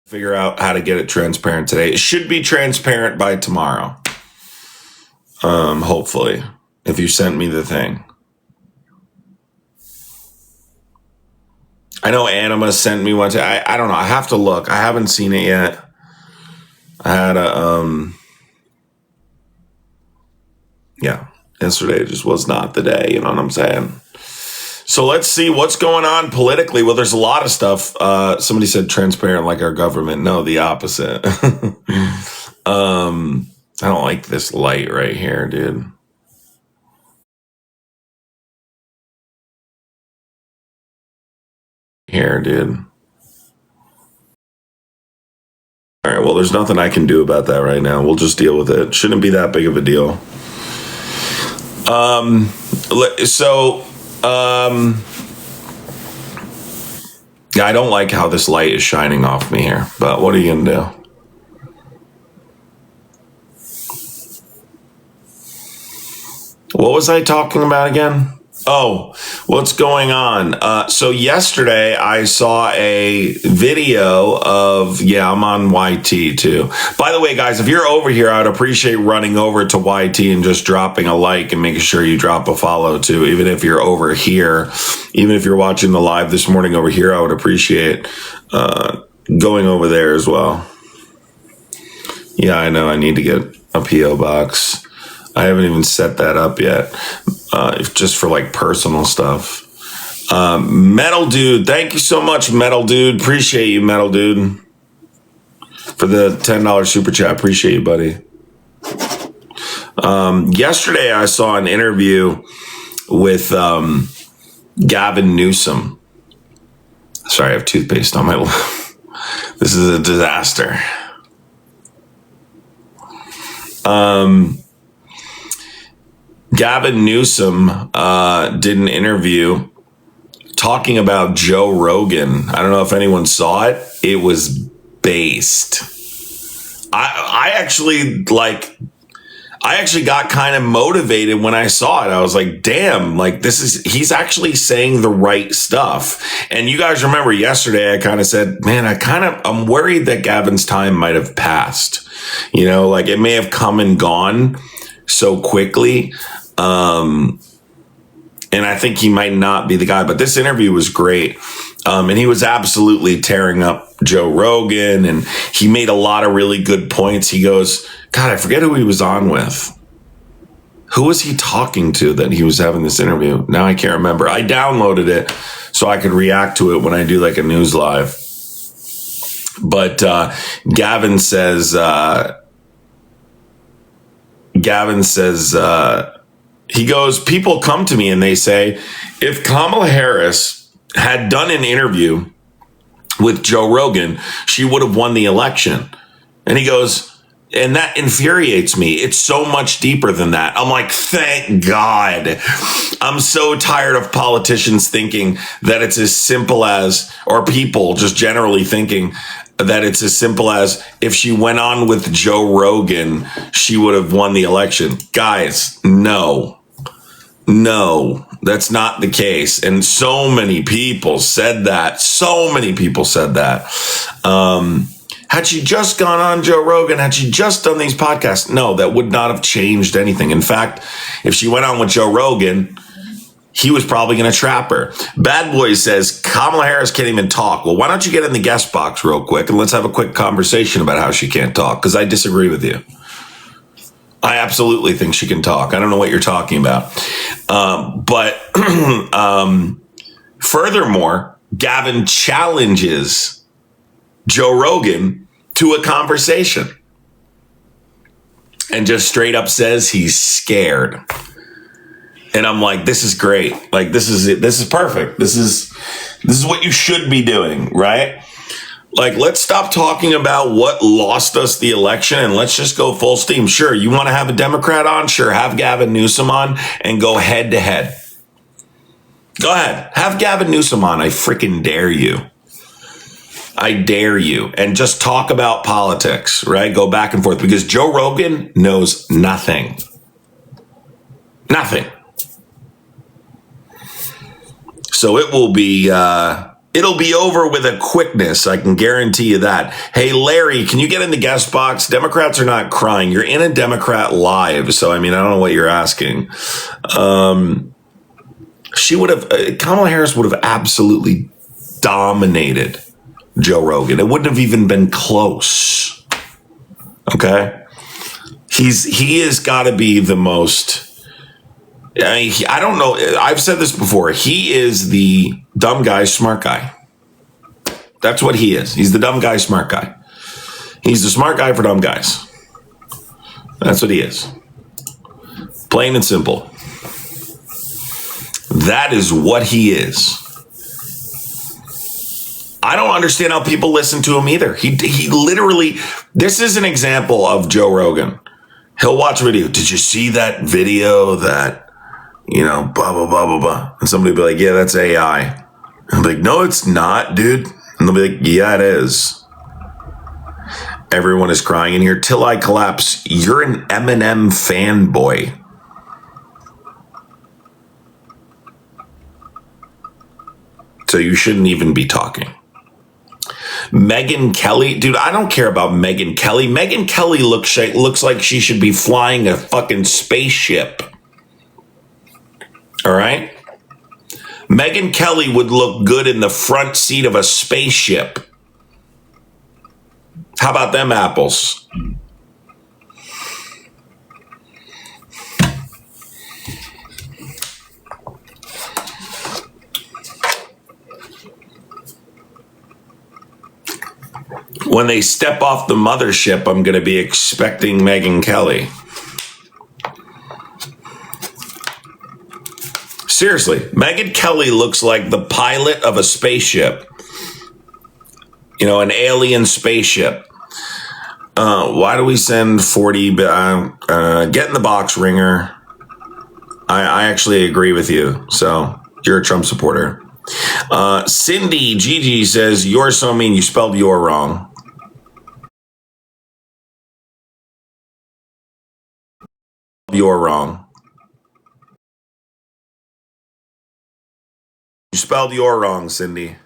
Figure out how to get it transparent today. It should be transparent by tomorrow. Hopefully, if you sent me the thing. I know Anima sent me one. I don't know. I have to look. I haven't seen it yet. I had yesterday just was not the day. You know what I'm saying? So let's see what's going on politically. Well, there's a lot of stuff. Somebody said transparent like our government. No, the opposite. I don't like this light right here, dude. Here, dude. All right, well, there's nothing I can do about that right now. We'll just deal with it. Shouldn't be that big of a deal. Yeah, I don't like how this light is shining off me here, but what are you gonna do? What was I talking about again? Oh, what's going on? So yesterday I saw a video of, I'm on YT too. By the way, guys, if you're over here, I'd appreciate running over to YT and just dropping a like and making sure you drop a follow too. Even if you're over here, even if you're watching the live this morning over here, I would appreciate going over there as well. Yeah, I know I need to get a PO box. I haven't even set that up yet, just for like personal stuff. Metal Dude, thank you so much, Metal Dude. Appreciate you, Metal Dude, for the $10 super chat. Appreciate you, buddy. Yesterday, I saw an interview with Gavin Newsom. Sorry, I have toothpaste on my lip. This is a disaster. Gavin Newsom did an interview talking about Joe Rogan. I don't know if anyone saw it. It was based. I actually got kind of motivated when I saw it. I was like, damn, like he's actually saying the right stuff. And you guys remember yesterday, I kind of said, man, I'm worried that Gavin's time might have passed. You know, like it may have come and gone so quickly. And I think he might not be the guy, but this interview was great. And he was absolutely tearing up Joe Rogan, and he made a lot of really good points. He goes, God, I forget who he was on with. Who was he talking to that he was having this interview? Now I can't remember. I downloaded it so I could react to it when I do like a news live. But Gavin says, he goes, people come to me and they say, if Kamala Harris had done an interview with Joe Rogan, she would have won the election. And he goes, and that infuriates me. It's so much deeper than that. I'm like, thank God. I'm so tired of politicians thinking that it's as simple as, or people just generally thinking that it's as simple as if she went on with Joe Rogan, she would have won the election. Guys, no, that's not the case. And so many people said that. Had she just gone on Joe Rogan, had she just done these podcasts, no, that would not have changed anything. In fact, if she went on with Joe Rogan, he was probably going to trap her. Bad Boy says, Kamala Harris can't even talk. Well, why don't you get in the guest box real quick and let's have a quick conversation about how she can't talk? Because I disagree with you. I absolutely think she can talk. I don't know what you're talking about. But furthermore, Gavin challenges Joe Rogan to a conversation and just straight up says he's scared. And I'm like, this is great. Like, this is it. This is perfect. This is what you should be doing, right? Like, let's stop talking about what lost us the election and let's just go full steam. Sure, you want to have a Democrat on? Sure, have Gavin Newsom on and go head to head. Go ahead. Have Gavin Newsom on. I freaking dare you. I dare you. And just talk about politics, right? Go back and forth because Joe Rogan knows nothing. Nothing. So it will be It'll be over with a quickness. I can guarantee you that. Hey, Larry, can you get in the guest box? Democrats are not crying. You're in a Democrat live. So, I mean, I don't know what you're asking. Kamala Harris would have absolutely dominated Joe Rogan. It wouldn't have even been close. Okay. He has got to be the most, I don't know. I've said this before. He is the dumb guy, smart guy. That's what he is. He's the dumb guy, smart guy. He's the smart guy for dumb guys. That's what he is. Plain and simple. That is what he is. I don't understand how people listen to him either. He literally, this is an example of Joe Rogan. He'll watch a video. Did you see that video that, blah, blah, blah, blah, blah. And somebody will be like, yeah, that's AI. I'm like, no, it's not, dude. And they'll be like, yeah, it is. Everyone is crying in here. Till I collapse. You're an Eminem fanboy. So you shouldn't even be talking. Megyn Kelly, dude, I don't care about Megyn Kelly. Megyn Kelly looks like she should be flying a fucking spaceship. All right? Megyn Kelly would look good in the front seat of a spaceship. How about them apples? When they step off the mothership, I'm going to be expecting Megyn Kelly. Seriously, Megyn Kelly looks like the pilot of a spaceship. An alien spaceship. Why do we send 40? Get in the box, Ringer. I actually agree with you. So you're a Trump supporter. Cindy Gigi says, you're so mean. You spelled your wrong. You're wrong. You spelled your wrong, Cindy.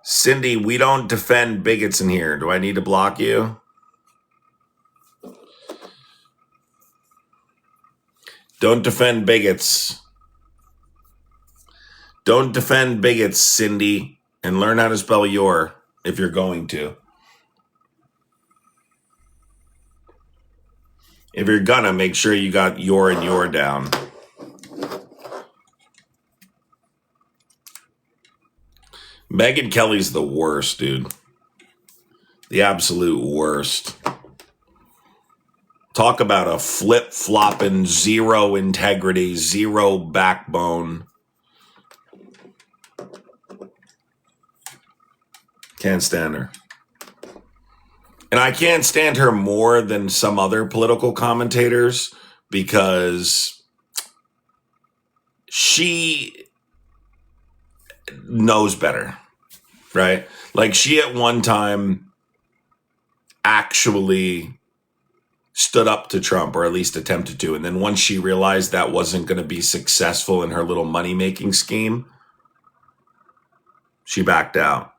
Cindy, we don't defend bigots in here. Do I need to block you? Don't defend bigots. Don't defend bigots, Cindy, and learn how to spell your if you're going to. If you're gonna, make sure you got your and your down. Megyn Kelly's the worst, dude. The absolute worst. Talk about a flip-flopping, zero integrity, zero backbone. Can't stand her. And I can't stand her more than some other political commentators because she knows better, right? Like she at one time actually stood up to Trump, or at least attempted to. And then once she realized that wasn't going to be successful in her little money-making scheme, she backed out.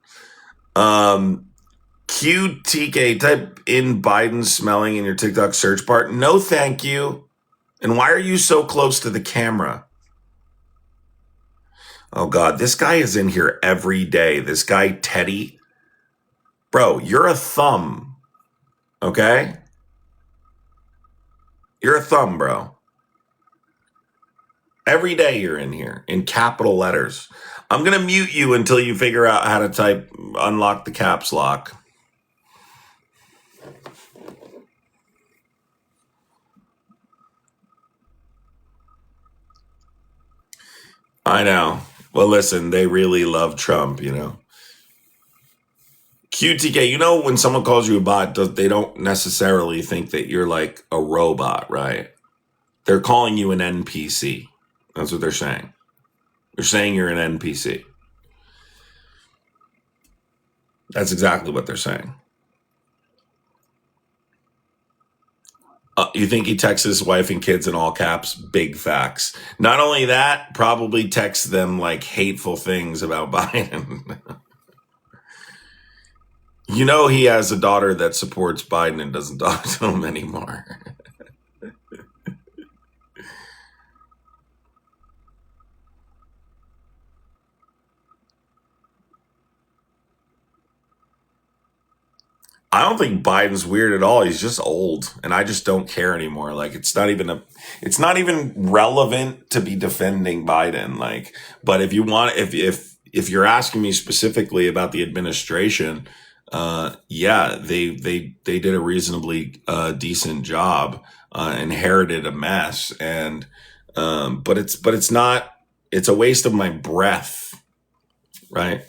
QTK, type in Biden smelling in your TikTok search bar. No, thank you. And why are you so close to the camera? Oh, God, this guy is in here every day. This guy, Teddy. Bro, you're a thumb. Okay? You're a thumb, bro. Every day you're in here in capital letters. I'm going to mute you until you figure out how to type, unlock the caps lock. I know. Well, listen, they really love Trump, QTK, when someone calls you a bot, they don't necessarily think that you're like a robot, right? They're calling you an NPC. That's what they're saying. They're saying you're an NPC. That's exactly what they're saying. You think he texts his wife and kids in all caps? Big facts. Not only that, probably texts them like hateful things about Biden. You know, he has a daughter that supports Biden and doesn't talk to him anymore. I don't think Biden's weird at all. He's just old, and I just don't care anymore. Like it's not even relevant to be defending Biden. Like, but if you want, if you're asking me specifically about the administration, yeah, they did a reasonably decent job. Inherited a mess, and but it's not. It's a waste of my breath, right?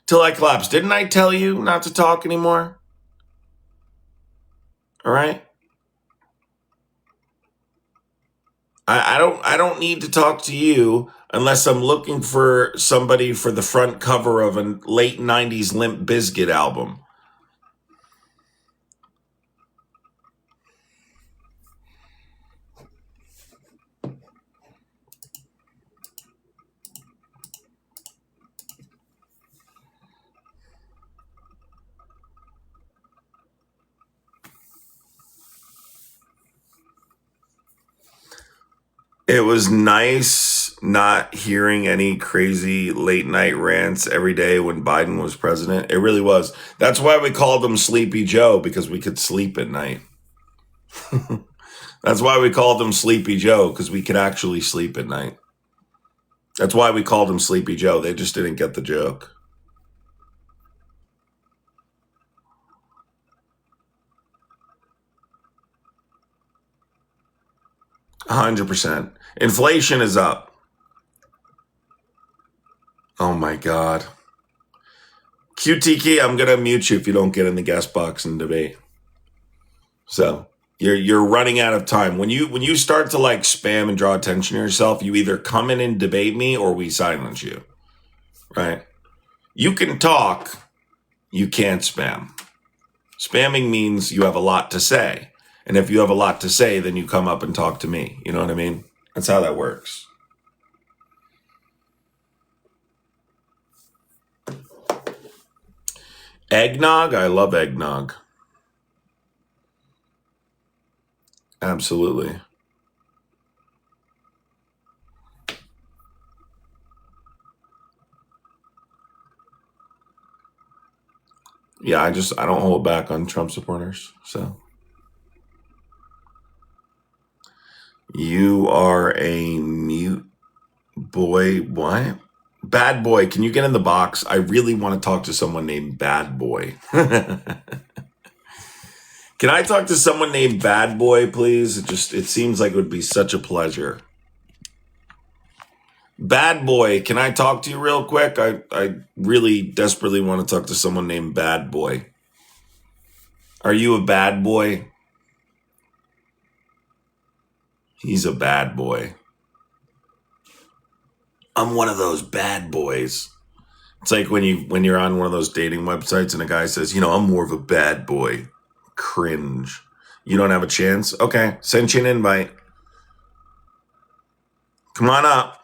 Till I collapse. Didn't I tell you not to talk anymore? All right. I don't need to talk to you unless I'm looking for somebody for the front cover of a late 90s Limp Bizkit album. It was nice not hearing any crazy late night rants every day when Biden was president. It really was. That's why we called him Sleepy Joe, because we could sleep at night. That's why we called him Sleepy Joe, because we could actually sleep at night. That's why we called him Sleepy Joe. They just didn't get the joke. 100%. Inflation is up. Oh my God. QTK, I'm gonna mute you if you don't get in the guest box and debate. So you're running out of time. When you start to like spam and draw attention to yourself, you either come in and debate me or we silence you. Right? You can talk, you can't spam. Spamming means you have a lot to say. And if you have a lot to say, then you come up and talk to me. You know what I mean? That's how that works. Eggnog? I love eggnog. Absolutely. Yeah, I don't hold back on Trump supporters. So you are a mute boy. What? Bad boy. Can you get in the box? I really want to talk to someone named Bad Boy. Can I talk to someone named Bad Boy, please? It seems like it would be such a pleasure. Bad Boy, can I talk to you real quick? I really desperately want to talk to someone named Bad Boy. Are you a bad boy? He's a bad boy. I'm one of those bad boys. It's like when you're on one of those dating websites and a guy says, I'm more of a bad boy. Cringe. You don't have a chance? Okay, send you an invite. Come on up.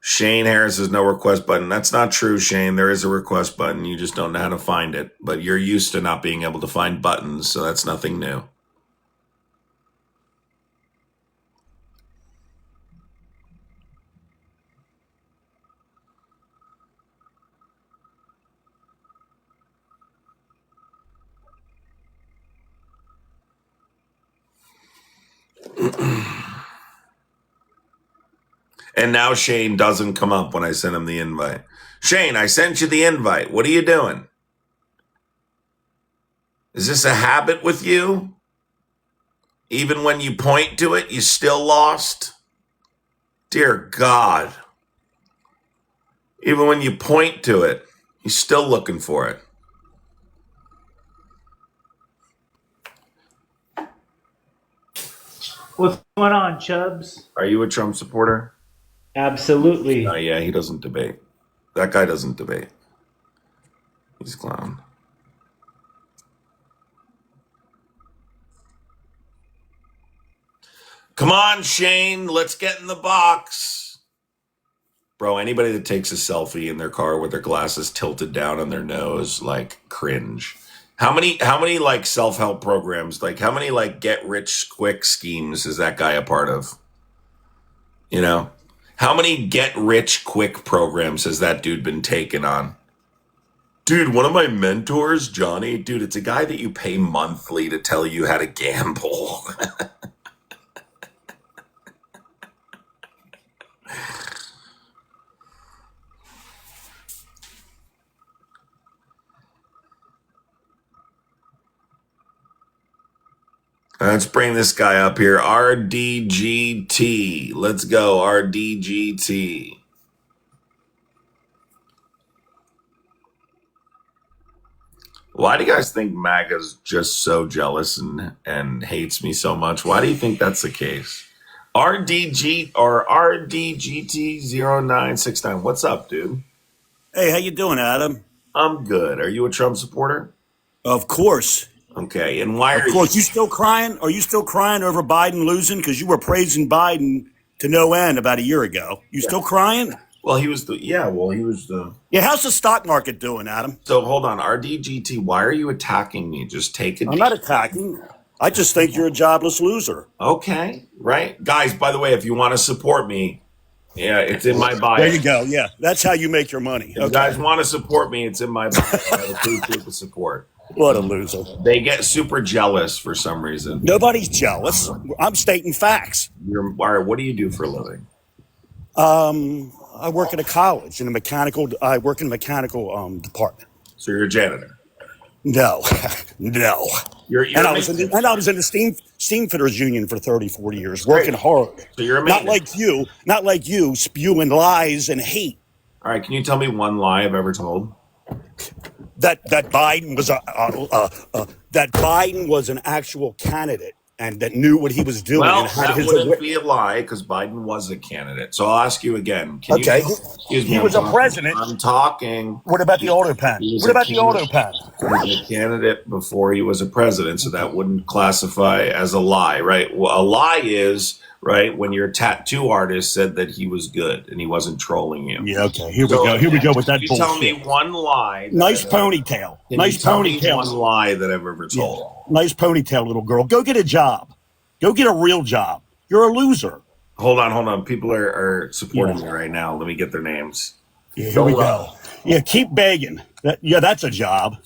Shane Harris says no request button. That's not true, Shane. There is a request button. You just don't know how to find it. But you're used to not being able to find buttons, so that's nothing new. And now Shane doesn't come up when I send him the invite. Shane, I sent you the invite. What are you doing? Is this a habit with you? Even when you point to it, you still lost? Dear God. Even when you point to it, you're still looking for it. What's going on, Chubbs? Are you a Trump supporter? Absolutely. Yeah, he doesn't debate. That guy doesn't debate. He's a clown. Come on, Shane. Let's get in the box. Bro, anybody that takes a selfie in their car with their glasses tilted down on their nose, like, cringe. How many like self-help programs, like how many like get rich quick schemes is that guy a part of? You know? How many get rich quick programs has that dude been taken on? Dude, one of my mentors, Johnny, dude, it's a guy that you pay monthly to tell you how to gamble. Let's bring this guy up here. RDGT. Let's go, RDGT. Why do you guys think MAGA's just so jealous and hates me so much? Why do you think that's the case? RDG or RDGT0969. What's up, dude? Hey, how you doing, Adam? I'm good. Are you a Trump supporter? Of course. Okay, and why are Of course. You still crying? Are you still crying over Biden losing? Because you were praising Biden to no end about a year ago. You still crying? Well, he was the Yeah, how's the stock market doing, Adam? So hold on, RDGT, why are you attacking me? Just take it. I'm not attacking. I just think you're a jobless loser. Okay, right? Guys, by the way, if you want to support me, yeah, it's in my bio. There you go. Yeah, that's how you make your money. If you guys want to support me, it's in my bio. I appreciate the support. What a loser. They get super jealous for some reason. Nobody's jealous. I'm stating facts. All right, what do you do for a living? I work at a college in a mechanical. I work in a mechanical department. So you're a janitor? No, no. You're and I was in the steam fitters union for 30, 40 years, working hard. So you're a not like you, spewing lies and hate. All right, can you tell me one lie I've ever told? That Biden was that Biden was an actual candidate and that knew what he was doing. Well, and had that wouldn't be a lie because Biden was a candidate. So I'll ask you again. Excuse me. He was a president. I'm talking. What about the auto pen? What about the auto pen? He was a candidate before he was a president, so that wouldn't classify as a lie, right? Well, a lie is, right, when your tattoo artist said that he was good and he wasn't trolling you. Yeah, okay. Here we go. Here we go with that bullshit. Tell me one lie. Nice ponytail. Nice ponytail. One lie that I've ever told. Yeah. Nice ponytail, little girl. Go get a job. Go get a real job. You're a loser. Hold on. People are supporting me right now. Let me get their names. Yeah, here we go. Yeah, keep begging. That's a job.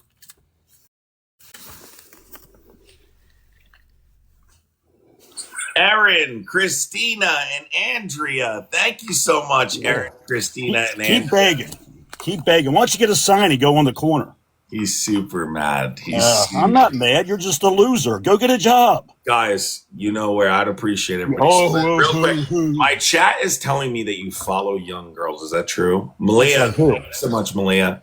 Erin, Christina, and Andrea. Thank you so much, Erin, Christina, and Andrea. Keep begging. Keep begging. Why don't you get a sign and go on the corner? He's super mad. I'm not mad. You're just a loser. Go get a job. Guys, you know where I'd appreciate it. Real quick, my chat is telling me that you follow young girls. Is that true? Malia, thank you so much, Malia.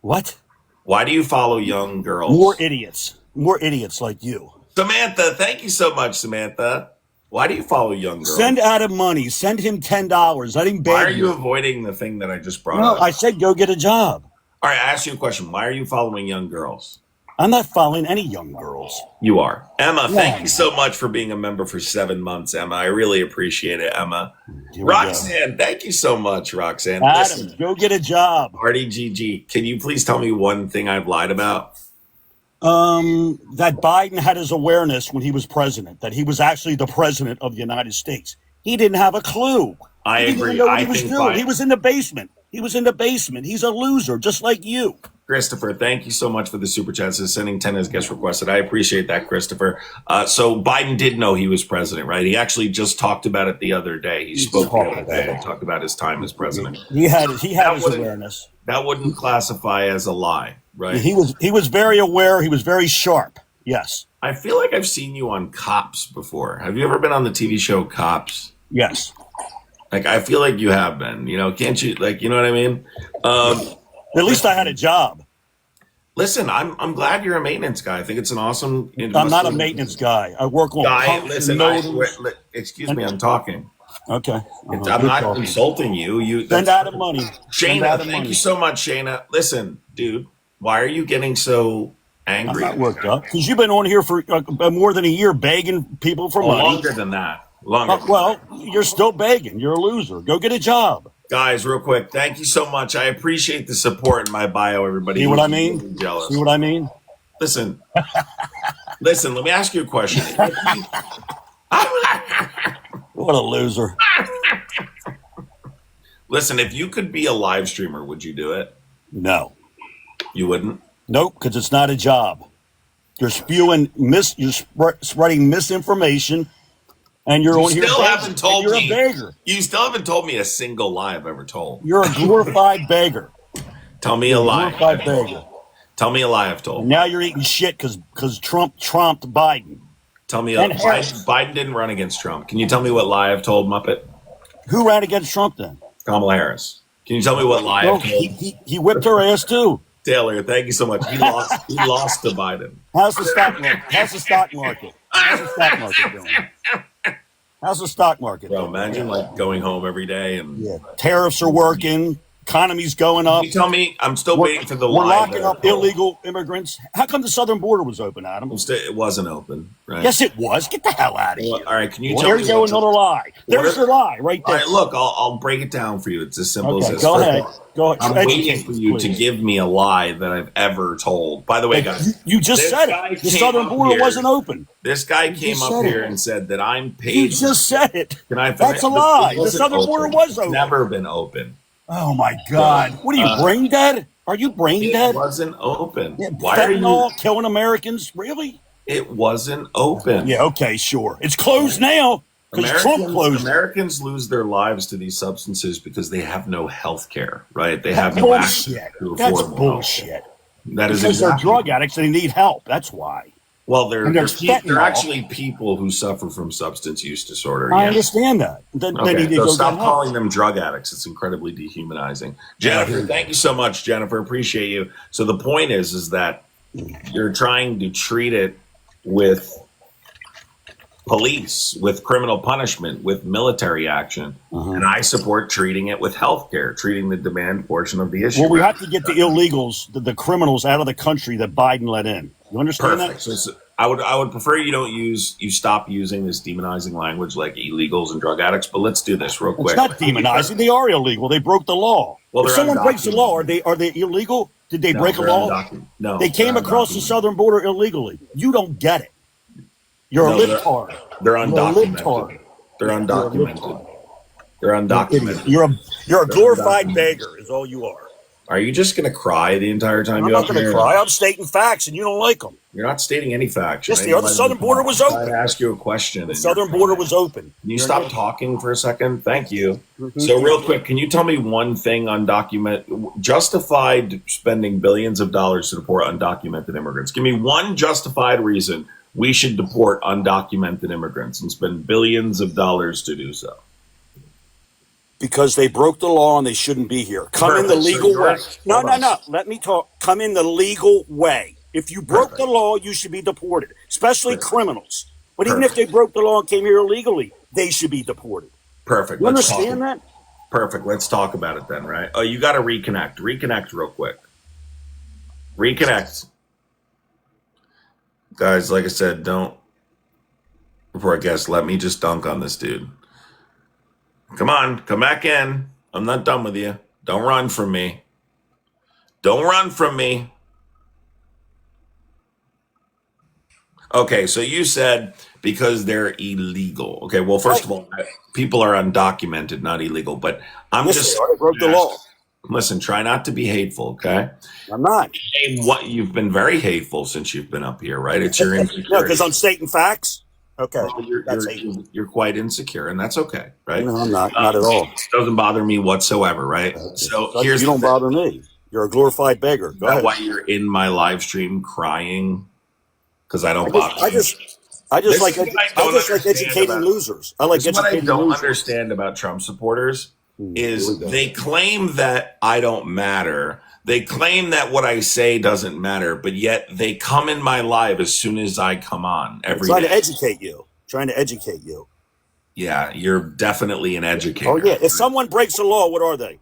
What? Why do you follow young girls? More idiots. More idiots like you. Samantha, thank you so much, Samantha. Why do you follow young girls? Send Adam money. Send him $10. Let him beg. Why are you avoiding the thing that I just brought up? I said go get a job. All right, I asked you a question. Why are you following young girls? I'm not following any young girls. You are. Emma, thank you so much for being a member for 7 months, Emma. I really appreciate it, Emma. Roxanne, thank you so much, Roxanne. Adam, go get a job. RDGG, can you please tell me one thing I've lied about? That Biden had his awareness when he was president, that he was actually the president of the United States. He didn't have a clue. I agree. He didn't know what he was doing. He was in the basement. He's a loser, just like you. Christopher, thank you so much for the super chat. Says sending 10 as guest requested. I appreciate that, Christopher. So Biden did know he was president, right? He actually just talked about it the other day. He spoke the other day and talked about his time as president. He had his awareness. That wouldn't classify as a lie, right? He was very aware. He was very sharp. Yes. I feel like I've seen you on Cops before. Have you ever been on the TV show Cops? Yes. Like, I feel like you have been, can't you, like, you know what I mean? At least I had a job. Listen, I'm glad you're a maintenance guy. I think it's an awesome. I'm not a maintenance guy. I work on pumps and motors. Excuse me, I'm talking. Okay. I'm not insulting you. Send Adam money. Shayna, thank you so much, Shayna. Listen, dude, why are you getting so angry? I'm not worked up because you've been on here for more than a year begging people for money. Longer than that. Longer. Well, you're still begging. You're a loser. Go get a job. Guys, real quick, thank you so much. I appreciate the support in my bio, everybody. See what who's I mean? really jealous. See what I mean? Listen, listen, let me ask you a question. What a loser. Listen, if you could be a live streamer, would you do it? No. You wouldn't? Nope, because it's not a job. You're spewing spreading misinformation, and you're You on here. still haven't told you're me. a beggar. You still haven't told me a single lie I've ever told. You're a glorified beggar. Tell me a lie. Glorified beggar. Tell me a lie I've told. And now you're eating shit because Trump trumped Biden. Tell me a lie. Biden didn't run against Trump. Can you tell me what lie I've told, Muppet? Who ran against Trump then? Kamala Harris. Can you tell me what lie I've told? He whipped her ass too. Taylor, thank you so much. He lost. He lost to Biden. How's the stock market? How's the stock market? How's the stock market doing? How's the stock market Bro, doing? imagine like going home every day and Yeah, tariffs are working. Economy's going up. Can you tell me? I'm still waiting for the We're lie. locking up illegal immigrants. How come the southern border was open, Adam? It wasn't open, right? Yes, it was. Get the hell out of here. Well, all right, can you Well, tell there me? you go, another lie. There's your lie right All there. right, look, I'll break it down for you. It's as simple as Okay, this. go First ahead. of all, Go ahead. I'm Educate waiting for me, you to please. give me a lie that I've ever told. By the way, guys, You just this said guy it. The came southern up border here- wasn't open. This guy You came just up said here it. and said that I'm paid. You just said it. Can I finish? That's a lie. It The wasn't southern border open. was It's open. never been open. Oh my God! What are you, brain dead? Are you brain It dead? wasn't open. Yeah, Why are you? fentanyl killing Americans? Really? It wasn't open. Yeah. Okay. Sure. It's closed now because Trump closed it. Americans lose their lives to these substances because they have no health care, right? They have no access Bullshit. to That's affordable health. bullshit. That is Because they're exactly. drug addicts and they need help. That's why. Well, they're And there's fentanyl. actually people who suffer from substance use disorder. I yeah. understand that. Then they Okay, need to so go stop get help. calling them drug addicts. It's incredibly dehumanizing. Jennifer, thank you so much, Jennifer. Appreciate you. So the point is that you're trying to treat it with police, with criminal punishment, with military action. And I support treating it with healthcare, treating the demand portion of the issue. Well, we have to get the illegals, the criminals out of the country that Biden let in. You understand Perfect. that? So I would prefer you stop using this demonizing language like illegals and drug addicts. But let's do this real quick. It's not demonizing. They are illegal. They broke the law. Well, if they're someone breaks the undocumented. law, are they illegal? Did they break a they're law? undocumented. No, They came they're across the undocumented. southern border illegally. You don't get it. You're No, a libtard. They're You're a undocumented. libtard. They're undocumented. They're undocumented. You're a glorified beggar, is all you are. Are you just going to cry the entire time I'm you're not up going to here? cry. I'm stating facts, and you don't like them. You're not stating any facts. Yes, they You're are. The southern border was I'm trying open. to ask you a question. The southern border was open. Can you stop talking for a second? Thank you. So real quick, can you tell me one thing justified spending billions of dollars to deport undocumented immigrants? Give me one justified reason we should deport undocumented immigrants and spend billions of dollars to do so. Because they broke the law and they shouldn't be here. Come in the Perfect. So legal you're- way. No. Let me talk. Come in the legal way. If you broke the law, you should be deported, especially criminals. But even if they broke the law and came here illegally, they should be deported. Perfect. You Let's understand talk. that? Perfect. Let's talk about it then, right? Oh, you got to reconnect. Reconnect real quick. Reconnect. Guys, like I said, before I guess, let me just dunk on this dude. Come on, come back in. I'm not done with you. Don't run from me. Don't run from me. Okay, so you said because they're illegal. Okay, well, first of all, people are undocumented, not illegal. But I'm Yes, just they are. They broke the law. Listen. Try not to be hateful. Okay. I'm not. Hey, what you've been very hateful since you've been up here, right? It's your insecurity. No, because I'm stating facts. Okay, Well, that's hateful. you're quite insecure, and that's okay, right? No, I'm not. Not at all. It doesn't bother me whatsoever, right? So You here's don't the thing. bother me. You're a glorified beggar. Go That's ahead. why you're in my live stream crying because I don't bother. I just This like is what I don't understand educating about- losers. I like This is what I educating don't losers. understand about Trump supporters Here is we go. they claim that I don't matter. They claim that what I say doesn't matter, but yet they come in my live as soon as I come on every Trying to day. educate you. Trying to educate you. Yeah, you're definitely an educator. Oh yeah. If someone breaks the law, what are they?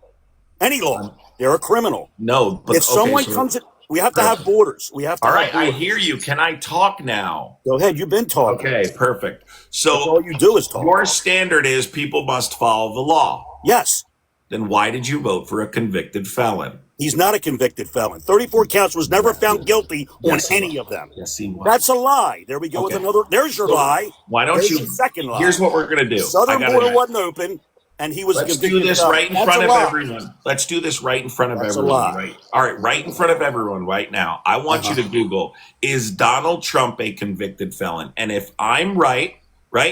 Any law. They're a criminal. No, but If someone so comes in, We have to have borders. We have to All have right, I borders. hear you. Can I talk now? Go ahead. You've been talking. Okay, perfect. That's So all you do is talk. your standard is people must follow the law. Yes. Then why did you vote for a convicted felon? He's not a convicted felon. 34 counts, was never found guilty on any of them. Yes, he was. That's a lie. There we go with Okay. another. There's your lie. Why don't There's you? your second lie. Here's what we're gonna do. Southern border wasn't open, and he was a Let's convicted do this felon. right in That's front a of lie. everyone. Let's do this right in front of That's a everyone. lie. Right. All right, right in front of everyone right now. I want you to Google, is Donald Trump a convicted felon? And if I'm right,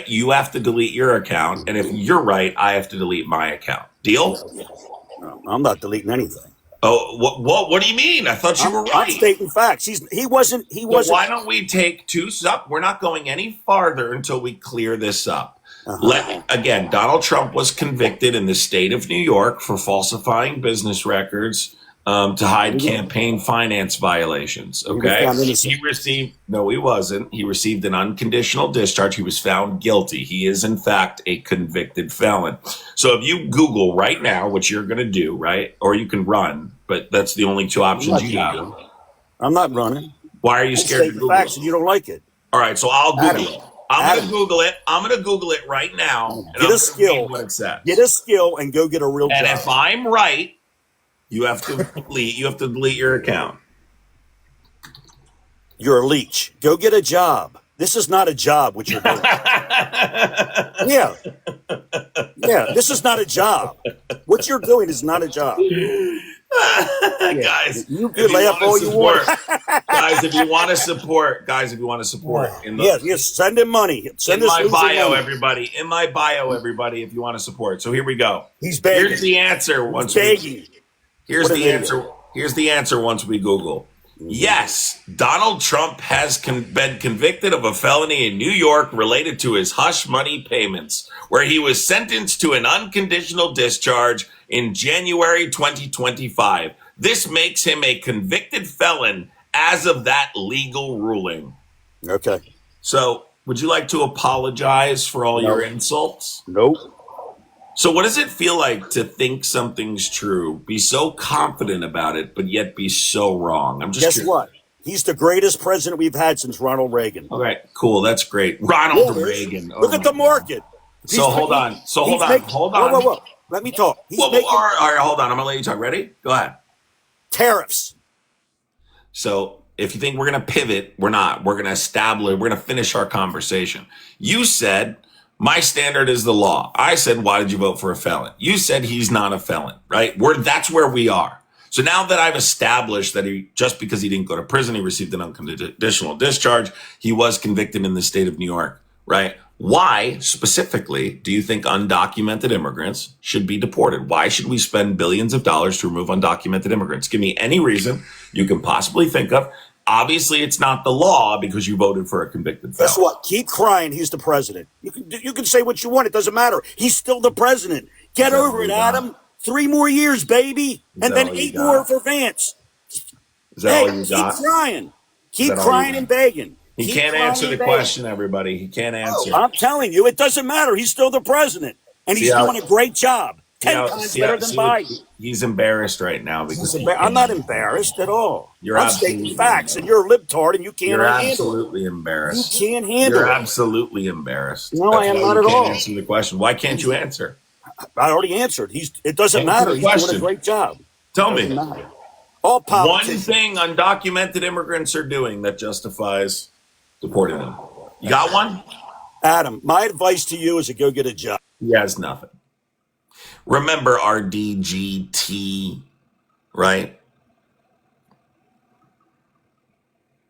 you have to delete your account. And if you're right, I have to delete my account. Deal? No, I'm not deleting anything. Oh, what do you mean? I thought you were I'm right. stating facts. He wasn't. So why don't we take two up? We're not going any farther until we clear this up. Again, Donald Trump was convicted in the state of New York for falsifying business records to hide campaign finance violations. Okay. He received, no, he wasn't. He received an unconditional discharge. He was found guilty. He is, in fact, a convicted felon. So if you Google right now, which you're going to do, right? Or you can run, but that's the only two options you have. I'm not running. Why are you scared to Google facts it? and you don't like it. All right, so I'll Google it. I'm Adam. going to Google it. I'm going to Google it right now. And Get a skill. What it says. Get a skill and go get a real And job. if I'm right, you have to delete your account. You're a leech. Go get a job. This is not a job, what you're doing. Yeah. This is not a job. What you're doing is not a job. Guys, You can laugh all you want. Guys, if you want to support, Yes, send him money. Send in us my loser bio, money. everybody. In my bio, everybody, if you want to support. So here we go. He's begging. Here's the answer. Here's the answer once we Google. Yes, Donald Trump has been convicted of a felony in New York related to his hush money payments, where he was sentenced to an unconditional discharge in January 2025. This makes him a convicted felon as of that legal ruling. Okay. So, would you like to apologize for all your insults? Nope. So what does it feel like to think something's true, be so confident about it, but yet be so wrong? I'm just Guess curious. what? He's the greatest president we've had since Ronald Reagan. All right, cool. That's great. Ronald Reagan. Look at the market. So hold on. Whoa. Let me talk. All right, hold on. I'm going to let you talk. Ready? Go ahead. Tariffs. So if you think we're going to pivot, we're not. We're going to finish our conversation. You said, my standard is the law. I said, why did you vote for a felon? You said he's not a felon, right? That's where we are. So now that I've established that just because he didn't go to prison, he received an unconditional discharge, he was convicted in the state of New York, right? Why specifically do you think undocumented immigrants should be deported? Why should we spend billions of dollars to remove undocumented immigrants? Give me any reason you can possibly think of. Obviously, it's not the law because you voted for a convicted felon. Guess what? Keep crying. He's the president. You can say what you want. It doesn't matter. He's still the president. Get over it, Adam. 3 more years, baby. And then 8 more for Vance. Is that all you got? Keep crying. Keep crying and begging. He can't answer the question, everybody. He can't answer. I'm telling you, it doesn't matter. He's still the president. And he's doing a great job. 10 times better than Biden. He's embarrassed right now because I'm not embarrassed at all. I'm stating facts, and you're a libtard, and you can't handle it. You're absolutely embarrassed. You can't handle it. You're absolutely embarrassed. No, I am not at all. Answer the question. Why can't you answer? I already answered. It doesn't matter. He's doing a great job. Tell me. All politics. One thing undocumented immigrants are doing that justifies deporting them. You got one? Adam, my advice to you is to go get a job. He has nothing. Remember RDGT, right?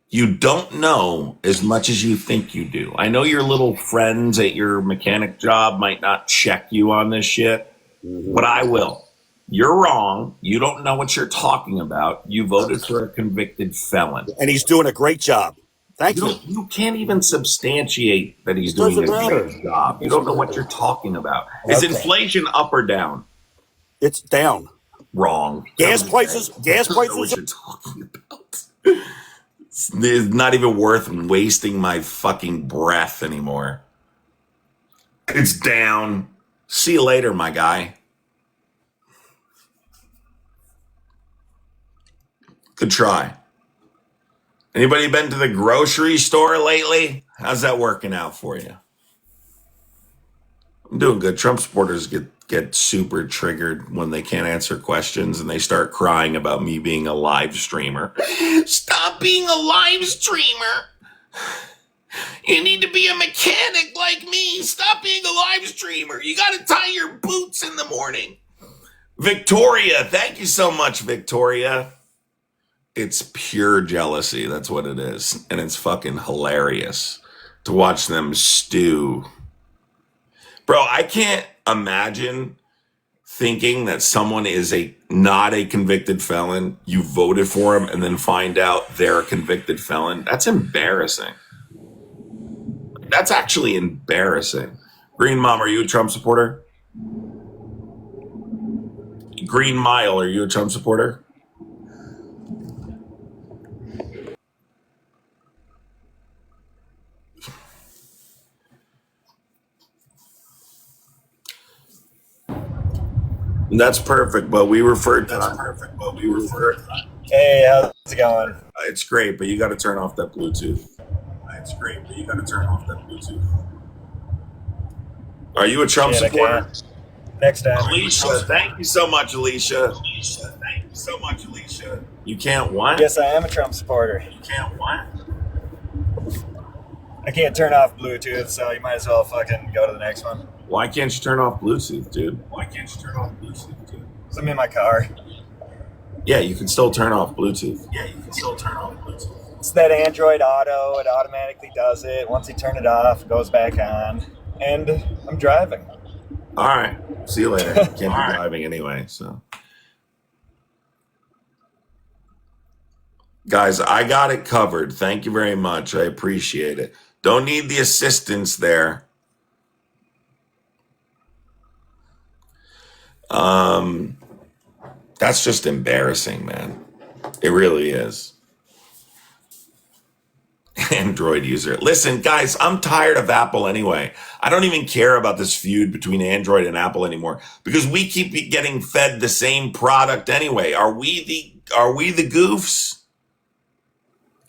You don't know as much as you think you do. I know your little friends at your mechanic job might not check you on this shit, but I will. You're wrong. You don't know what you're talking about. You voted for a convicted felon. And he's doing a great job. Thank you. You can't even substantiate that he's doing a great job. You don't know what you're talking about. Is inflation up or down? It's down. Wrong. Gas prices. I don't know what you're talking about. It's not even worth wasting my fucking breath anymore. It's down. See you later, my guy. Good try. Anybody been to the grocery store lately? How's that working out for you? I'm doing good. Trump supporters get super triggered when they can't answer questions and they start crying about me being a live streamer. Stop being a live streamer. You need to be a mechanic like me. Stop being a live streamer. You got to tie your boots in the morning. Victoria, thank you so much, Victoria. It's pure jealousy. That's what it is. And it's fucking hilarious to watch them stew. Bro, I can't imagine thinking that someone is not a convicted felon. You voted for him and then find out they're a convicted felon. That's embarrassing. That's actually embarrassing. Green Mom, are you a Trump supporter? Green Mile, are you a Trump supporter? That's perfect, but we referred to that. Hey, how's it going? It's great, but you got to turn off that Bluetooth. Are you a Trump Shit, I supporter? can't. Next time. Alicia, thank you so much, Alicia. You can't what? Yes, I am a Trump supporter. You can't what? I can't turn off Bluetooth, so you might as well fucking go to the next one. Why can't you turn off Bluetooth, dude? So I'm in my car. Yeah, you can still turn off Bluetooth. It's that Android Auto. It automatically does it. Once you turn it off, it goes back on. And I'm driving. All right. See you later. Can't be driving anyway, so. Guys, I got it covered. Thank you very much. I appreciate it. Don't need the assistance there. That's just embarrassing, man. It really is. Android user. Listen, guys, I'm tired of Apple anyway. I don't even care about this feud between Android and Apple anymore because we keep getting fed the same product anyway. Are we the goofs?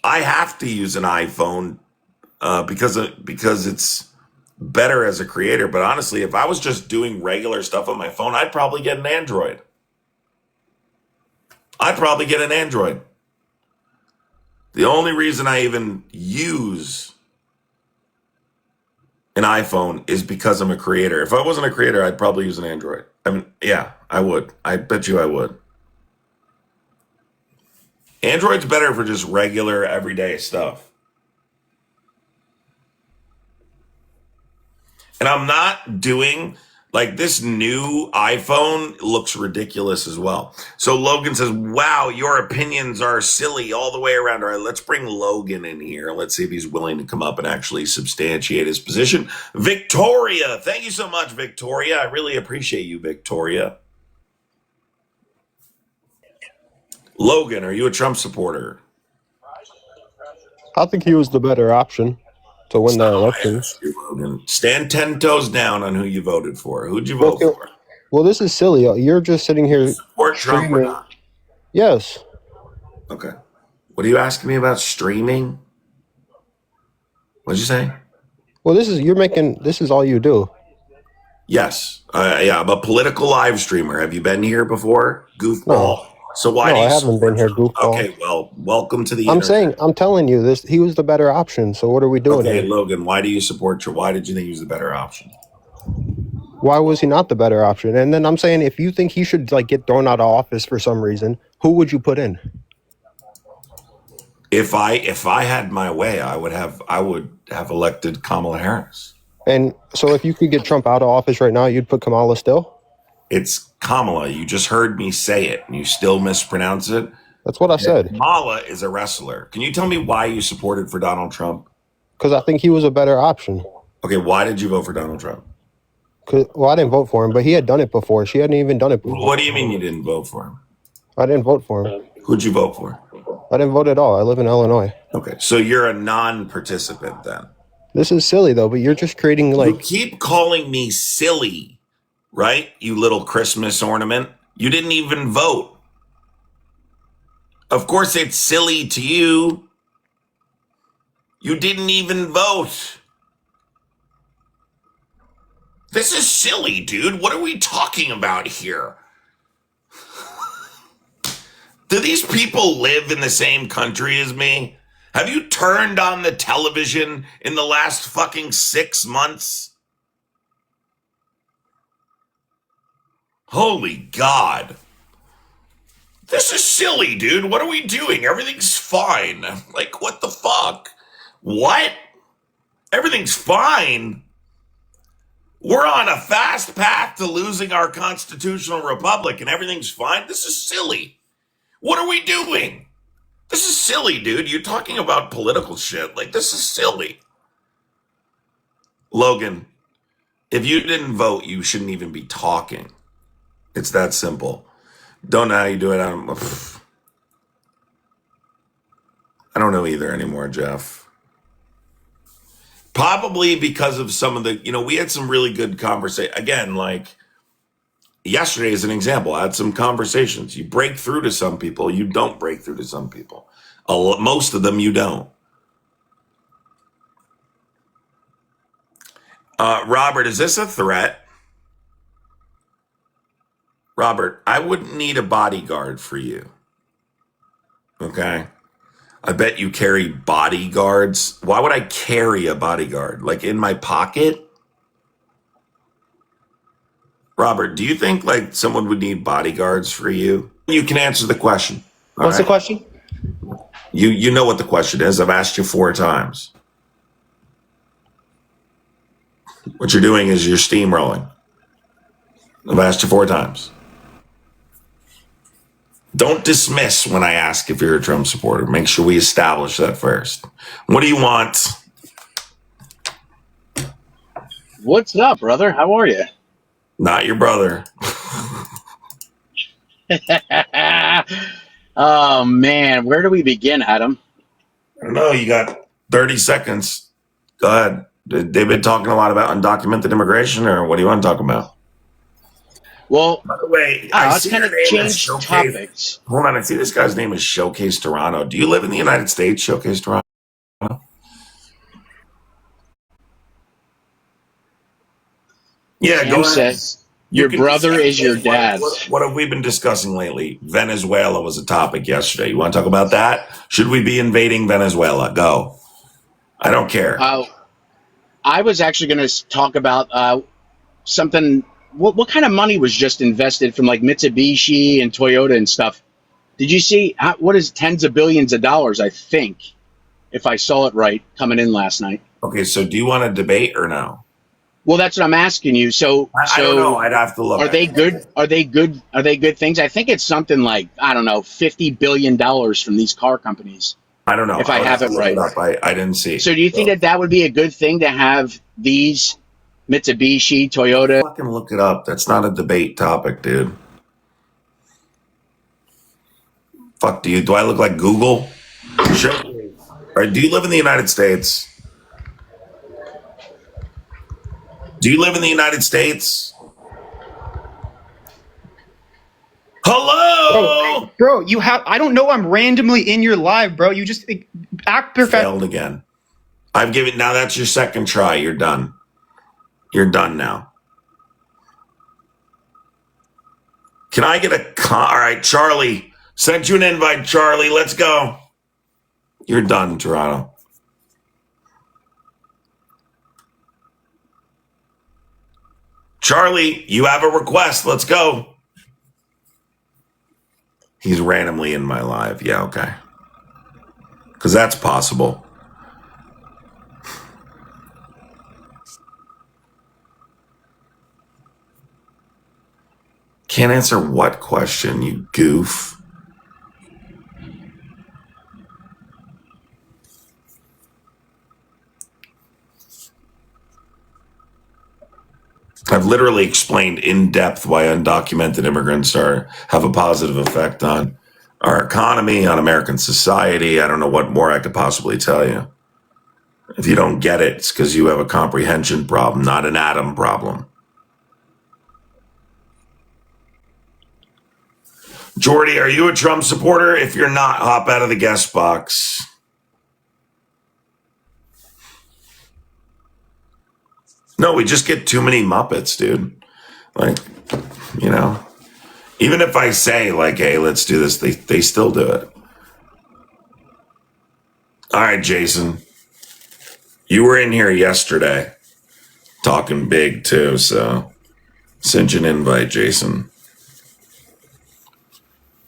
I have to use an iPhone because it's better as a creator. But honestly, if I was just doing regular stuff on my phone, I'd probably get an Android. The only reason I even use an iPhone is because I'm a creator. If I wasn't a creator, I'd probably use an Android. I mean, yeah, I would. I bet you I would. Android's better for just regular, everyday stuff. And I'm not doing, like, this new iPhone looks ridiculous as well. So Logan says, wow, your opinions are silly all the way around. All right, let's bring Logan in here. Let's see if he's willing to come up and actually substantiate his position. Victoria, thank you so much, Victoria. I really appreciate you, Victoria. Logan, are you a Trump supporter? I think he was the better option to win that election. Logan, stand 10 toes down on who you voted for. Who'd you vote for? Well, this is silly. You're just sitting here. Support Trump or not? Yes. Okay. What are you asking me about streaming? What'd you say? Well, this is all you do. Yes. Yeah, I'm a political live streamer. Have you been here before? Goofball. No. So why No, do you I haven't been here, goofball. Okay, well, welcome to the internet. I'm telling you this. He was the better option. So what are we doing Okay, here? Logan, why do you support why did you think he was the better option? Why was he not the better option? And then I'm saying, if you think he should like get thrown out of office for some reason, who would you put in? If I had my way, I would have elected Kamala Harris. And so if you could get Trump out of office right now, you'd put Kamala still? It's Kamala. You just heard me say it, and you still mispronounce it. That's what I said. Kamala is a wrestler. Can you tell me why you supported for Donald Trump? Because I think he was a better option. Okay, why did you vote for Donald Trump? Well, I didn't vote for him, but he had done it before. She hadn't even done it before. What do you mean you didn't vote for him? I didn't vote for him. Who'd you vote for? I didn't vote at all. I live in Illinois. Okay, so you're a non-participant then. This is silly, though, but you're just creating, You like... keep calling me silly, right? You little Christmas ornament. You didn't even vote. Of course it's silly to you. You didn't even vote. This is silly, dude. What are we talking about here? Do these people live in the same country as me? Have you turned on the television in the last fucking 6 months? Holy God. This is silly, dude. What are we doing? Everything's fine. Like, what the fuck? What? Everything's fine? We're on a fast path to losing our constitutional republic and everything's fine? This is silly. What are we doing? This is silly, dude. You're talking about political shit. Like, this is silly. Logan, if you didn't vote, you shouldn't even be talking. It's that simple. Don't know how you do it. I don't know either anymore, Jeff. Probably because of some of the, we had some really good conversation. Again, like yesterday as an example, I had some conversations. You break through to some people. You don't break through to some people. Most of them you don't. Robert, is this a threat? Robert, I wouldn't need a bodyguard for you. Okay? I bet you carry bodyguards. Why would I carry a bodyguard? Like in my pocket? Robert, do you think like someone would need bodyguards for you? You can answer the question. What's the question? You know what the question is. I've asked you 4 times. What you're doing is you're steamrolling. I've asked you 4 times. Don't dismiss when I ask if you're a Trump supporter. Make sure we establish that first. What do you want? What's up, brother? How are you? Not your brother. Oh, man. Where do we begin, Adam? I don't know. You got 30 seconds. Go ahead. They've been talking a lot about undocumented immigration, or what do you want to talk about? Well, by the way, let's kind of change topics. Hold on. I see this guy's name is Showcase Toronto. Do you live in the United States, Showcase Toronto? Yeah, Sam says your brother is your dad. What have we been discussing lately? Venezuela was a topic yesterday. You want to talk about that? Should we be invading Venezuela? Go. I don't care. I was actually going to talk about something. What kind of money was just invested from like Mitsubishi and Toyota and stuff? Did you see what is tens of billions of dollars? I think, if I saw it right, coming in last night. Okay, so do you want to debate or no? Well, that's what I'm asking you. So I don't know. I'd have to look. Are they good? Are they good? Are they good things? I think it's something like, I don't know, $50 billion from these car companies. I don't know. If I have it right. I didn't see. So do you think that would be a good thing to have these Mitsubishi, Toyota? Fucking look it up. That's not a debate topic, dude. Fuck, do I look like Google? Sure. Or do you live in the United States? Do you live in the United States? Hello? Bro, you have, I don't know, I'm randomly in your live, bro. You just act perfect. Failed again. I've given, now that's your second try. You're done. You're done now. Can I get all right, Charlie. Sent you an invite, Charlie. Let's go. You're done, Toronto. Charlie, you have a request. Let's go. He's randomly in my live. Yeah, okay. Because that's possible. Can't answer what question, you goof? I've literally explained in depth why undocumented immigrants have a positive effect on our economy, on American society. I don't know what more I could possibly tell you. If you don't get it, it's because you have a comprehension problem, not an Adam problem. Jordy, are you a Trump supporter? If you're not, hop out of the guest box. No, we just get too many Muppets, dude. Like, you know, even if I say like, hey, let's do this, they still do it. All right, Jason, you were in here yesterday talking big too, so send you an invite, Jason.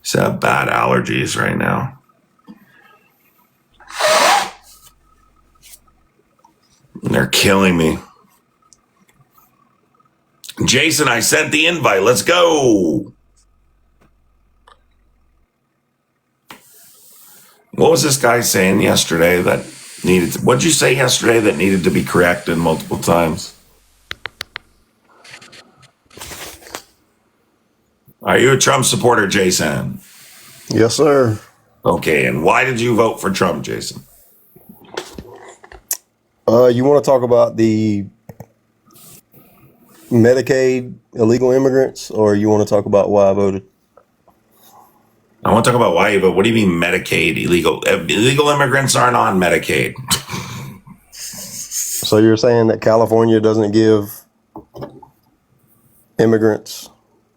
He's have bad allergies right now. They're killing me. Jason, I sent the invite. Let's go. What was this guy saying yesterday that needed to, what'd you say yesterday that needed to be corrected multiple times? Are you a Trump supporter, Jason? Yes, sir. Okay, and why did you vote for Trump, Jason? You want to talk about the Medicaid illegal immigrants, or you want to talk about why I voted? I want to talk about why you vote. What do you mean Medicaid illegal? Illegal immigrants aren't on Medicaid. So you're saying that California doesn't give immigrants?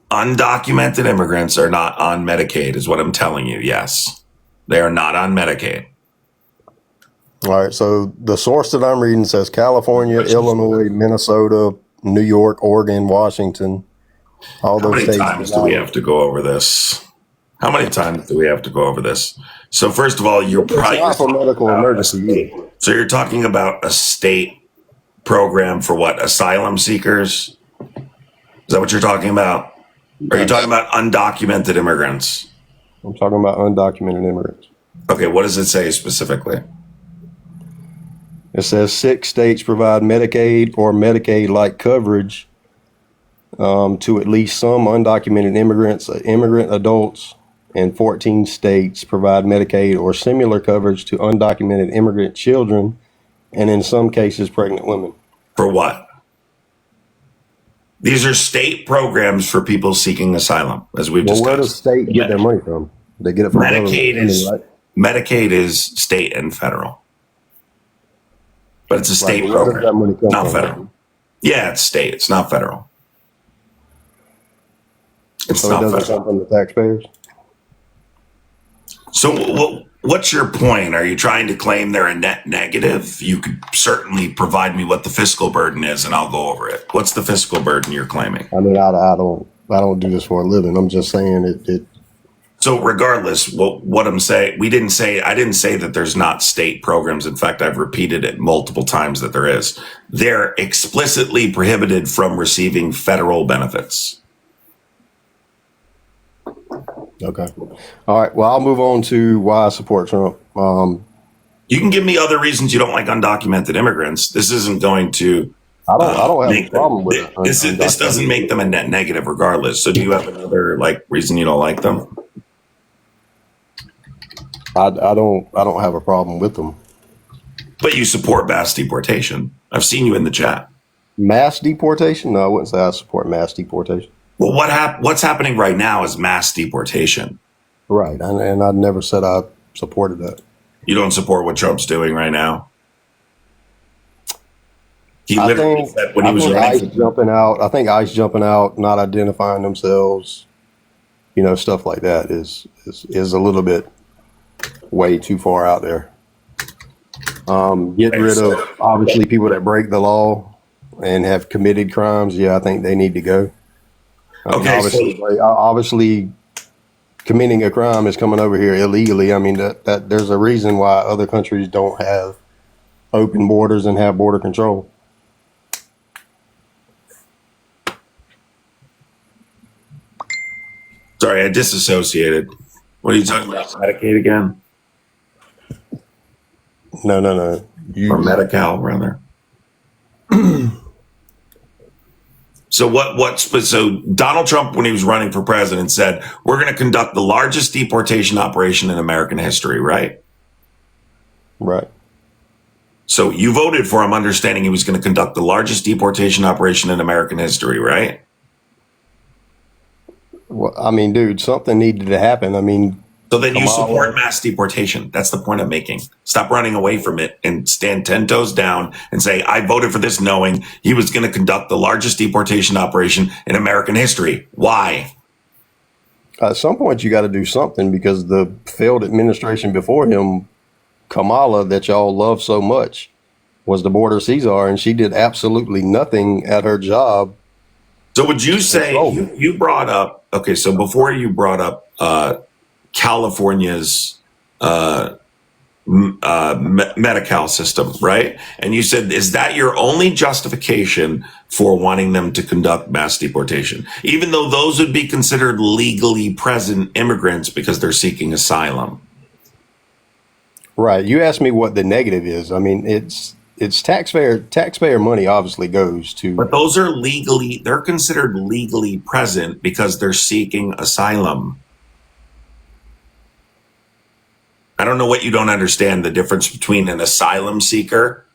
Undocumented immigrants are not on Medicaid, is what I'm telling you. Yes, they are not on Medicaid. All right. So the source that I'm reading says California, Illinois, Minnesota, New York, Oregon, Washington. All How those many states. times do we have to go over this? How many times do we have to go over this? So first of all, you're It's not for medical emergency. So you're talking about a state program for what? Asylum seekers? Is that what you're talking about? Or are you talking about undocumented immigrants? I'm talking about undocumented immigrants. Okay, what does it say specifically? It says 6 states provide Medicaid or Medicaid-like coverage to at least some undocumented immigrants, immigrant adults, and 14 states provide Medicaid or similar coverage to undocumented immigrant children, and in some cases, pregnant women. For what? These are state programs for people seeking asylum, as we've discussed. Where does state get their money from? They get it from Medicaid is right? Medicaid is state and federal, but it's a state Where does that program, money come not from? federal. Yeah, it's state. It's not federal. It's So it not doesn't federal. come from the taxpayers? So what's your point? Are you trying to claim they're a net negative? You could certainly provide me what the fiscal burden is, and I'll go over it. What's the fiscal burden you're claiming? I mean, I don't do this for a living. I'm just saying it. So regardless, what I'm saying, I didn't say that there's not state programs. In fact, I've repeated it multiple times that there is. They're explicitly prohibited from receiving federal benefits. Okay. All right. Well, I'll move on to why I support Trump. You can give me other reasons you don't like undocumented immigrants. This isn't going to. I don't have a problem with it. This doesn't make them a net negative, regardless. So, do you have another reason you don't like them? I don't have a problem with them. But you support mass deportation. I've seen you in the chat. Mass deportation? No, I wouldn't say I support mass deportation. Well, what's happening right now is mass deportation. Right, and I never said I supported that. You don't support what Trump's doing right now? He I literally think, said when I he was think running ICE jumping out. I think ICE jumping out, not identifying themselves, stuff like that is a little bit way too far out there. Getting rid of obviously people that break the law and have committed crimes. Yeah, I think they need to go. Obviously, committing a crime is coming over here illegally. I mean, that there's a reason why other countries don't have open borders and have border control. Sorry, I disassociated. What are you talking about? Medicaid again? No. Or Medi-Cal, rather. So Donald Trump, when he was running for president, said, we're going to conduct the largest deportation operation in American history, right? Right. So you voted for him understanding he was going to conduct the largest deportation operation in American history, right? Well, I mean, dude, something needed to happen. I mean, So then you Kamala. support mass deportation. That's the point I'm making. Stop running away from it and stand 10 toes down and say, I voted for this knowing he was going to conduct the largest deportation operation in American history. Why? At some point, you got to do something because the failed administration before him, Kamala, that y'all love so much, was the border Caesar, and she did absolutely nothing at her job. So would you say you brought up, okay, so before you brought up California's Medi-Cal system, right? And you said, is that your only justification for wanting them to conduct mass deportation? Even though those would be considered legally present immigrants because they're seeking asylum. Right. You asked me what the negative is. I mean, it's taxpayer money obviously goes to. But those are they're considered legally present because they're seeking asylum. I don't know what you don't understand the difference between an asylum seeker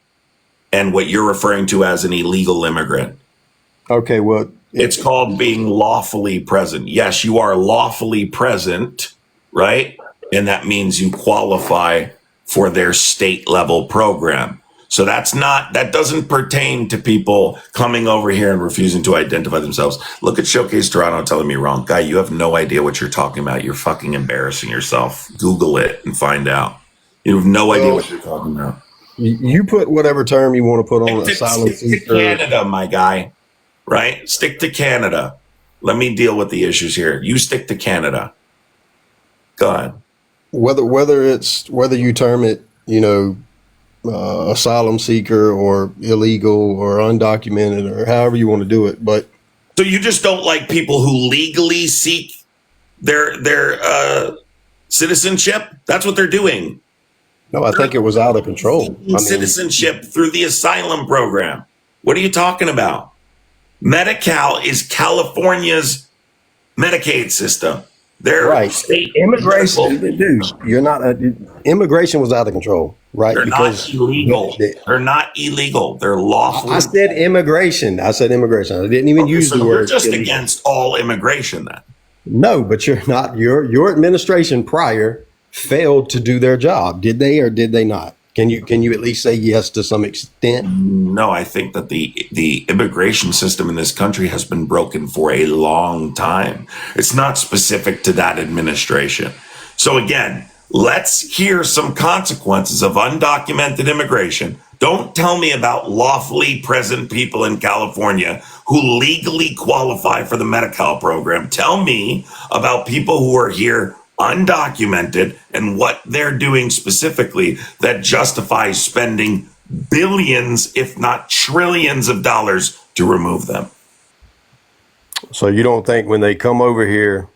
and what you're referring to as an illegal immigrant. Okay, well, it's called being lawfully present. Yes, you are lawfully present, right? And that means you qualify for their state level program. So that doesn't pertain to people coming over here and refusing to identify themselves. Look at Showcase Toronto telling me wrong. Guy, you have no idea what you're talking about. You're fucking embarrassing yourself. Google it and find out. You have no idea what you're talking about. You put whatever term you want to put on asylum seeker. Stick to Canada, my guy, right? Stick to Canada. Let me deal with the issues here. You stick to Canada. Go ahead. Whether you term it, asylum seeker or illegal or undocumented or however you want to do it, but so you just don't like people who legally seek their citizenship? That's what they're doing. No, I think it was out of control. Citizenship through the asylum program. What are you talking about? Medi-Cal is California's Medicaid system. They're right. Immigration, dude. Immigration was out of control, right? They're not illegal. They're not illegal. They're lawful. I said immigration. I didn't even use the word. You're just against all immigration, then. No, but you're not. Your administration prior failed to do their job. Did they or did they not? Can you at least say yes to some extent? No, I think that the immigration system in this country has been broken for a long time. It's not specific to that administration. So again, let's hear some consequences of undocumented immigration. Don't tell me about lawfully present people in California who legally qualify for the Medi-Cal program. Tell me about people who are here undocumented and what they're doing specifically that justifies spending billions, if not trillions of dollars to remove them. So you don't think when they come over here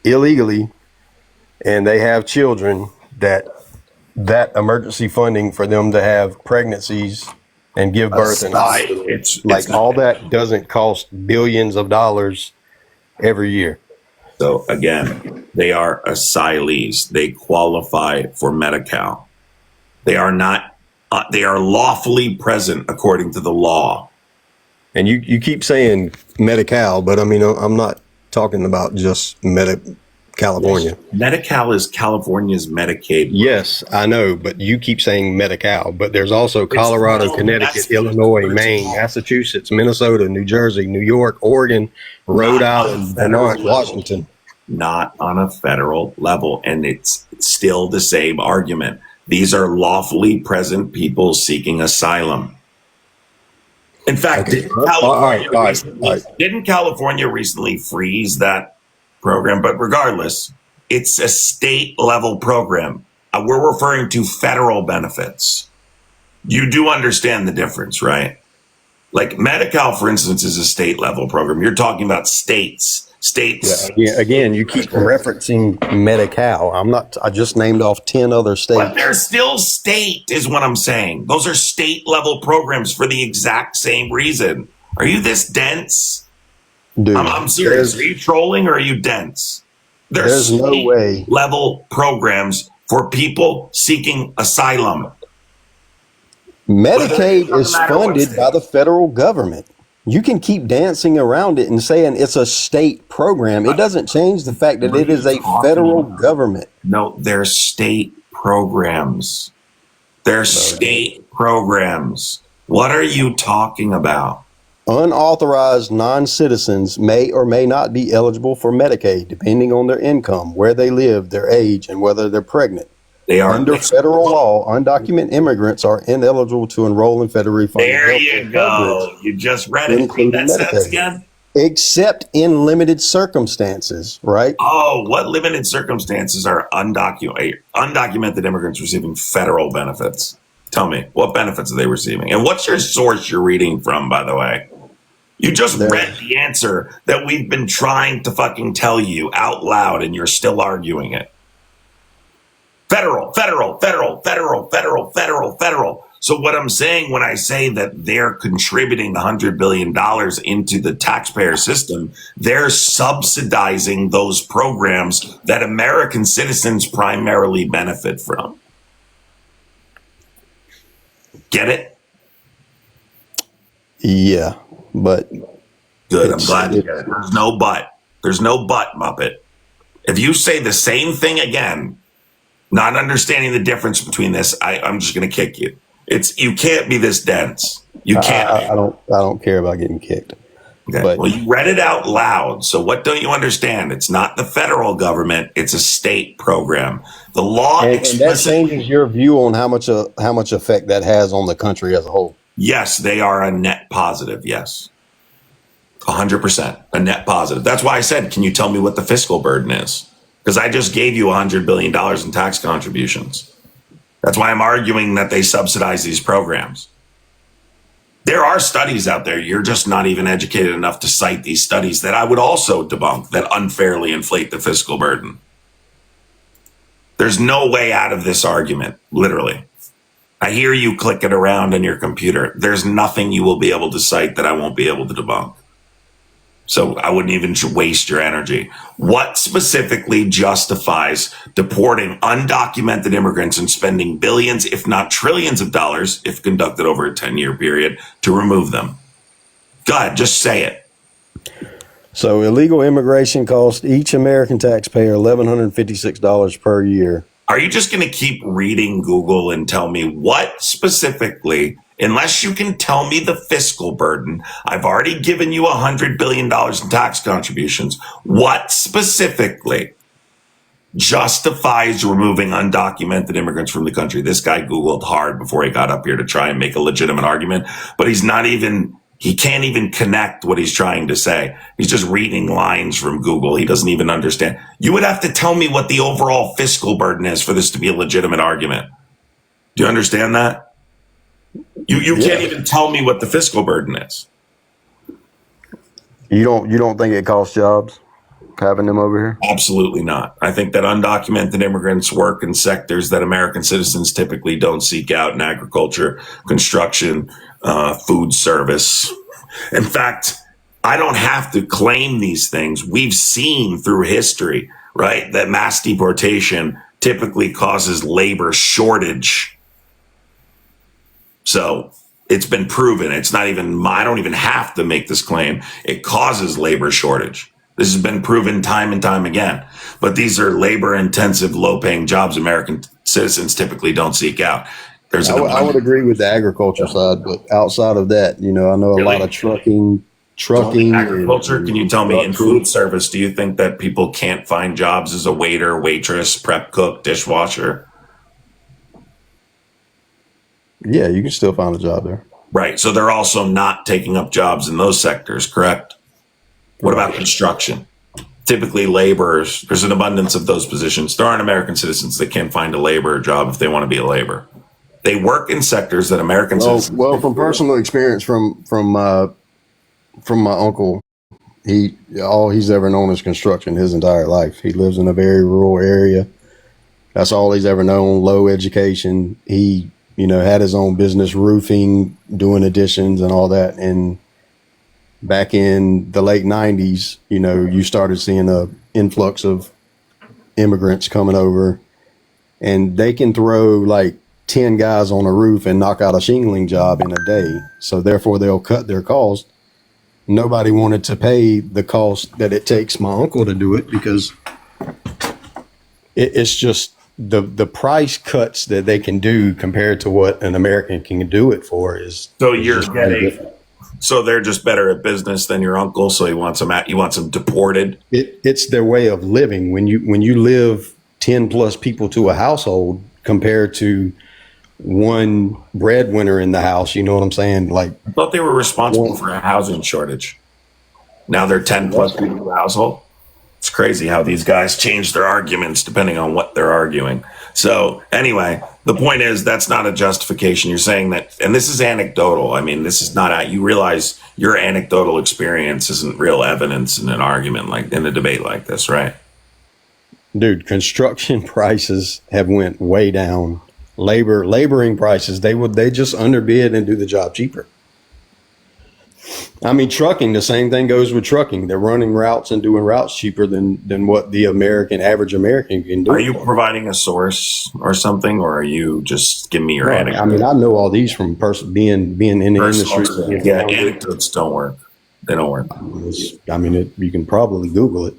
illegally and they have children that emergency funding for them to have pregnancies and give birth in hospitals, all that doesn't cost billions of dollars every year? So again, they are asylees. They qualify for Medi-Cal. They are not. They are lawfully present according to the law. And you keep saying Medi-Cal, but I mean, I'm not talking about just California. Yes. Medi-Cal is California's Medicaid. Yes, I know, but you keep saying Medi-Cal, but there's also Colorado, Connecticut, Illinois, Maine, Massachusetts, Minnesota, New Jersey, New York, Oregon, Rhode Island, Vermont, Washington. Not on a federal level. And it's still the same argument. These are lawfully present people seeking asylum. In fact, didn't California recently freeze that program? But regardless, it's a state level program. We're referring to federal benefits. You do understand the difference, right? Like Medi-Cal, for instance, is a state level program. You're talking about states. Yeah, again, you keep referencing Medi-Cal. I just named off 10 other states. But they're still state, is what I'm saying. Those are state level programs for the exact same reason. Are you this dense? Dude, I'm serious. Are you trolling or are you dense? There's no way. Level programs for people seeking asylum. Medicaid is funded by the federal government. You can keep dancing around it and saying it's a state program. It doesn't change the fact that it is a federal government. No, they're state programs. They're state programs. What are you talking about? Unauthorized non-citizens may or may not be eligible for Medicaid, depending on their income, where they live, their age, and whether they're pregnant. They are Under federal law. Undocumented immigrants are ineligible to enroll in federally funded There health you care go. coverage, You just read it. Read that sentence again. except in limited circumstances, right? Oh, what limited circumstances are undocumented immigrants receiving federal benefits? Tell me, what benefits are they receiving? And what's your source you're reading from, by the way? You just read the answer that we've been trying to fucking tell you out loud, and you're still arguing it. Federal, federal, federal, federal, federal, federal, federal. So what I'm saying when I say that they're contributing $100 billion into the taxpayer system, they're subsidizing those programs that American citizens primarily benefit from. Get it? Yeah, but good. I'm glad you get it. There's no but. There's no but, Muppet. If you say the same thing again, not understanding the difference between this, I'm just going to kick you. You can't be this dense. You can't. I don't care about getting kicked. Okay. But, well, you read it out loud. So what don't you understand? It's not the federal government. It's a state program. The law and that changes your view on how much effect that has on the country as a whole. Yes, they are a net positive. Yes. 100% a net positive. That's why I said, can you tell me what the fiscal burden is? Because I just gave you $100 billion in tax contributions. That's why I'm arguing that they subsidize these programs. There are studies out there. You're just not even educated enough to cite these studies that I would also debunk that unfairly inflate the fiscal burden. There's no way out of this argument, literally. I hear you clicking around on your computer. There's nothing you will be able to cite that I won't be able to debunk. So I wouldn't even waste your energy. What specifically justifies deporting undocumented immigrants and spending billions, if not trillions of dollars, if conducted over a 10-year period, to remove them? Go ahead, just say it. So illegal immigration costs each American taxpayer $1,156 per year. Are you just going to keep reading Google and tell me what specifically, unless you can tell me the fiscal burden? I've already given you $100 billion in tax contributions. What specifically justifies removing undocumented immigrants from the country? This guy Googled hard before he got up here to try and make a legitimate argument, but he can't even connect what he's trying to say. He's just reading lines from Google. He doesn't even understand. You would have to tell me what the overall fiscal burden is for this to be a legitimate argument. Do you understand that? You can't even tell me what the fiscal burden is. You don't think it costs jobs having them over here? Absolutely not. I think that undocumented immigrants work in sectors that American citizens typically don't seek out in agriculture, construction, food service. In fact, I don't have to claim these things. We've seen through history, right, that mass deportation typically causes labor shortage. So it's been proven. It's not even, I don't even have to make this claim. It causes labor shortage. This has been proven time and time again. But these are labor intensive, low paying jobs American citizens typically don't seek out. I would agree with the agriculture side, but outside of that, I know a lot of trucking. Agriculture, can you tell me in food service, do you think that people can't find jobs as a waiter, waitress, prep cook, dishwasher? Yeah, you can still find a job there. Right. So they're also not taking up jobs in those sectors, correct? What about construction? Typically laborers, there's an abundance of those positions. There aren't American citizens that can't find a labor job if they want to be a laborer. They work in sectors that American citizens. Well, from personal experience from my uncle, all he's ever known is construction his entire life. He lives in a very rural area. That's all he's ever known. Low education. He, had his own business, roofing, doing additions and all that. And back in the late 90s, you started seeing a influx of immigrants coming over, and they can throw like 10 guys on a roof and knock out a shingling job in a day. So therefore they'll cut their cost nobody wanted to pay the cost that it takes my uncle to do it because it's just the price cuts that they can do compared to what an American can do it for is. So is you're just very getting, different. so they're just better at business than your uncle. So he wants them deported. It's their way of living. When you live 10 plus people to a household compared to one breadwinner in the house, you know what I'm saying? Like, I thought they were responsible for a housing shortage. Now they're 10 plus people per household. It's crazy how these guys change their arguments depending on what they're arguing. So anyway, the point is that's not a justification. You're saying that, and this is anecdotal. I mean, this is not, you realize your anecdotal experience isn't real evidence in an argument like in a debate like this, right? dude, construction prices have went way down. Laboring prices, they just underbid and do the job cheaper. I mean, trucking, the same thing goes with trucking. They're running routes and doing routes cheaper than what the average American can do. Are you providing a source or something, or are you just giving me your anecdote? I mean, I know all these from being in the industry. Yeah, anecdotes don't work. They don't work. You can probably Google it.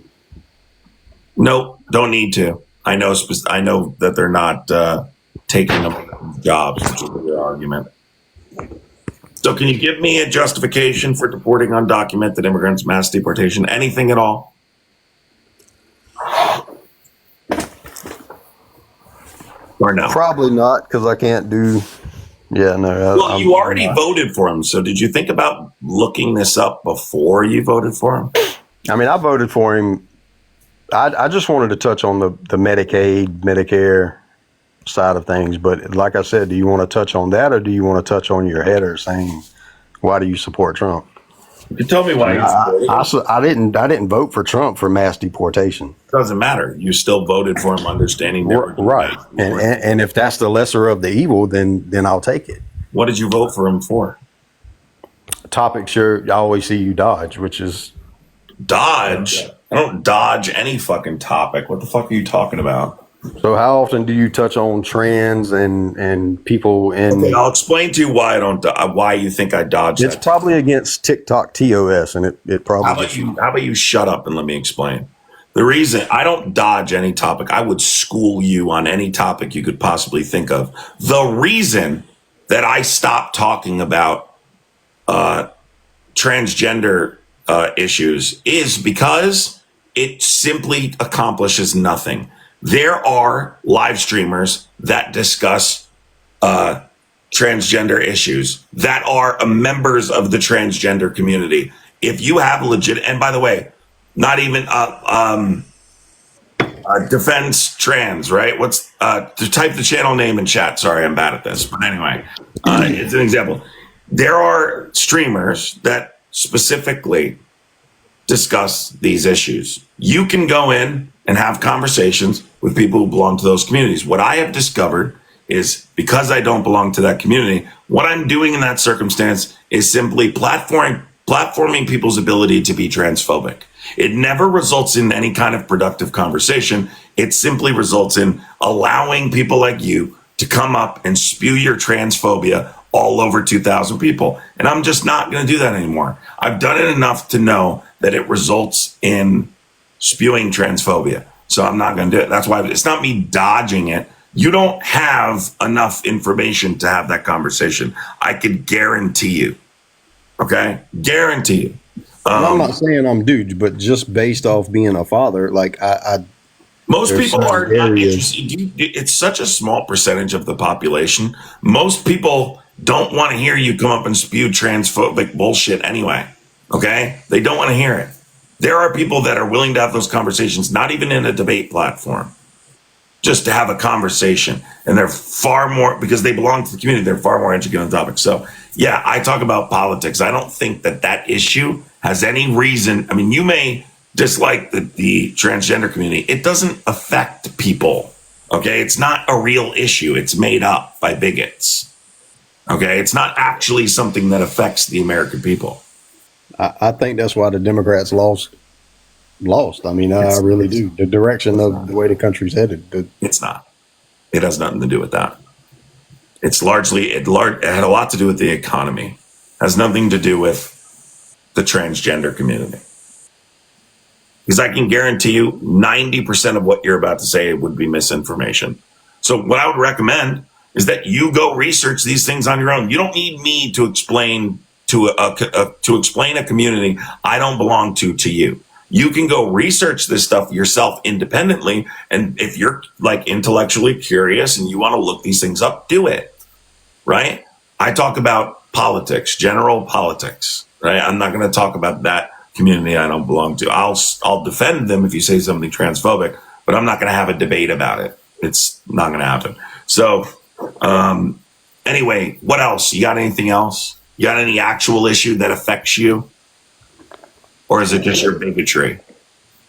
Nope, don't need to. I know that they're not taking them jobs, which is your argument. So can you give me a justification for deporting undocumented immigrants, mass deportation, anything at all? Or no? Probably not, because I can't do. Yeah, no. Well, you already voted for him, so did you think about looking this up before you voted for him? I mean, I voted for him. I just wanted to touch on the Medicaid, Medicare side of things, but like I said, do you want to touch on that, or do you want to touch on your header saying why do you support Trump? You tell me why you support him. I didn't vote for Trump for mass deportation. Doesn't matter. You still voted for him, understanding they were right. And if that's the lesser of the evil, then I'll take it. What did you vote for him for? Topic, sure. I always see you dodge, which is dodge. I don't dodge any fucking topic. What the fuck are you talking about? So how often do you touch on trans and people in? Okay, I'll explain to you why I don't. Why you think I dodge? It's probably against TikTok TOS, and it probably. How about you shut up and let me explain? The reason I don't dodge any topic, I would school you on any topic you could possibly think of. The reason that I stopped talking about transgender issues is because it simply accomplishes nothing. There are live streamers that discuss transgender issues that are members of the transgender community. If you have legit, and by the way, not even defense trans, right? What's to type the channel name in chat? Sorry, I'm bad at this, but anyway, it's an example. There are streamers that specifically discuss these issues. You can go in and have conversations with people who belong to those communities. What I have discovered is because I don't belong to that community, what I'm doing in that circumstance is simply platforming people's ability to be transphobic. It never results in any kind of productive conversation. It simply results in allowing people like you to come up and spew your transphobia all over 2,000 people. And I'm just not going to do that anymore. I've done it enough to know that it results in spewing transphobia. So I'm not going to do it. That's why it's not me dodging it. You don't have enough information to have that conversation. I could guarantee you. Okay? Guarantee you. I'm not saying I'm dude, but just based off being a father, like most people are not interested. It's such a small percentage of the population. Most people don't want to hear you come up and spew transphobic bullshit anyway. Okay? They don't want to hear it. There are people that are willing to have those conversations, not even in a debate platform, just to have a conversation. And they're far more, because they belong to the community, they're far more educated on the topic. So, yeah, I talk about politics. I don't think that issue has any reason. I mean, you may dislike the transgender community. It doesn't affect people. Okay? It's not a real issue. It's made up by bigots. Okay? It's not actually something that affects the American people. I think that's why the Democrats lost. I mean, I really do. The direction of the way the country's headed. It's not. It has nothing to do with that. It's largely, it had a lot to do with the economy. It has nothing to do with the transgender community. Because I can guarantee you 90% of what you're about to say would be misinformation. So what I would recommend is that you go research these things on your own. You don't need me to explain to explain a community I don't belong to you. You can go research this stuff yourself independently. And if you're like intellectually curious and you want to look these things up, do it. Right? I talk about politics, general politics. Right? I'm not going to talk about that community I don't belong to. I'll defend them if you say something transphobic, but I'm not going to have a debate about it. It's not going to happen. So, anyway, what else? You got anything else? You got any actual issue that affects you? Or is it just your bigotry?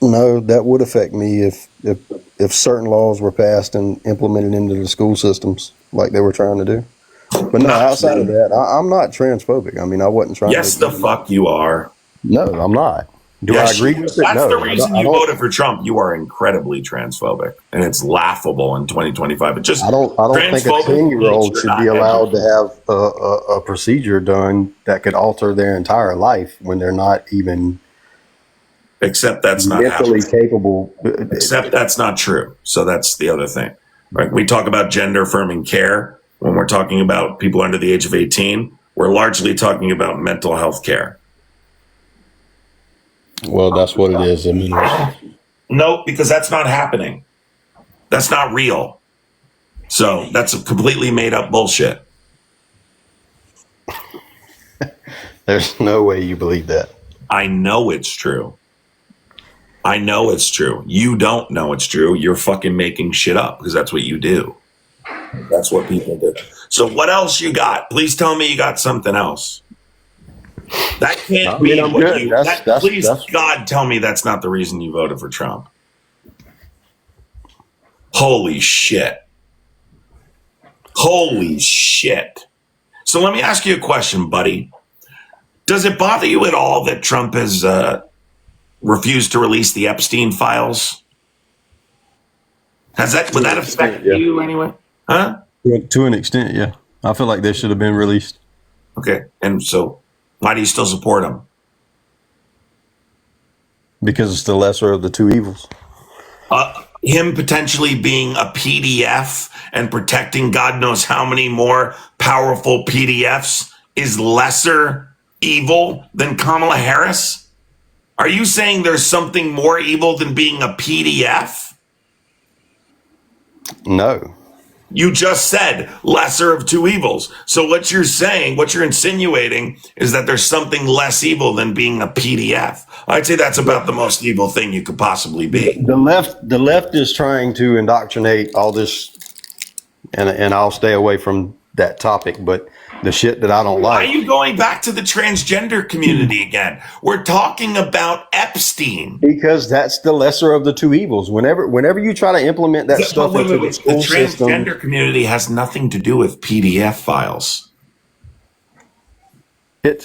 No, that would affect me if certain laws were passed and implemented into the school systems like they were trying to do. But no, outside of that, I'm not transphobic. I mean, I wasn't trying to. Yes, the fuck you are. No, I'm not. Do I agree with it? That's No. the reason you voted for Trump. You are incredibly transphobic, and it's laughable in 2025. But just I don't think a 10-year-old should be allowed to have a procedure done that could alter their entire life when they're not even except that's not mentally capable. Except that's not true. So that's the other thing. Right? We talk about gender affirming care when we're talking about people under the age of 18. We're largely talking about mental health care. Well, that's what it is. I mean, no, because that's not happening. That's not real. So that's a completely made up bullshit. There's no way you believe that. I know it's true. I know it's true. You don't know it's true. You're fucking making shit up because that's what you do. That's what people do. So what else you got? Please tell me you got something else. That can't be what you... Please, God, tell me that's not the reason you voted for Trump. Holy shit. Holy shit. So let me ask you a question, buddy. Does it bother you at all that Trump has refused to release the Epstein files? Would that affect you anyway? Huh? To an extent, yeah. I feel like they should have been released. Okay. And so why do you still support him? Because it's the lesser of the two evils. Him potentially being a PDF and protecting God knows how many more powerful PDFs is lesser evil than Kamala Harris? Are you saying there's something more evil than being a PDF? No. You just said lesser of two evils. So what you're saying, what you're insinuating is that there's something less evil than being a PDF. I'd say that's about the most evil thing you could possibly be. The left is trying to indoctrinate all this, and I'll stay away from that topic, but the shit that I don't like. Why are you going back to the transgender community again? We're talking about Epstein. Because that's the lesser of the two evils. Whenever you try to implement that stuff into the school system, the transgender community has nothing to do with PDF files. It's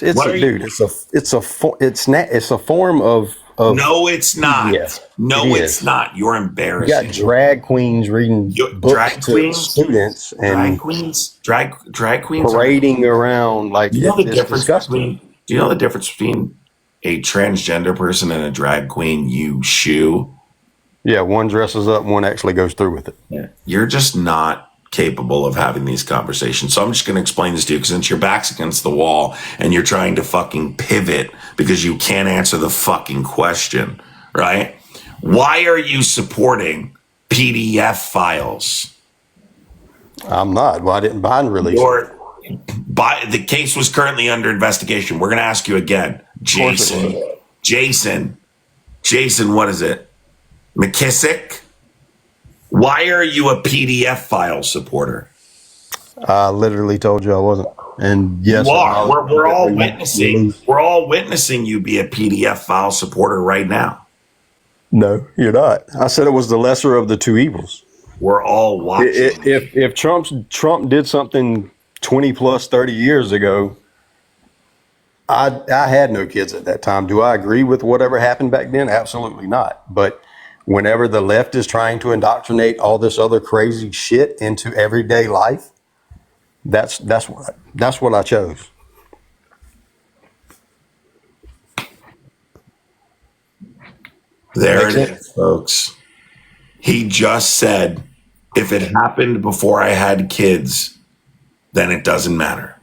a form of. No, it's not. Yes, it's not. You're embarrassing. You got drag queens reading books to students and drag queens parading around like do you know the difference between a transgender person and a drag queen? You shoe. Yeah, one dresses up, one actually goes through with it. Yeah. You're just not capable of having these conversations. So I'm just going to explain this to you because since your back's against the wall and you're trying to fucking pivot because you can't answer the fucking question, right? Why are you supporting PDF files? I'm not. Why didn't Biden release it? The case was currently under investigation. We're going to ask you again. Jason, what is it? McKissick? Why are you a PDF file supporter? I literally told you I wasn't. And yes, you are. We're all witnessing. We're all witnessing you be a PDF file supporter right now. No, you're not. I said it was the lesser of the two evils. We're all watching. If Trump did something 20 plus 30 years ago, I had no kids at that time. Do I agree with whatever happened back then? Absolutely not. But whenever the left is trying to indoctrinate all this other crazy shit into everyday life, that's what I chose. There Makes it sense? is, folks. He just said, if it happened before I had kids, then it doesn't matter.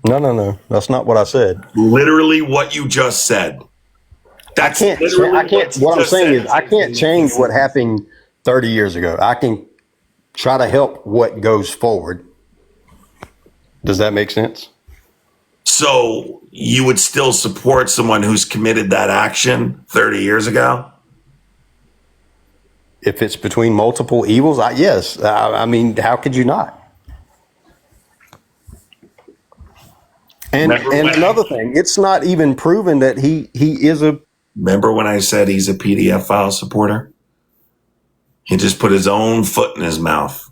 No. That's not what I said. Literally what you just said. That's I literally can't, what you what I'm just saying said. is I can't change what happened 30 years ago. I can try to help what goes forward. Does that make sense? So you would still support someone who's committed that action 30 years ago? If it's between multiple evils, yes. I mean, how could you not? And another thing, it's not even proven that he is a. Remember when I said he's a PDF file supporter? He just put his own foot in his mouth.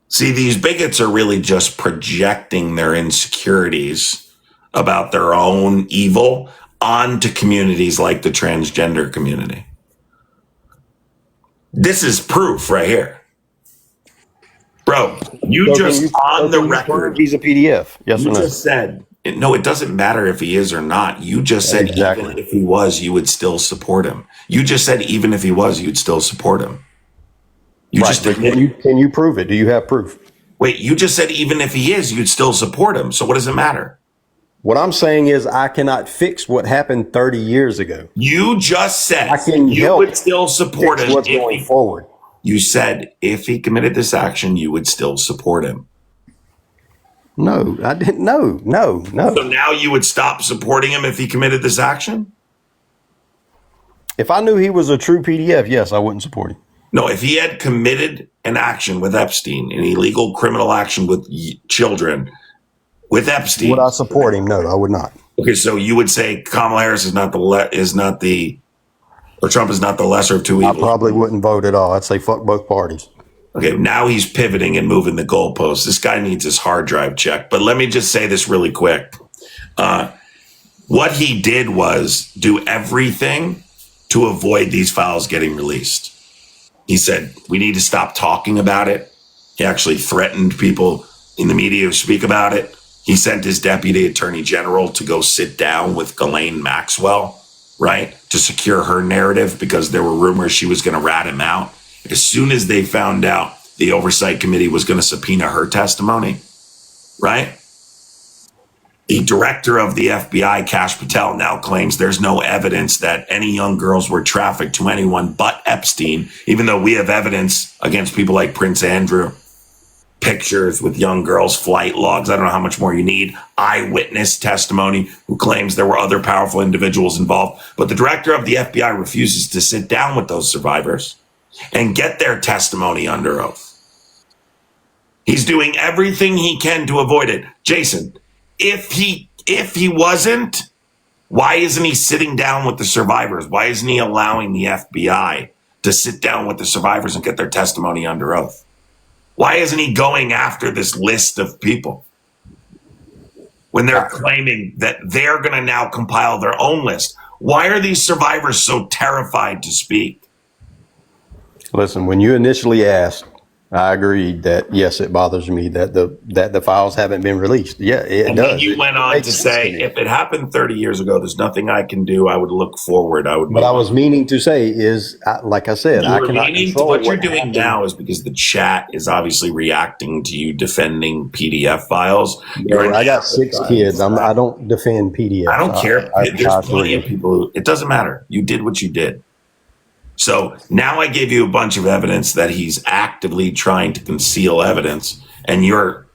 See, these bigots are really just projecting their insecurities about their own evil onto communities like the transgender community. This is proof right here. Bro, you just on the record. He's a PDF. Yes You or no? just said, no, it doesn't matter if he is or not. You just said Exactly. even if he was, you would still support him. You just said even if he was, you'd still support him. You Right, just but can you prove it? Do you have proof? Wait, you just said even if he is, you'd still support him. So what does it matter? What I'm saying is I cannot fix what happened 30 years ago. You just said I can you help would still support fix him what's if going he, forward. You said if he committed this action, you would still support him. No, I didn't. No. So now you would stop supporting him if he committed this action? If I knew he was a true PDF, yes, I wouldn't support him. No, if he had committed an action with Epstein, an illegal criminal action with children with Epstein. Would I support him? No, I would not. Okay, so you would say Kamala Harris or Trump is not the lesser of two evils. I probably wouldn't vote at all. I'd say fuck both parties. Okay, now he's pivoting and moving the goalposts. This guy needs his hard drive checked. But let me just say this really quick. What he did was do everything to avoid these files getting released. He said, we need to stop talking about it. He actually threatened people in the media to speak about it. He sent his deputy attorney general to go sit down with Ghislaine Maxwell, right, to secure her narrative because there were rumors she was going to rat him out. As soon as they found out the oversight committee was going to subpoena her testimony, right? The director of the FBI, Kash Patel, now claims there's no evidence that any young girls were trafficked to anyone but Epstein, even though we have evidence against people like Prince Andrew, pictures with young girls, flight logs. I don't know how much more you need. Eyewitness testimony who claims there were other powerful individuals involved. But the director of the FBI refuses to sit down with those survivors and get their testimony under oath. He's doing everything he can to avoid it. Jason, if he wasn't, why isn't he sitting down with the survivors? Why isn't he allowing the FBI to sit down with the survivors and get their testimony under oath? Why isn't he going after this list of people when they're claiming that they're going to now compile their own list? Why are these survivors so terrified to speak? Listen, when you initially asked, I agreed that, yes, it bothers me that the files haven't been released. Yeah, it And does. then you went on to say, if it happened 30 years ago, there's nothing I can do. I would look forward. What I was meaning to say is, like I said, I cannot control what you're doing happened. now is because the chat is obviously reacting to you defending PDF files. I got 6 kids. I don't defend PDF. I don't care. There's plenty of people who, it doesn't matter. You did what you did. So now I gave you a bunch of evidence that he's actively trying to conceal evidence. And your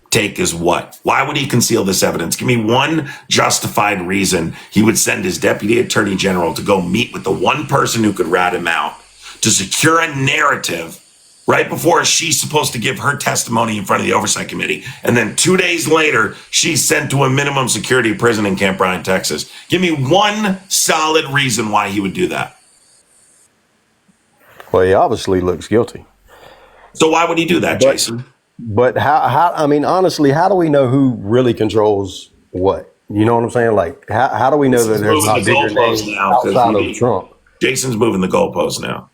take is what? Why would he conceal this evidence? Give me one justified reason he would send his deputy attorney general to go meet with the one person who could rat him out to secure a narrative right before she's supposed to give her testimony in front of the oversight committee. And then 2 days later, she's sent to a minimum security prison in Camp Bryan, Texas. Give me one solid reason why he would do that. Well, he obviously looks guilty. So why would he do that, Jason? But how, I mean, honestly, how do we know who really controls what? You know what I'm saying? Like, how do we know that there's not bigger names outside of Trump? Jason's moving the goalposts now.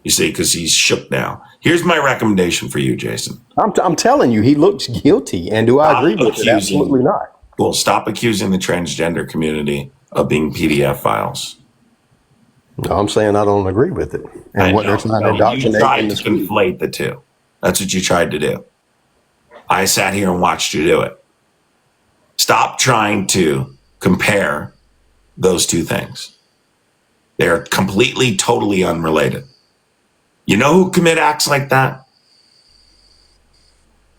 You see, because he's shook now. Here's my recommendation for you, Jason. I'm telling you, he looks guilty. And do I agree with it? Absolutely not. Well, stop accusing the transgender community of being PDF files. No, I'm saying I don't agree with it. I And what they're know. trying to You indoctrinate tried in to the school. conflate the two. That's what you tried to do. I sat here and watched you do it. Stop trying to compare those two things. They're completely, totally unrelated. You know who commit acts like that?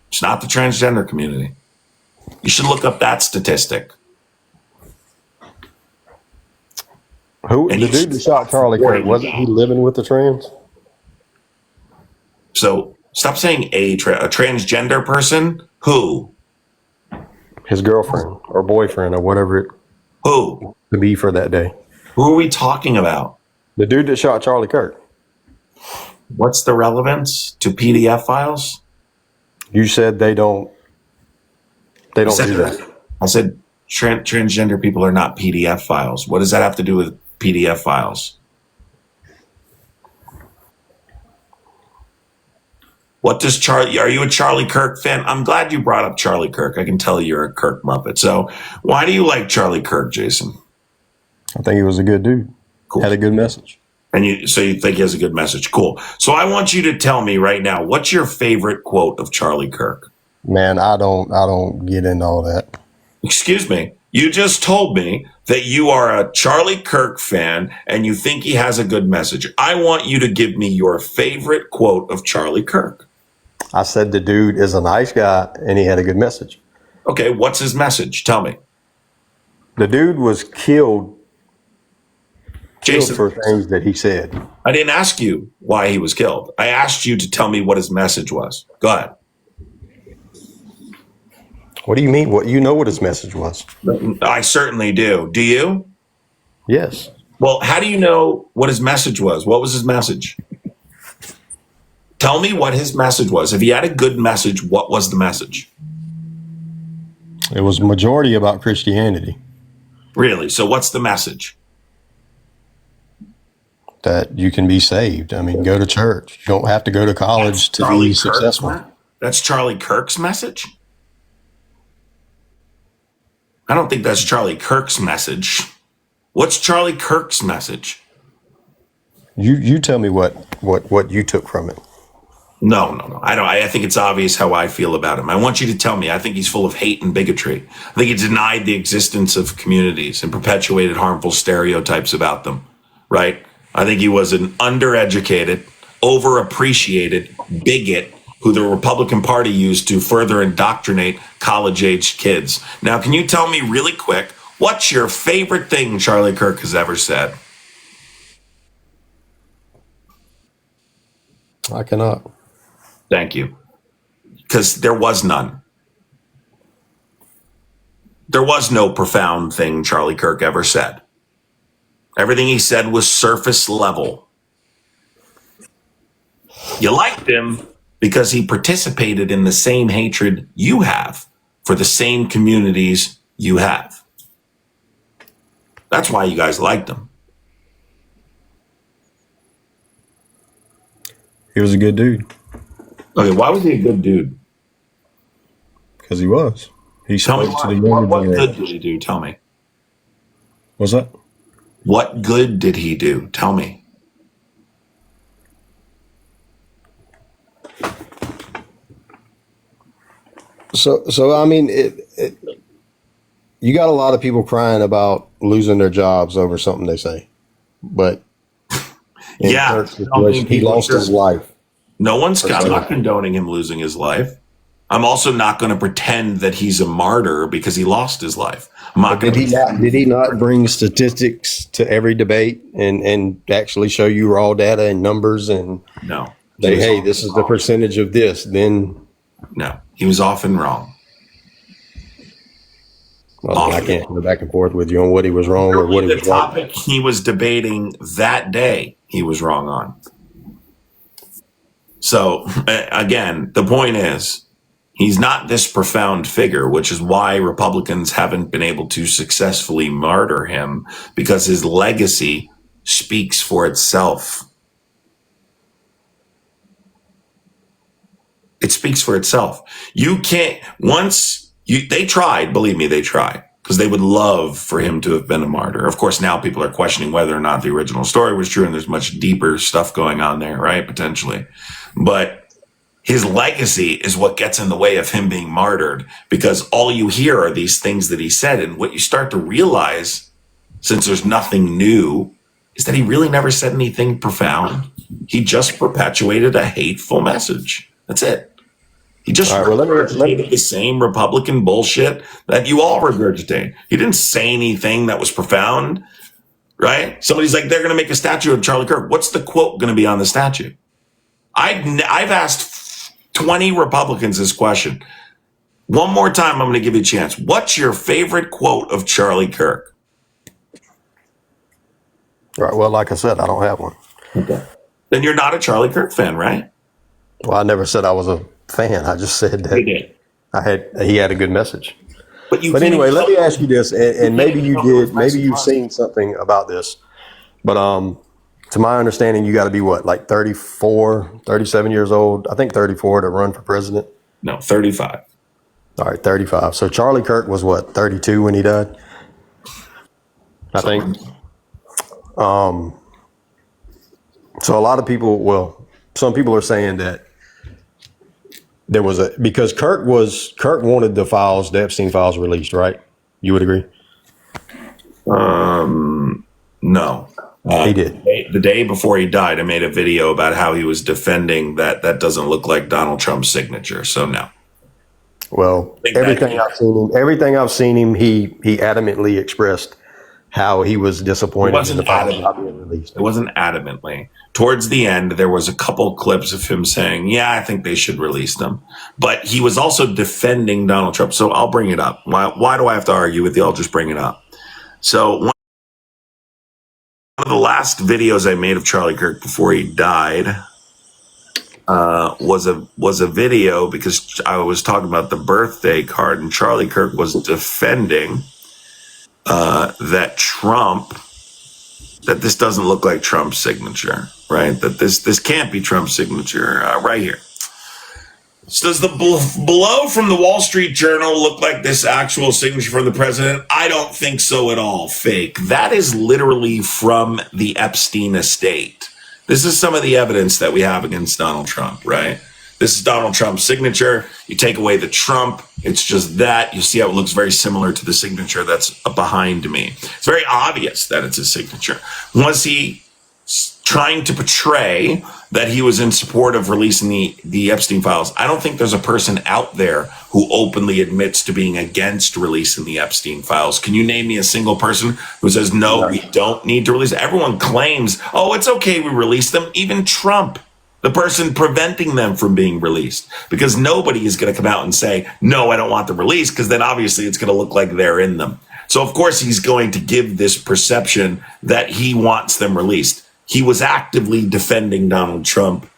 It's not the transgender community. You should look up that statistic. Who And the you dude should that shot Charlie worry Kirk, wasn't he about. living with the trans? So stop saying a transgender person. Who? His girlfriend or boyfriend or whatever it Who? could be for that day. Who are we talking about? The dude that shot Charlie Kirk. What's the relevance to PDF files? You said they don't do that. I said transgender people are not PDF files. What does that have to do with PDF files? What does Charlie, are you a Charlie Kirk fan? I'm glad you brought up Charlie Kirk. I can tell you're a Kirk Muppet. So why do you like Charlie Kirk, Jason? I think he was a good dude. Cool. Had a good message. And so you think he has a good message. Cool. So I want you to tell me right now, what's your favorite quote of Charlie Kirk? Man, I don't get into all that. Excuse me. You just told me that you are a Charlie Kirk fan and you think he has a good message. I want you to give me your favorite quote of Charlie Kirk. I said the dude is a nice guy and he had a good message. Okay, what's his message? Tell me. The dude was killed Jason, for things that he said. I didn't ask you why he was killed. I asked you to tell me what his message was. Go ahead. What do you mean? What, you know what his message was? I certainly do. Do you? Yes. Well, how do you know what his message was? What was his message? Tell me what his message was. If he had a good message, what was the message? It was majority about Christianity. Really? So what's the message? That you can be saved. I mean, go to church. You don't have to go to college to be successful. That's Charlie Kirk's message? I don't think that's Charlie Kirk's message. What's Charlie Kirk's message? You tell me what you took from it. No. I think it's obvious how I feel about him. I want you to tell me. I think he's full of hate and bigotry. I think he denied the existence of communities and perpetuated harmful stereotypes about them, right? I think he was an undereducated, overappreciated bigot who the Republican Party used to further indoctrinate college-aged kids. Now, can you tell me really quick, what's your favorite thing Charlie Kirk has ever said? I cannot. Thank you. Because there was none. There was no profound thing Charlie Kirk ever said. Everything he said was surface level. You liked him because he participated in the same hatred you have for the same communities you have. That's why you guys liked him. He was a good dude. Okay, why was he a good dude? Because he was. He Tell me spoke to the what younger good generation. did he do? Tell me. What's that? What good did he do? Tell me. So I mean, you got a lot of people crying about losing their jobs over something they say, but in Kirk's situation, he lost his life. No one's. I'm not condoning him losing his life. I'm also not going to pretend that he's a martyr because he lost his life. Did he not bring statistics to every debate and actually show you raw data and numbers and no? Say, hey, this is the percentage of this. Then no, he was often wrong. Well, I can't go back and forth with you on what he was wrong or what he was wrong. The topic he was debating that day, he was wrong on. So again, the point is, he's not this profound figure, which is why Republicans haven't been able to successfully martyr him, because his legacy speaks for itself. It speaks for itself. You can't, they tried, believe me, they tried because they would love for him to have been a martyr. Of course, now people are questioning whether or not the original story was true, and there's much deeper stuff going on there, right? Potentially. But his legacy is what gets in the way of him being martyred, because all you hear are these things that he said. And what you start to realize, since there's nothing new, is that he really never said anything profound. He just perpetuated a hateful message. That's it. He just regurgitated the same Republican bullshit that you all regurgitate. He didn't say anything that was profound, right? Somebody's like, they're going to make a statue of Charlie Kirk. What's the quote going to be on the statue? I've asked 20 Republicans this question. One more time, I'm going to give you a chance. What's your favorite quote of Charlie Kirk? Right. Well, like I said, I don't have one. Okay. Then you're not a Charlie Kirk fan, right? Well, I never said I was a fan. I just said that he had a good message. But anyway, let me ask you this, and maybe you've seen something about this, but to my understanding, you got to be what, like 34, 37 years old? I think 34 to run for president. No, 35. All right, 35. So Charlie Kirk was what, 32 when he died? I think. So a lot of people, well, some people are saying that there was because Kirk wanted the Epstein files released, right? You would agree? No. He did. The day before he died, I made a video about how he was defending that doesn't look like Donald Trump's signature. So no. Well, everything I've seen him, he adamantly expressed how he was disappointed in the files not being released. It wasn't adamantly. Towards the end, there was a couple clips of him saying, yeah, I think they should release them. But he was also defending Donald Trump. So I'll bring it up. Why do I have to argue with you? I'll just bring it up. So one of the last videos I made of Charlie Kirk before he died was a video because I was talking about the birthday card, and Charlie Kirk was defending that this doesn't look like Trump's signature, right? That this can't be Trump's signature right here. So does the below from the Wall Street Journal look like this actual signature from the president? I don't think so at all. Fake. That is literally from the Epstein estate. This is some of the evidence that we have against Donald Trump, right? This is Donald Trump's signature. You take away the Trump, it's just that. You see how it looks very similar to the signature that's behind me. It's very obvious that it's his signature. Was he trying to portray that he was in support of releasing the Epstein files? I don't think there's a person out there who openly admits to being against releasing the Epstein files. Can you name me a single person who says, no, we don't need to release it? Everyone claims, oh, it's okay, we release them. Even Trump, the person preventing them from being released, because nobody is going to come out and say, no, I don't want them released, because then obviously it's going to look like they're in them. So of course he's going to give this perception that he wants them released. He was actively defending Donald Trump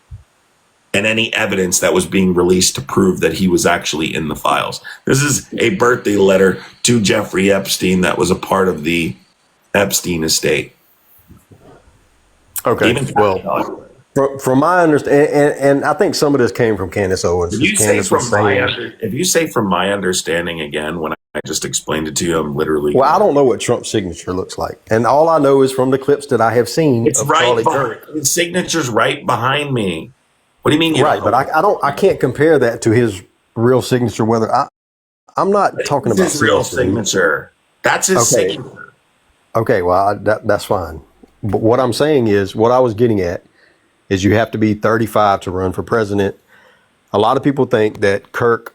and any evidence that was being released to prove that he was actually in the files. This is a birthday letter to Jeffrey Epstein that was a part of the Epstein estate. Okay, well, from my understanding, and I think some of this came from Candace Owens. If you say from my understanding again, when I just explained it to you, I'm literally... Well, I don't know what Trump's signature looks like. And all I know is from the clips that I have seen. It's right behind, his signature's right behind me. What do you mean? Right, but I can't compare that to his real signature. Whether I'm not talking about his real signature. That's his signature. Okay, well, that's fine. But what I'm saying is, what I was getting at is you have to be 35 to run for president. A lot of people think that Kirk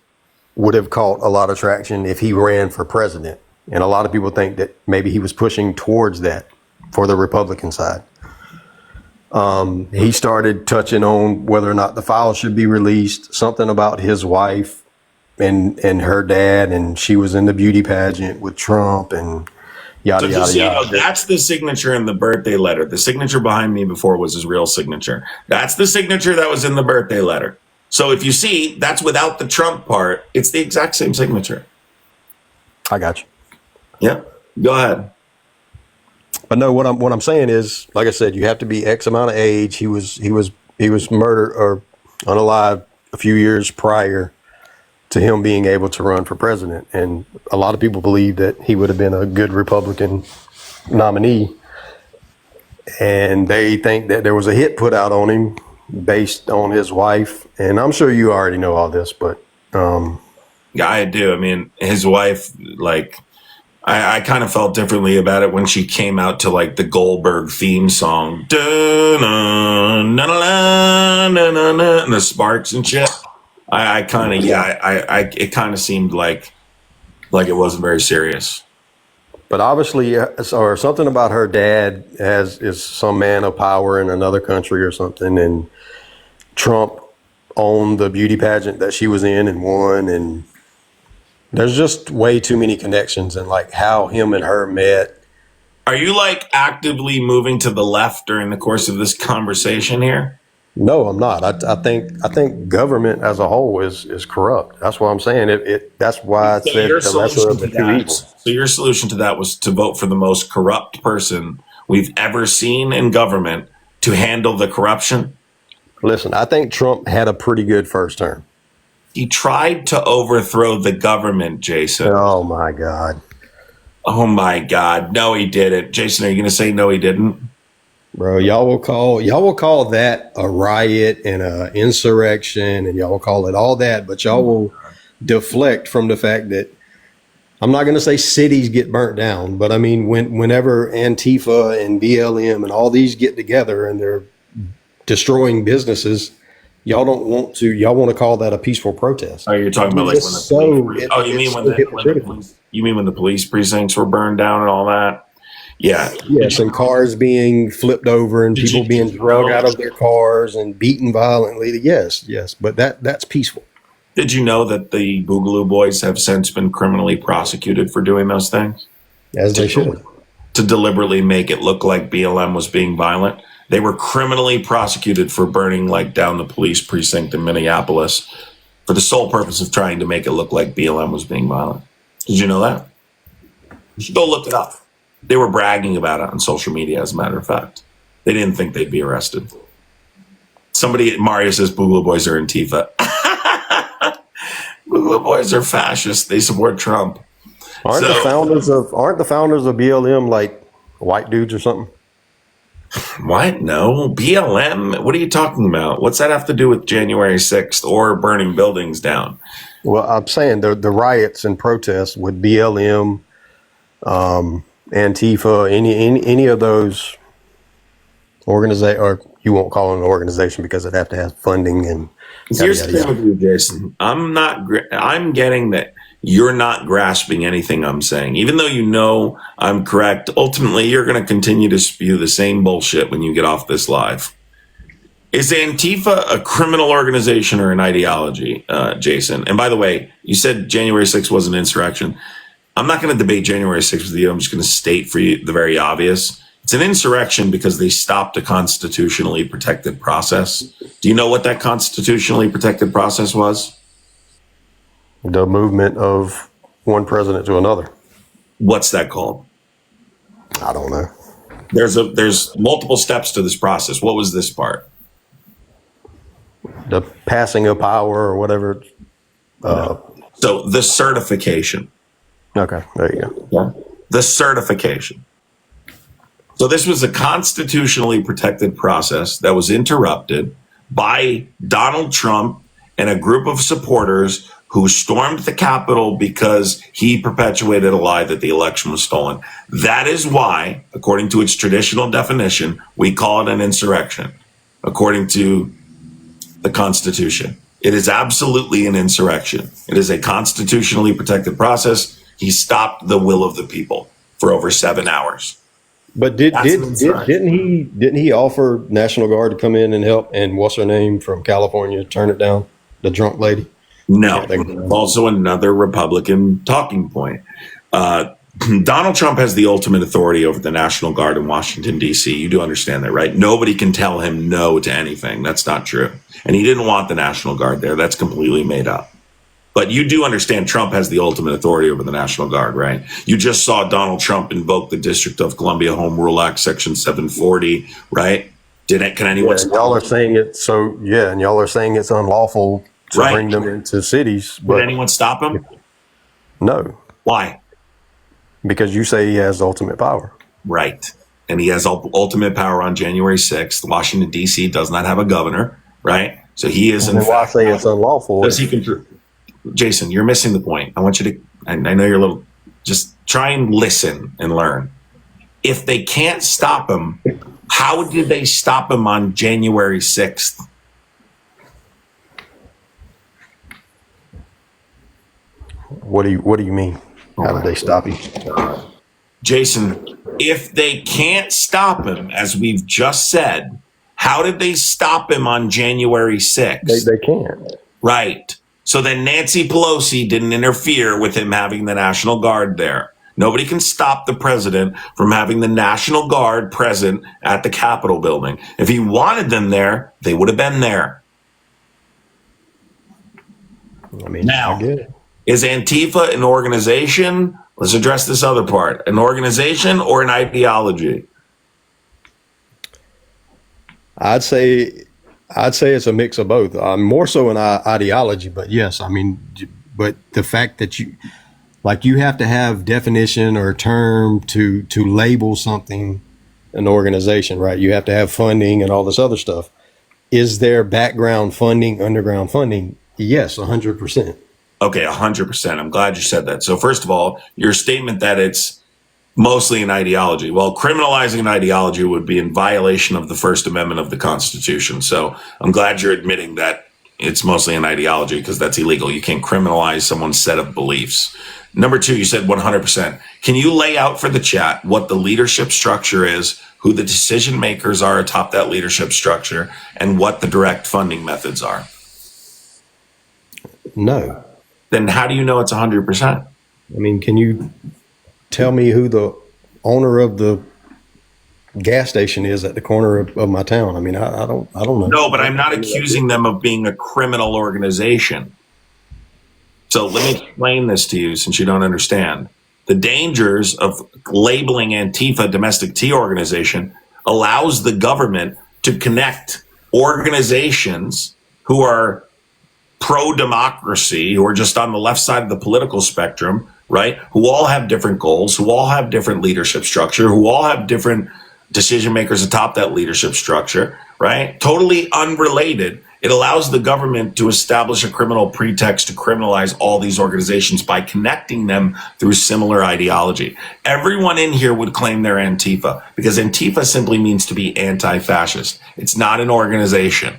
would have caught a lot of traction if he ran for president. And a lot of people think that maybe he was pushing towards that for the Republican side. He started touching on whether or not the files should be released, something about his wife and her dad, and she was in the beauty pageant with Trump and yada, yada. That's the signature in the birthday letter. The signature behind me before was his real signature. That's the signature that was in the birthday letter. So if you see, that's without the Trump part. It's the exact same signature. I got you. Yeah, go ahead. But no, what I'm saying is, like I said, you have to be X amount of age. He was murdered or unalive a few years prior to him being able to run for president. And a lot of people believe that he would have been a good Republican nominee. And they think that there was a hit put out on him based on his wife. And I'm sure you already know all this, but Yeah, I do. I mean, his wife, like, I kind of felt differently about it when she came out to like the Goldberg theme song, and the sparks and shit. I kind of, it kind of seemed like it wasn't very serious. But obviously, or something about her dad is some man of power in another country or something, and Trump owned the beauty pageant that she was in and won, and there's just way too many connections and like how him and her met. Are you like actively moving to the left during the course of this conversation here? No, I'm not. I think government as a whole is corrupt. That's what I'm saying. That's why I said the lesser of the two evils. So your solution to that was to vote for the most corrupt person we've ever seen in government to handle the corruption? Listen, I think Trump had a pretty good first term. He tried to overthrow the government, Jason. Oh my God. Oh my God. No, he didn't. Jason, are you going to say no, he didn't? Bro, y'all will call that a riot and a insurrection, and y'all will call it all that, but y'all will deflect from the fact that I'm not going to say cities get burnt down, but I mean whenever Antifa and BLM and all these get together and they're destroying businesses, y'all want to call that a peaceful protest. Oh, you're talking about like you mean when the police precincts were burned down and all that? Yeah. Yes, and cars being flipped over and people being drug out of their cars and beaten violently. Yes, but that's peaceful. Did you know that the Boogaloo Boys have since been criminally prosecuted for doing those things? As they should. To deliberately make it look like BLM was being violent. They were criminally prosecuted for burning like down the police precinct in Minneapolis for the sole purpose of trying to make it look like BLM was being violent. Did you know that? You should go look it up. They were bragging about it on social media, as a matter of fact. They didn't think they'd be arrested. Mario says Boogaloo Boys are Antifa. Boogaloo Boys are fascists. They support Trump. Aren't the founders of BLM like white dudes or something? What? No. BLM? What are you talking about? What's that have to do with January 6th or burning buildings down? Well, I'm saying the riots and protests with BLM, Antifa, any of those organizations, or you won't call it an organization because it'd have to have funding and. Here's the thing with you, Jason. I'm getting that you're not grasping anything I'm saying. Even though you know I'm correct, ultimately you're going to continue to spew the same bullshit when you get off this live. Is Antifa a criminal organization or an ideology, Jason? And by the way, you said January 6th was an insurrection. I'm not going to debate January 6th with you. I'm just going to state for you the very obvious. It's an insurrection because they stopped a constitutionally protected process. Do you know what that constitutionally protected process was? The movement of one president to another. What's that called? I don't know. There's multiple steps to this process. What was this part? The passing of power or whatever. So the certification. Okay, there you go. Yeah. The certification. So this was a constitutionally protected process that was interrupted by Donald Trump and a group of supporters who stormed the Capitol because he perpetuated a lie that the election was stolen. That is why, according to its traditional definition, we call it an insurrection, according to the Constitution. It is absolutely an insurrection. It is a constitutionally protected process. He stopped the will of the people for over 7 hours. But didn't he offer National Guard to come in and help? And what's her name from California turn it down? The drunk lady. No, also another Republican talking point. Donald Trump has the ultimate authority over the National Guard in Washington, D.C. You do understand that, right? Nobody can tell him no to anything. That's not true. And he didn't want the National Guard there. That's completely made up. But you do understand Trump has the ultimate authority over the National Guard, right? You just saw Donald Trump invoke the District of Columbia Home Rule Act, Section 740, right? Can anyone? Y'all are saying it. So yeah, and y'all are saying it's unlawful Right. bring them into cities. Did But anyone stop him? no, Why? because you say he has ultimate power. Right. And he has ultimate power on January 6th. Washington, D.C. does not have a governor, right? So he is in And why fact. say it's unlawful? Does he control? Jason, you're missing the point. I want you to, I know you're a little, just try and listen and learn. If they can't stop him, how did they stop him on January 6th? What do you mean? How did they stop you? Jason, if they can't stop him, as we've just said, how did they stop him on January 6th? They can't. Right. So then Nancy Pelosi didn't interfere with him having the National Guard there. Nobody can stop the president from having the National Guard present at the Capitol building. If he wanted them there, they would have been there. I mean, Now, I get it. is Antifa an organization? Let's address this other part. An organization or an ideology? I'd say it's a mix of both. More so an ideology, but yes, I mean, but the fact that you have to have definition or term to label something an organization, right? You have to have funding and all this other stuff. Is there background funding, underground funding? Yes, 100%. Okay, 100%. I'm glad you said that. So first of all, your statement that it's mostly an ideology. Well, criminalizing an ideology would be in violation of the First Amendment of the Constitution. So I'm glad you're admitting that it's mostly an ideology because that's illegal. You can't criminalize someone's set of beliefs. Number two, you said 100%. Can you lay out for the chat what the leadership structure is, who the decision makers are atop that leadership structure, and what the direct funding methods are? No. Then how do you know it's 100%? I mean, can you tell me who the owner of the gas station is at the corner of my town? I mean, I don't know. No, but I'm not accusing them of being a criminal organization. So let me explain this to you since you don't understand. The dangers of labeling Antifa domestic tea organization allows the government to connect organizations who are pro-democracy, who are just on the left side of the political spectrum, right? Who all have different goals, who all have different leadership structure, who all have different decision makers atop that leadership structure, right? Totally unrelated. It allows the government to establish a criminal pretext to criminalize all these organizations by connecting them through similar ideology. Everyone in here would claim they're Antifa because Antifa simply means to be anti-fascist. It's not an organization.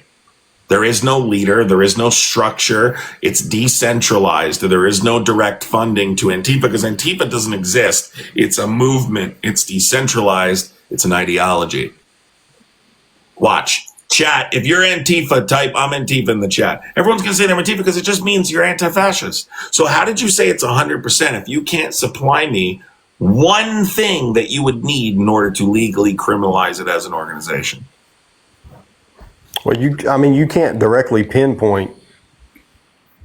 There is no leader. There is no structure. It's decentralized. There is no direct funding to Antifa because Antifa doesn't exist. It's a movement. It's decentralized. It's an ideology. Watch. Chat. If you're Antifa, type I'm Antifa in the chat. Everyone's going to say they're Antifa because it just means you're anti-fascist. So how did you say it's 100% if you can't supply me one thing that you would need in order to legally criminalize it as an organization? Well, you can't directly pinpoint,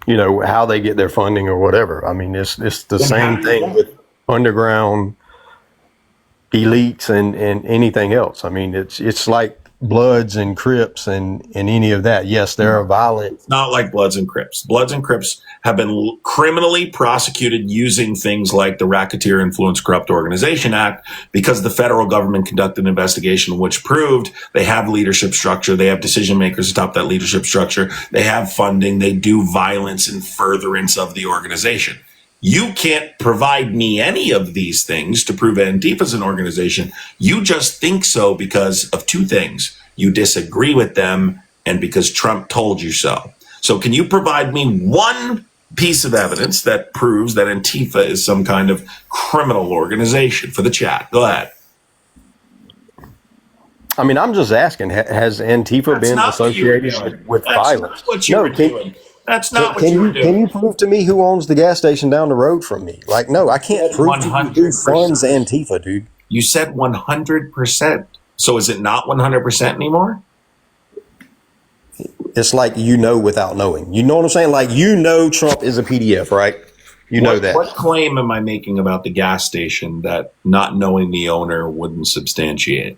how they get their funding or whatever. I mean, it's the same thing with underground elites and anything else. I mean, it's like Bloods and Crips and any of that. Yes, there are violent. It's not like Bloods and Crips. Bloods and Crips have been criminally prosecuted using things like the Racketeer Influence Corrupt Organization Act because the federal government conducted an investigation which proved they have leadership structure, they have decision makers atop that leadership structure, they have funding, they do violence in furtherance of the organization. You can't provide me any of these things to prove Antifa is an organization. You just think so because of two things. You disagree with them and because Trump told you so. So can you provide me one piece of evidence that proves that Antifa is some kind of criminal organization for the chat? Go ahead. I mean, I'm just asking, has Antifa been associated with violence? That's not what you were doing. Can you prove to me who owns the gas station down the road from me? Like, no, I can't prove to you who funds Antifa, dude. You said 100%. So is it not 100% anymore? It's like without knowing. You know what I'm saying? Like, Trump is a PDF, right? You know that. What claim am I making about the gas station that not knowing the owner wouldn't substantiate?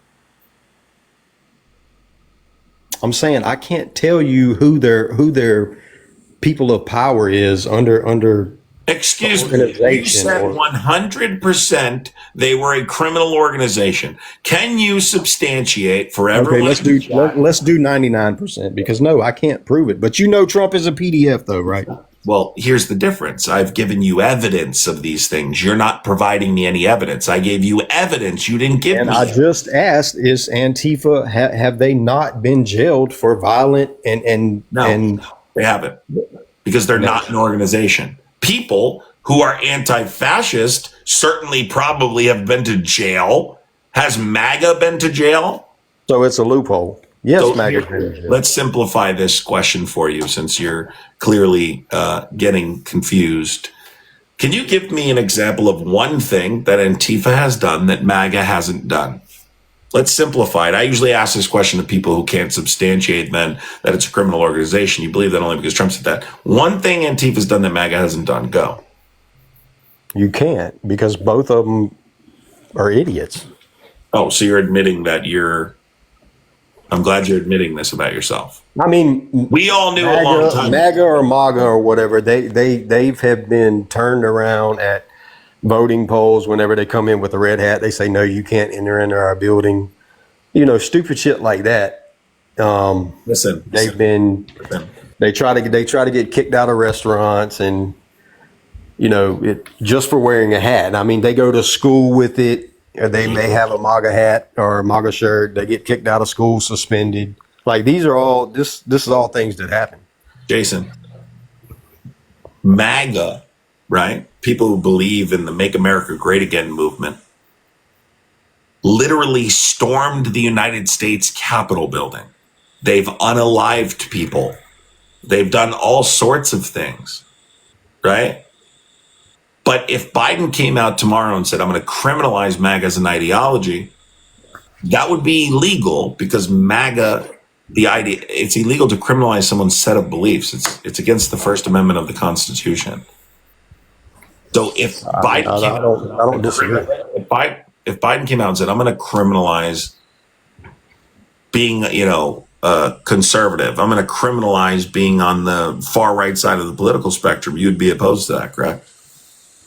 I'm saying I can't tell you who their people of power is under Excuse me, you organization said or 100% they were a criminal organization. Can you substantiate for everyone? let's do 99% because no, I can't prove it. But Trump is a PDF though, right? Well, here's the difference. I've given you evidence of these things. You're not providing me any evidence. I gave you evidence. You didn't give me. And I just asked, is Antifa, have they not been jailed for violent and No, they haven't, because they're not an organization. People who are anti-fascist certainly probably have been to jail. Has MAGA been to jail? So it's a loophole. Yes, So MAGA. let's simplify this question for you, since you're clearly getting confused. Can you give me an example of one thing that Antifa has done that MAGA hasn't done? Let's simplify it. I usually ask this question to people who can't substantiate then that it's a criminal organization. You believe that only because Trump said that. One thing Antifa's done that MAGA hasn't done. Go. You can't, because both of them are idiots. Oh, so you're admitting that I'm glad you're admitting this about yourself. I mean, We all knew a long time. MAGA or MAGA or whatever, they have been turned around at voting polls. Whenever they come in with a red hat, they say, no, you can't enter into our building. Stupid shit like that. Listen. They try to get kicked out of restaurants and, it just for wearing a hat. I mean, they go to school with it. Or they may have a MAGA hat or a MAGA shirt. They get kicked out of school, suspended. Like this is all things that happen. Jason, MAGA, right? People who believe in the Make America Great Again movement literally stormed the United States Capitol building. They've unalived people. They've done all sorts of things, right? But if Biden came out tomorrow and said, I'm going to criminalize MAGA as an ideology, that would be illegal, because MAGA, it's illegal to criminalize someone's set of beliefs. It's against the First Amendment of the Constitution. So if Biden I don't disagree. If Biden came out and said, I'm going to criminalize being, conservative, I'm going to criminalize being on the far right side of the political spectrum, you'd be opposed to that, correct?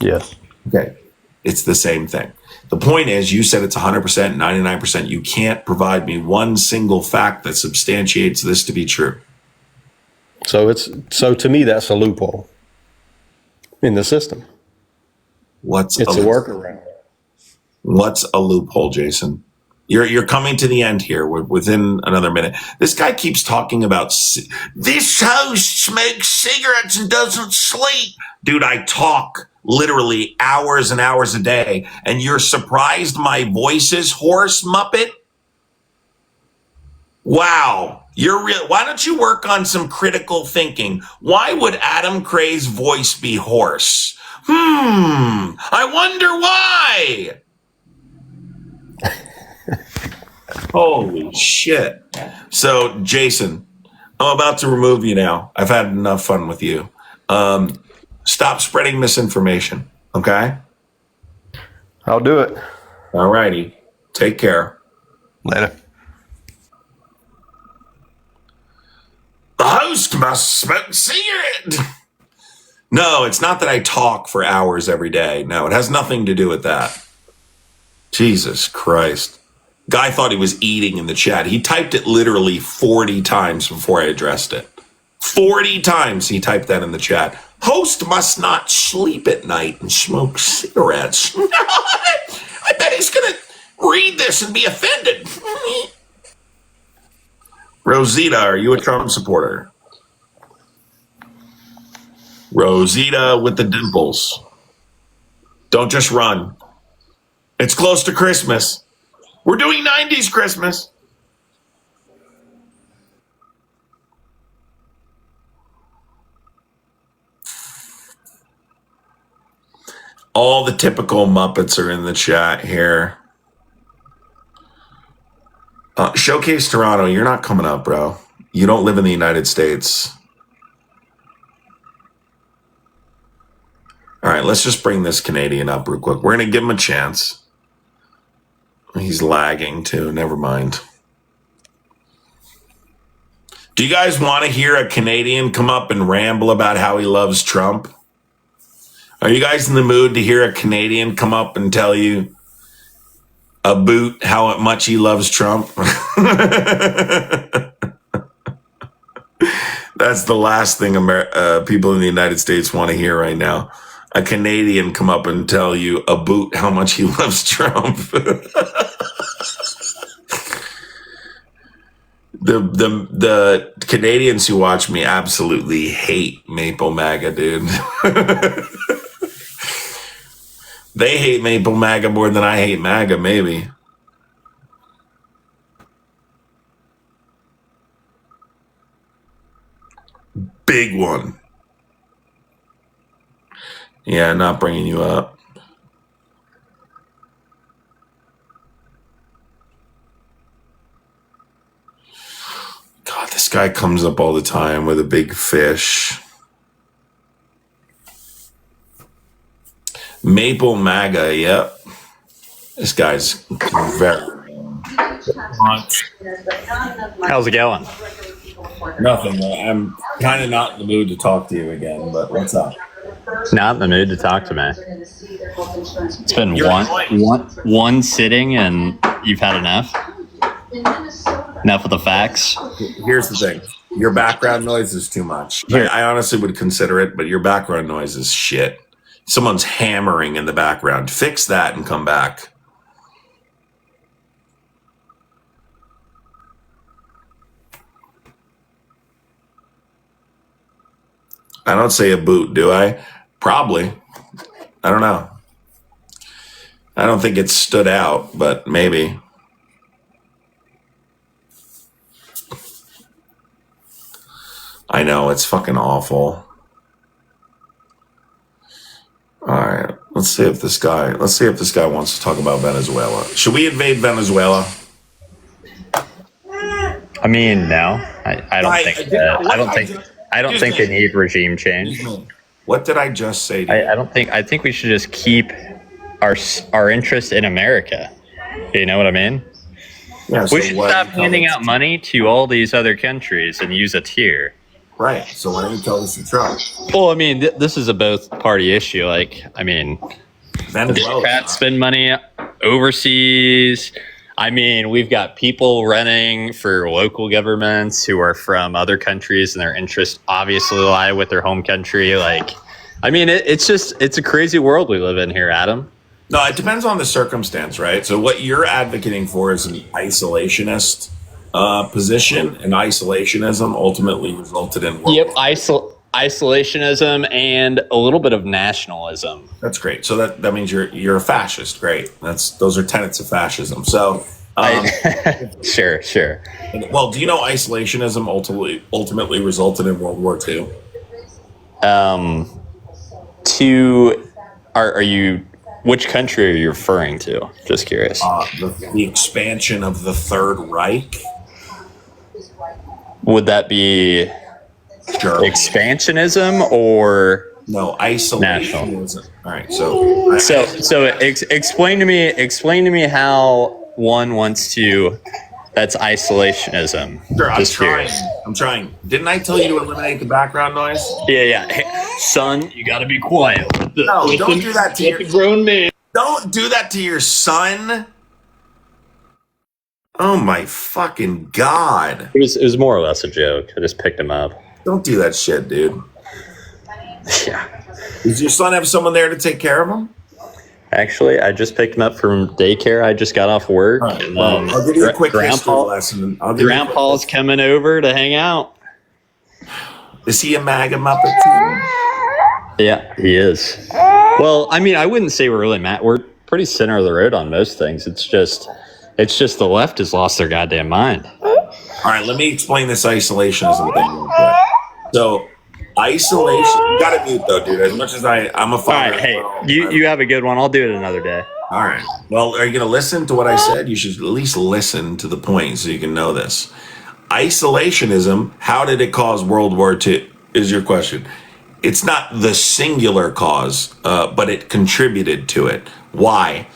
Yes. Okay. It's the same thing. The point is, you said it's 100%, 99%. You can't provide me one single fact that substantiates this to be true. So to me, that's a loophole in the system. It's a workaround. What's a loophole, Jason? You're coming to the end here. We're within another minute. This guy keeps talking about this host smokes cigarettes and doesn't sleep. Dude, I talk literally hours and hours a day, and you're surprised my voice is hoarse, Muppet? Wow. You're real. Why don't you work on some critical thinking? Why would adamcrai's voice be hoarse? I wonder why. Holy shit. So, Jason, I'm about to remove you now. I've had enough fun with you. Stop spreading misinformation, okay? I'll do it. All righty. Take care. Later. The host must smoke cigarette. No, it's not that I talk for hours every day. No, it has nothing to do with that. Jesus Christ. Guy thought he was eating in the chat. He typed it literally 40 times before I addressed it. 40 times he typed that in the chat. Host must not sleep at night and smoke cigarettes. I bet he's going to read this and be offended. Rosita, are you a Trump supporter? Rosita with the dimples. Don't just run. It's close to Christmas. We're doing 90s Christmas. All the typical Muppets are in the chat here. Showcase Toronto, you're not coming up, bro. You don't live in the United States. All right, let's just bring this Canadian up real quick. We're going to give him a chance. He's lagging too. Never mind. Do you guys want to hear a Canadian come up and ramble about how he loves Trump? Are you guys in the mood to hear a Canadian come up and tell you about how much he loves Trump? That's the last thing people in the United States want to hear right now. A Canadian come up and tell you about how much he loves Trump. The Canadians who watch me absolutely hate Maple MAGA, dude. They hate Maple MAGA more than I hate MAGA, maybe. Big one. Yeah, not bringing you up. God, this guy comes up all the time with a big fish. Maple MAGA, yep. This guy's very... How's it going? Nothing. I'm kind of not in the mood to talk to you again, but what's up? Not in the mood to talk to me. It's been one sitting and you've had enough? Enough of the facts? Here's the thing. Your background noise is too much. I honestly would consider it, but your background noise is shit. Someone's hammering in the background. Fix that and come back. I don't say a boot, do I? Probably. I don't know. I don't think it stood out, but maybe. I know, it's fucking awful. All right, let's see if this guy wants to talk about Venezuela. Should we invade Venezuela? I mean, no. I don't think they need regime change. What did I just say to you? I think we should just keep our interest in America. You know what I mean? Yeah, so we should stop handing out money to all these other countries and use it here. Right. So why don't you tell us the Trump? Well, I mean, this is a both party issue. Like, I mean, Democrats spend money overseas. I mean, we've got people running for local governments who are from other countries and their interests obviously lie with their home country. Like, I mean, it's a crazy world we live in here, Adam. No, it depends on the circumstance, right? So what you're advocating for is an isolationist position, and isolationism ultimately resulted in world. Yep, isolationism and a little bit of nationalism. That's great. So that means you're a fascist. Great. Those are tenets of fascism. So sure. Well, do you know isolationism ultimately resulted in World War II? Are you? Which country are you referring to? Just curious. The expansion of the Third Reich. Would that be expansionism or no isolationism? All right, so explain to me how one wants to. That's isolationism. Sure, I'm trying. Didn't I tell you to eliminate the background noise? Yeah. Hey, son, you got to be quiet. No, don't do that to your grown man. Don't do that to your son. Oh my fucking God. It was more or less a joke. I just picked him up. Don't do that shit, dude. Yeah. Does your son have someone there to take care of him? Actually, I just picked him up from daycare. I just got off work. Right, and, I'll give you a quick history lesson. Grandpa's coming over to hang out. Is he a MAGA Muppet too? Yeah, he is. Well, I mean, I wouldn't say we're really mad. We're pretty center of the road on most things. It's just the left has lost their goddamn mind. All right, let me explain this isolationism thing real quick. So, isolation. You gotta mute though, dude. As much as I'm a father. All right, hey, you have a good one. I'll do it another day. All right. Well, are you gonna listen to what I said? You should at least listen to the point so you can know this. Isolationism. How did it cause World War II? Is your question? It's not the singular cause, but it contributed to it. Why?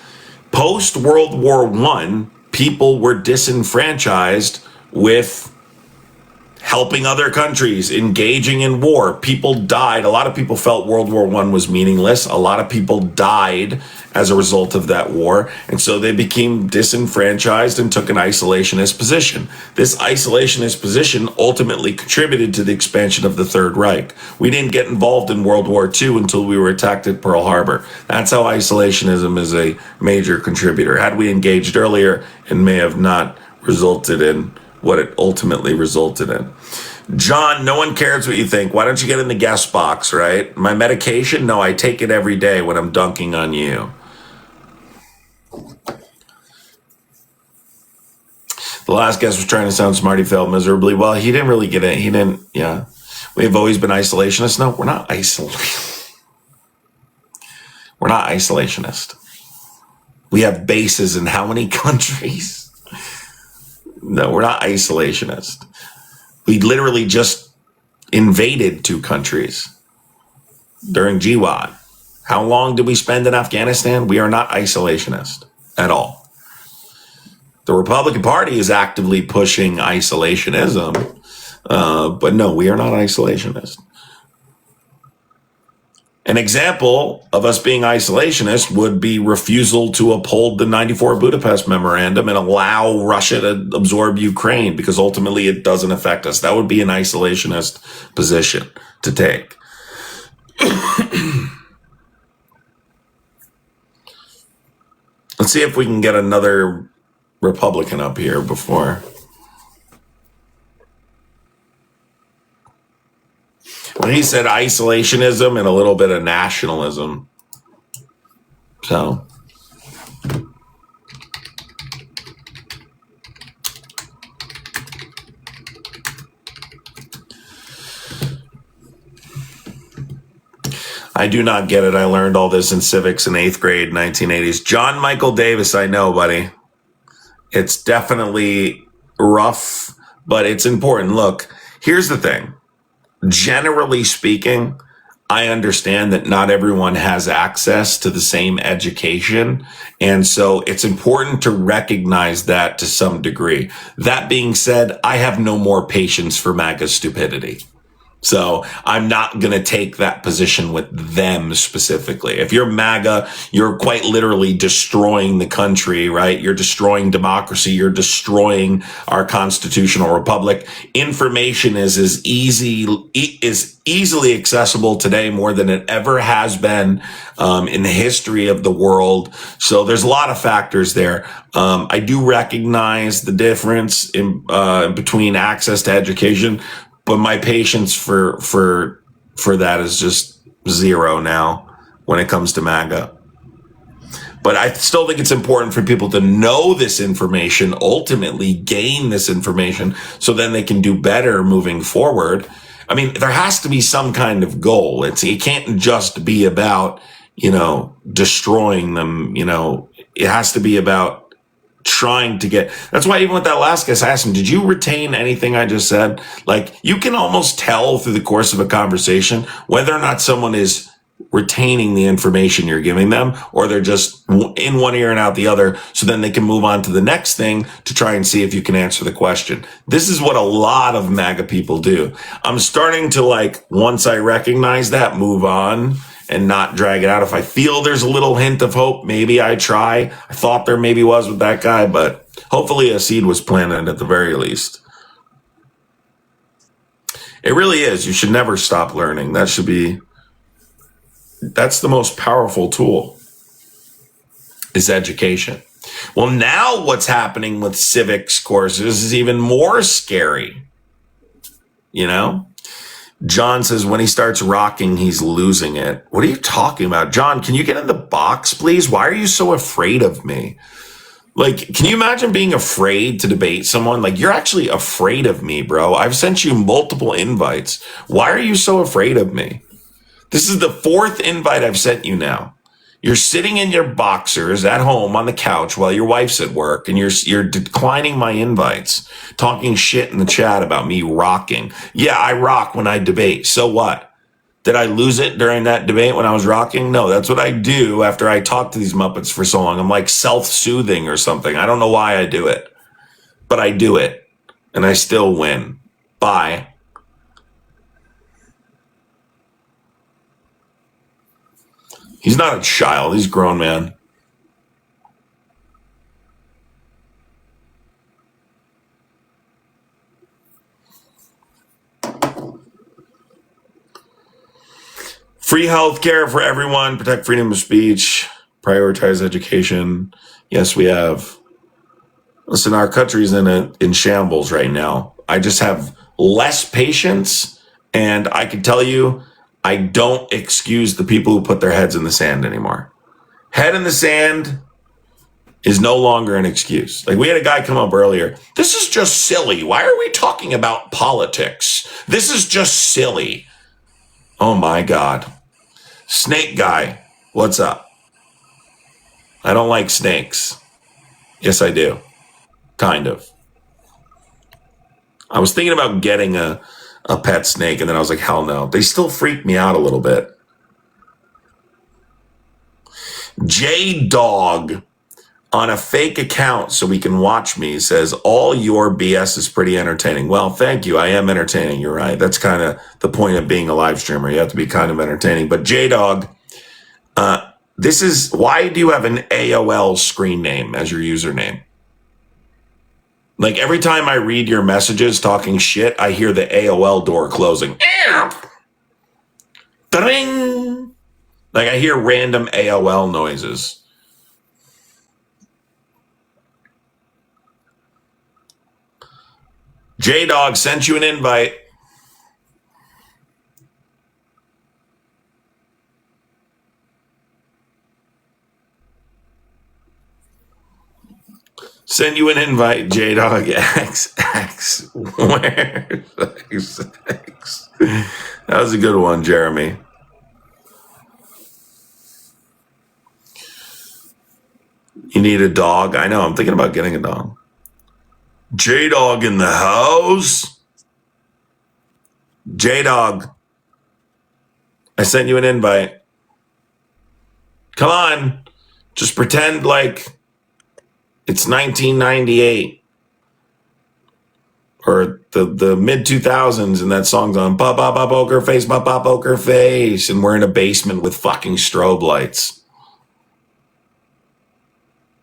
Post World War I, people were disenfranchised with helping other countries, engaging in war. People died. A lot of people felt World War I was meaningless. A lot of people died as a result of that war. And so they became disenfranchised and took an isolationist position. This isolationist position ultimately contributed to the expansion of the Third Reich. We didn't get involved in World War II until we were attacked at Pearl Harbor. That's how isolationism is a major contributor. Had we engaged earlier, it may have not resulted in what it ultimately resulted in. John, no one cares what you think. Why don't you get in the guest box, right? My medication? No, I take it every day when I'm dunking on you. The last guest was trying to sound smart. He failed miserably. Well, he didn't really get it. He didn't, yeah. We've always been isolationists. No, we're not isolationist. We're not isolationist. We have bases in how many countries? No, we're not isolationist. We literally just invaded 2 countries during GWAT. How long did we spend in Afghanistan? We are not isolationist at all. The Republican Party is actively pushing isolationism, but no, we are not isolationist. An example of us being isolationist would be refusal to uphold the 94 Budapest Memorandum and allow Russia to absorb Ukraine, because ultimately it doesn't affect us. That would be an isolationist position to take. Let's see if we can get another Republican up here before. When he said isolationism and a little bit of nationalism. So. I do not get it. I learned all this in civics in 8th grade, 1980s. John Michael Davis, I know, buddy. It's definitely rough, but it's important. Look, here's the thing. Generally speaking, I understand that not everyone has access to the same education. And so it's important to recognize that to some degree. That being said, I have no more patience for MAGA stupidity. So I'm not going to take that position with them specifically. If you're MAGA, you're quite literally destroying the country, right? You're destroying democracy. You're destroying our constitutional republic. Information is easily accessible today more than it ever has been in the history of the world. So there's a lot of factors there. I do recognize the difference in between access to education. But my patience for that is just zero now when it comes to MAGA. But I still think it's important for people to know this information, ultimately gain this information, so then they can do better moving forward. I mean, there has to be some kind of goal. It can't just be about, destroying them. It has to be about trying to get. That's why even with that last guest, I asked him, did you retain anything I just said? Like, you can almost tell through the course of a conversation whether or not someone is retaining the information you're giving them, or they're just in one ear and out the other, so then they can move on to the next thing to try and see if you can answer the question. This is what a lot of MAGA people do. I'm starting to, once I recognize that, move on and not drag it out. If I feel there's a little hint of hope, maybe I try. I thought there maybe was with that guy, but hopefully a seed was planted at the very least. It really is. You should never stop learning. That's the most powerful tool, is education. Well, now what's happening with civics courses is even more scary. John says when he starts rocking, he's losing it. What are you talking about? John, can you get in the box, please? Why are you so afraid of me? Can you imagine being afraid to debate someone? You're actually afraid of me, bro. I've sent you multiple invites. Why are you so afraid of me? This is the 4th invite I've sent you now. You're sitting in your boxers at home on the couch while your wife's at work, and you're declining my invites, talking shit in the chat about me rocking. Yeah, I rock when I debate. So what? Did I lose it during that debate when I was rocking? No, that's what I do after I talk to these Muppets for so long. I'm like self-soothing or something. I don't know why I do it, but I do it, and I still win. Bye. He's not a child. He's a grown man. Free health care for everyone. Protect freedom of speech. Prioritize education. Yes, we have. Listen, our country's in shambles right now. I just have less patience, and I can tell you, I don't excuse the people who put their heads in the sand anymore. Head in the sand is no longer an excuse. Like, we had a guy come up earlier. This is just silly. Why are we talking about politics? This is just silly. Oh my God. Snake guy, what's up? I don't like snakes. Yes, I do. Kind of. I was thinking about getting a pet snake, and then I was like, hell no. They still freak me out a little bit. J-Dog on a fake account so we can watch me says, all your BS is pretty entertaining. Well, thank you. I am entertaining. You're right. That's kind of the point of being a live streamer. You have to be kind of entertaining. But J-Dog, this is, why do you have an AOL screen name as your username? Like, every time I read your messages talking shit, I hear the AOL door closing. Ding! Like, I hear random AOL noises. J-Dog sent you an invite. Send you an invite, J-Dog X. Where's X? That was a good one, Jeremy. You need a dog? I know, I'm thinking about getting a dog. J-Dog in the house? J-Dog, I sent you an invite. Come on. Just pretend like it's 1998 or the mid 2000s, and that song's on ba ba ba poker face, ba ba poker face, and we're in a basement with fucking strobe lights.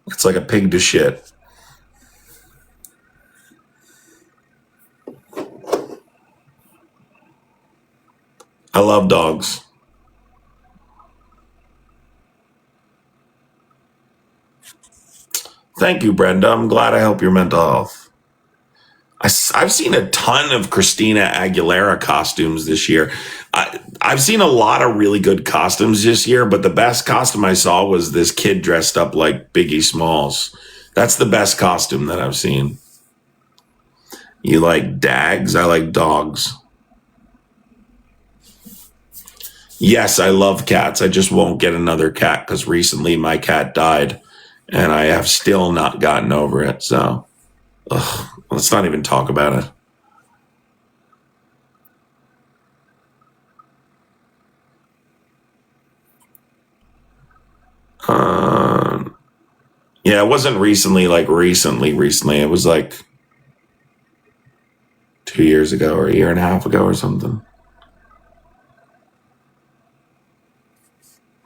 It's like a pig to shit. I love dogs. Thank you, Brenda. I'm glad I help your mental health. I've seen a ton of Christina Aguilera costumes this year. I've seen a lot of really good costumes this year, but the best costume I saw was this kid dressed up like Biggie Smalls. That's the best costume that I've seen. You like dags? I like dogs. Yes, I love cats. I just won't get another cat because recently my cat died. And I have still not gotten over it. So, let's not even talk about it. Yeah, it wasn't recently, like recently. It was like 2 years ago or a year and a half ago or something.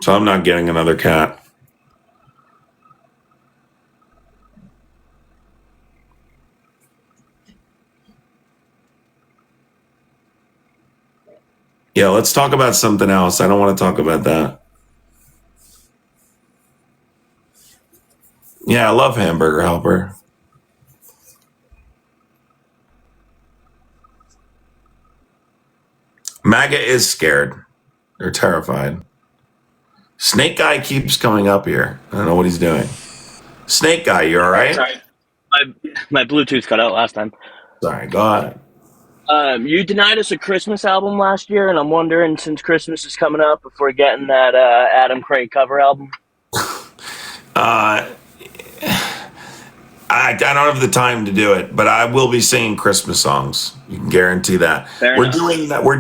So I'm not getting another cat. Yeah, let's talk about something else. I don't want to talk about that. Yeah, I love Hamburger Helper. MAGA is scared. They're terrified. Snake Guy keeps coming up here. I don't know what he's doing. Snake Guy, you all right? Sorry. My Bluetooth cut out last time. Sorry, go ahead. You denied us a Christmas album last year, and I'm wondering, since Christmas is coming up, if we're getting that Adam Crai cover album. I don't have the time to do it, but I will be singing Christmas songs. You can guarantee that. We're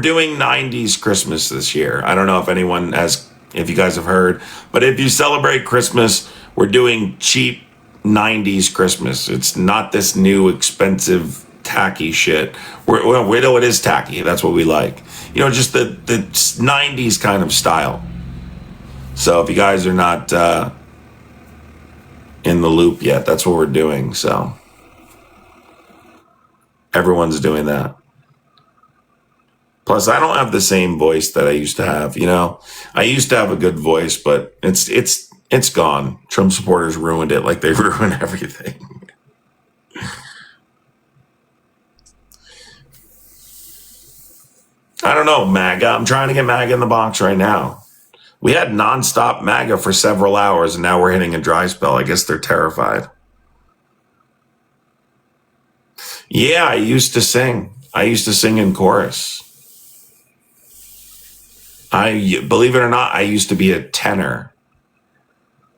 doing 90s Christmas this year. I don't know if you guys have heard, but if you celebrate Christmas, we're doing cheap 90s Christmas. It's not this new expensive tacky shit. We know it is tacky. That's what we like. You know, just the 90s kind of style. So if you guys are not in the loop yet, that's what we're doing. So everyone's doing that. Plus, I don't have the same voice that I used to have. You know, I used to have a good voice, but it's gone. Trump supporters ruined it like they ruined everything. I don't know, MAGA. I'm trying to get MAGA in the box right now. We had nonstop MAGA for several hours, and now we're hitting a dry spell. I guess they're terrified. Yeah, I used to sing. I used to sing in chorus. Believe it or not, I used to be a tenor.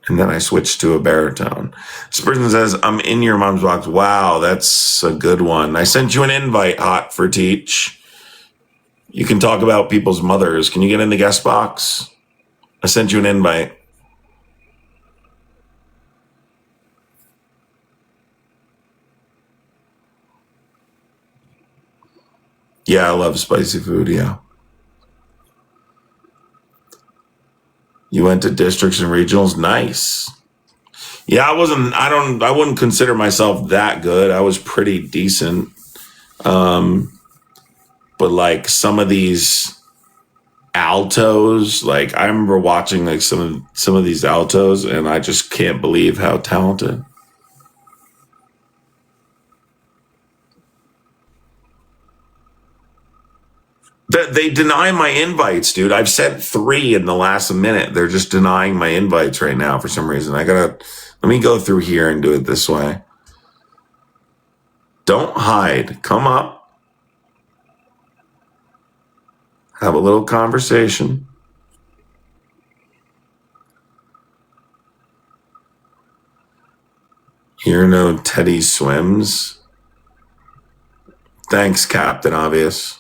And then I switched to a baritone. This person says, I'm in your mom's box. Wow, that's a good one. I sent you an invite, Hot for Teach. You can talk about people's mothers. Can you get in the guest box? I sent you an invite. Yeah, I love spicy food, yeah. You went to districts and regionals? Nice. Yeah, I wouldn't consider myself that good. I was pretty decent. But like some of these altos, like I remember watching like some of these altos, and I just can't believe how talented. They deny my invites, dude. I've sent 3 in the last minute. They're just denying my invites right now for some reason. Let me go through here and do it this way. Don't hide. Come up. Have a little conversation. Here no Teddy Swims. Thanks, Captain Obvious.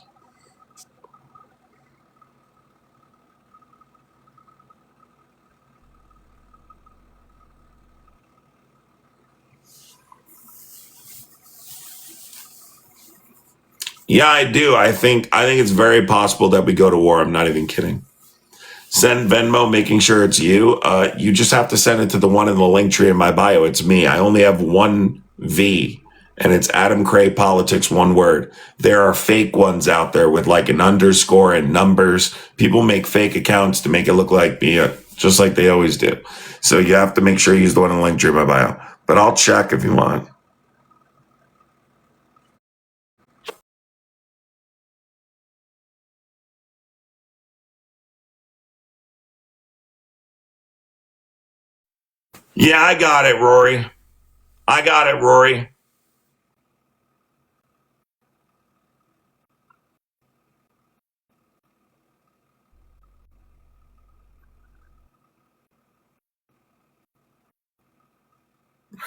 Yeah, I do. I think it's very possible that we go to war. I'm not even kidding. Send Venmo, making sure it's you. You just have to send it to the one in the link tree in my bio. It's me. I only have one V, and it's adamcrai politics, one word. There are fake ones out there with like an underscore and numbers. People make fake accounts to make it look like me, just like they always do. So you have to make sure you use the one in the link tree in my bio. But I'll check if you want. Yeah, I got it, Rory.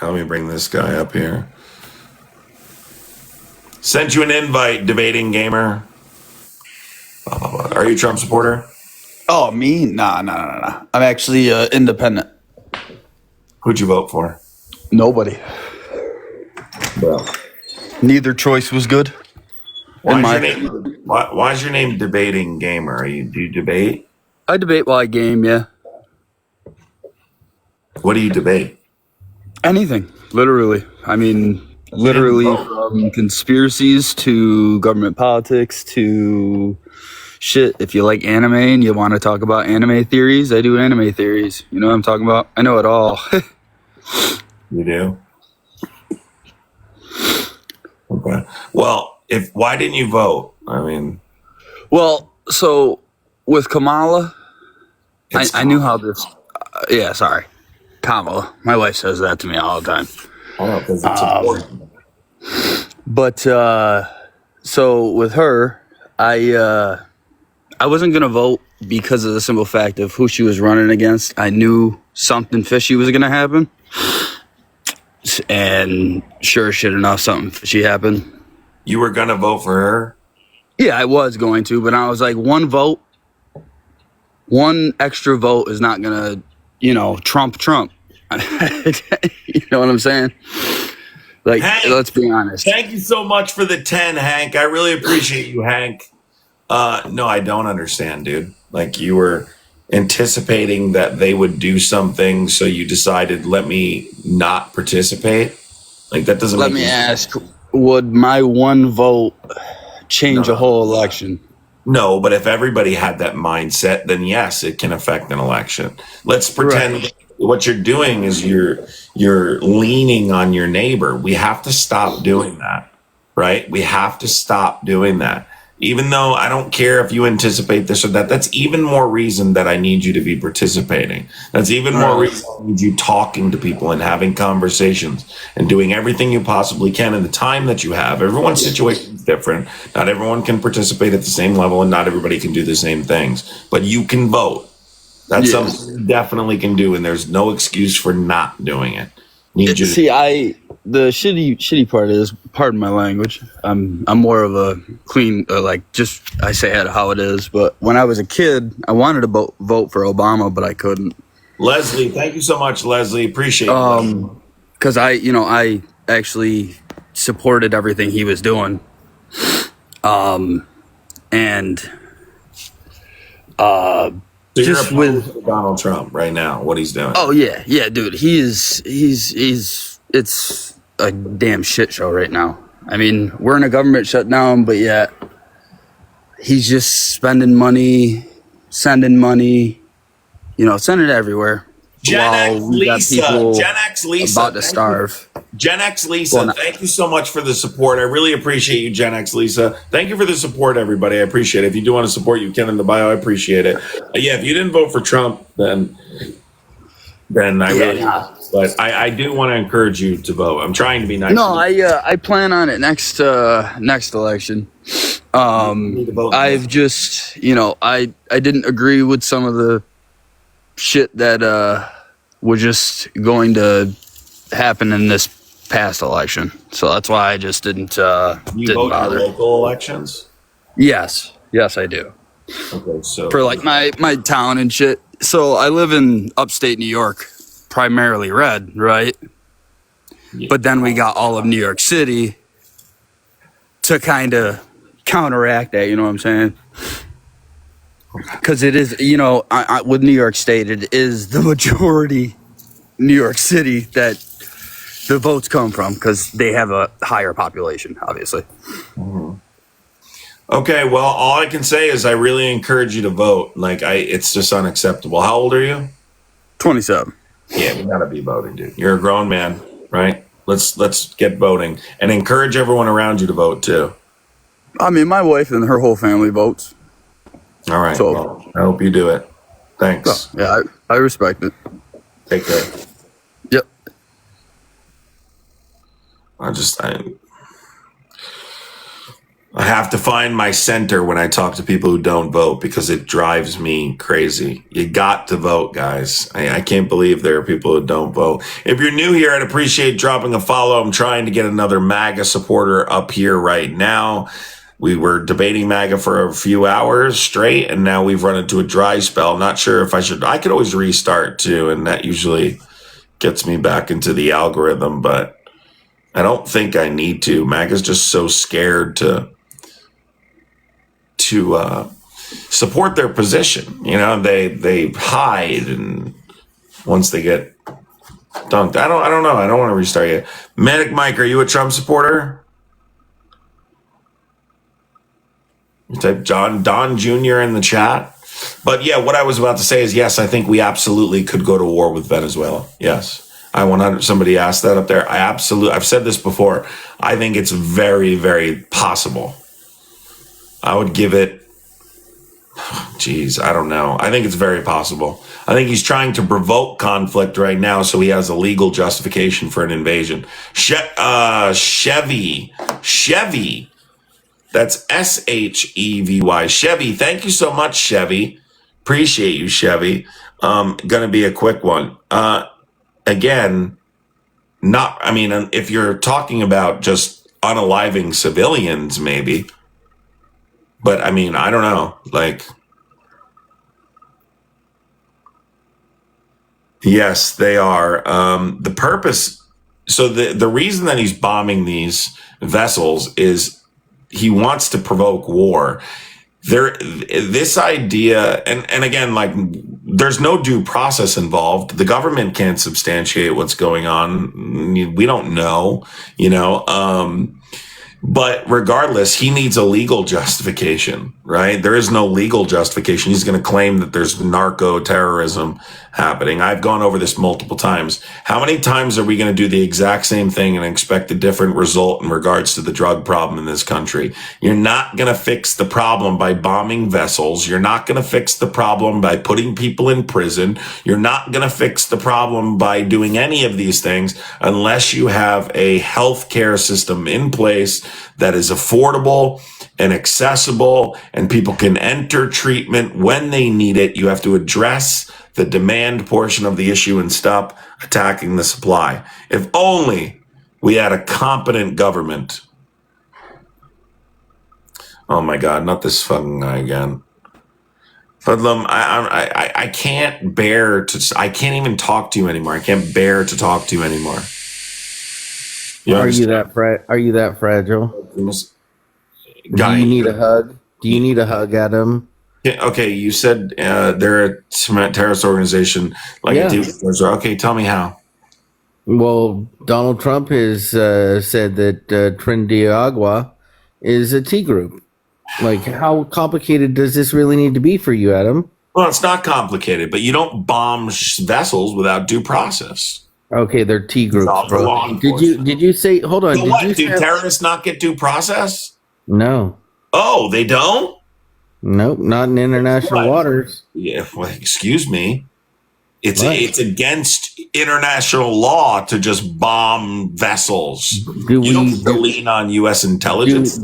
Let me bring this guy up here. Sent you an invite, debating gamer. Are you a Trump supporter? Oh, me? Nah. I'm actually independent. Who'd you vote for? Nobody. Well, neither choice was good. Why is your name debating gamer? Do you debate? I debate while I game, yeah. What do you debate? Anything, literally. I mean, literally from conspiracies to government politics to shit. If you like anime and you want to talk about anime theories, I do anime theories. You know what I'm talking about? I know it all. You do? Okay. Well, why didn't you vote? I mean, well, so with Kamala, I knew how this. Yeah, sorry, Kamala. My wife says that to me all the time. I know, because it's important. But so with her, I wasn't gonna vote because of the simple fact of who she was running against. I knew something fishy was gonna happen, and sure shit enough, something fishy happened. You were gonna vote for her? Yeah, I was going to, but I was like, one extra vote is not gonna, trump. You know what I'm saying? Like, Hank, let's be honest. thank you so much for the 10, Hank. I really appreciate you, Hank. No, I don't understand, dude. Like, you were anticipating that they would do something, so you decided, let me not participate. Like, that doesn't Let make me any ask, would my one vote change a No. whole election? No, but if everybody had that mindset, then yes, it can affect an election. Let's pretend what you're doing is you're leaning on your neighbor. We have to stop doing that, right? We have to stop doing that. Even though I don't care if you anticipate this or that, that's even more reason that I need you to be participating. That's even more reason I need you talking to people and having conversations and doing everything you possibly can in the time that you have. Everyone's situation is different. Not everyone can participate at the same level, and not everybody can do the same things. But you can vote. That's something you definitely can do, and there's no excuse for not doing it. Need you to The shitty part is, pardon my language, I'm more of a clean, I say it how it is. But when I was a kid, I wanted to vote for Obama, but I couldn't. Leslie, thank you so much, Leslie. Appreciate it. Because I actually supported everything he was doing. So you're opposed to Donald Trump right now, what he's doing. Oh yeah, dude. It's a damn shit show right now. I mean, we're in a government shutdown, but yet he's just spending money, sending money, sending it everywhere. Gen X Lisa, about to starve. Gen X Lisa, thank you so much for the support. I really appreciate you, Gen X Lisa. Thank you for the support, everybody. I appreciate it. If you do want to support, you can in the bio. I appreciate it. Yeah, if you didn't vote for Trump, then I really. But I do want to encourage you to vote. I'm trying to be nice. No, I plan on it next election. I've just I didn't agree with some of the shit that was just going to happen in this past election, so that's why I just didn't vote bother. In local elections? Yes, I do. Okay, so for like my town and shit. So I live in upstate New York, primarily red, right? Yeah. But then we got all of New York City to kind of counteract that. You know what I'm saying? Because it is, with New York State, it is the majority New York City that the votes come from, because they have a higher population, obviously. Mm-hmm. Okay, well, all I can say is I really encourage you to vote. It's just unacceptable. How old are you? 27. Yeah, you gotta be voting, dude. You're a grown man, right? Let's get voting and encourage everyone around you to vote too. I mean, my wife and her whole family votes. All right. So, well, I hope you do it. Thanks. Yeah, I respect it. Take care. Yep. I have to find my center when I talk to people who don't vote, because it drives me crazy. You got to vote, guys. I can't believe there are people who don't vote. If you're new here, I'd appreciate dropping a follow. I'm trying to get another MAGA supporter up here right now. We were debating MAGA for a few hours straight, and now we've run into a dry spell. Not sure if I could always restart too, and that usually gets me back into the algorithm, but I don't think I need to. MAGA's just so scared to support their position. They hide, and once they get dunked, I don't know. I don't want to restart yet. Medic Mike, are you a Trump supporter? You type Don Jr. in the chat. But yeah, what I was about to say is, yes, I think we absolutely could go to war with Venezuela. Yes. Somebody asked that up there. I've said this before. I think it's very, very possible. I would give it, I don't know. I think it's very possible. I think he's trying to provoke conflict right now, so he has a legal justification for an invasion. Chevy. That's Shevy. Chevy, thank you so much, Chevy. Appreciate you, Chevy. Gonna be a quick one. Again, if you're talking about just unaliving civilians, maybe. But I don't know. Yes, they are. The purpose So the reason that he's bombing these vessels is he wants to provoke war. This idea, and again, like, there's no due process involved. The government can't substantiate what's going on. We don't know, but regardless, he needs a legal justification, right? There is no legal justification. He's going to claim that there's narco terrorism happening. I've gone over this multiple times. How many times are we going to do the exact same thing and expect a different result in regards to the drug problem in this country? You're not going to fix the problem by bombing vessels. You're not going to fix the problem by putting people in prison. You're not going to fix the problem by doing any of these things unless you have a healthcare system in place that is affordable and accessible and people can enter treatment when they need it. You have to address the demand portion of the issue and stop attacking the supply. If only we had a competent government. Oh my God, not this fucking guy again. Fudlum, I can't bear to, I can't even talk to you anymore. I can't bear to talk to you anymore. Are you that fragile? Do you need a hug? Do you need a hug, Adam? Yeah, okay, you said they're a terrorist organization. Okay, tell me how. Well, Donald Trump has said that Trinidad is a T group. Like, how complicated does this really need to be for you, Adam? Well, it's not complicated, but you don't bomb vessels without due process. Okay, they're T groups, bro. Did you say? Hold on. So what? Do terrorists not get due process? No. Oh, they don't? Nope, not in international waters. Yeah, well, excuse me. It's against international law to just bomb vessels. You don't need to lean on U.S. intelligence.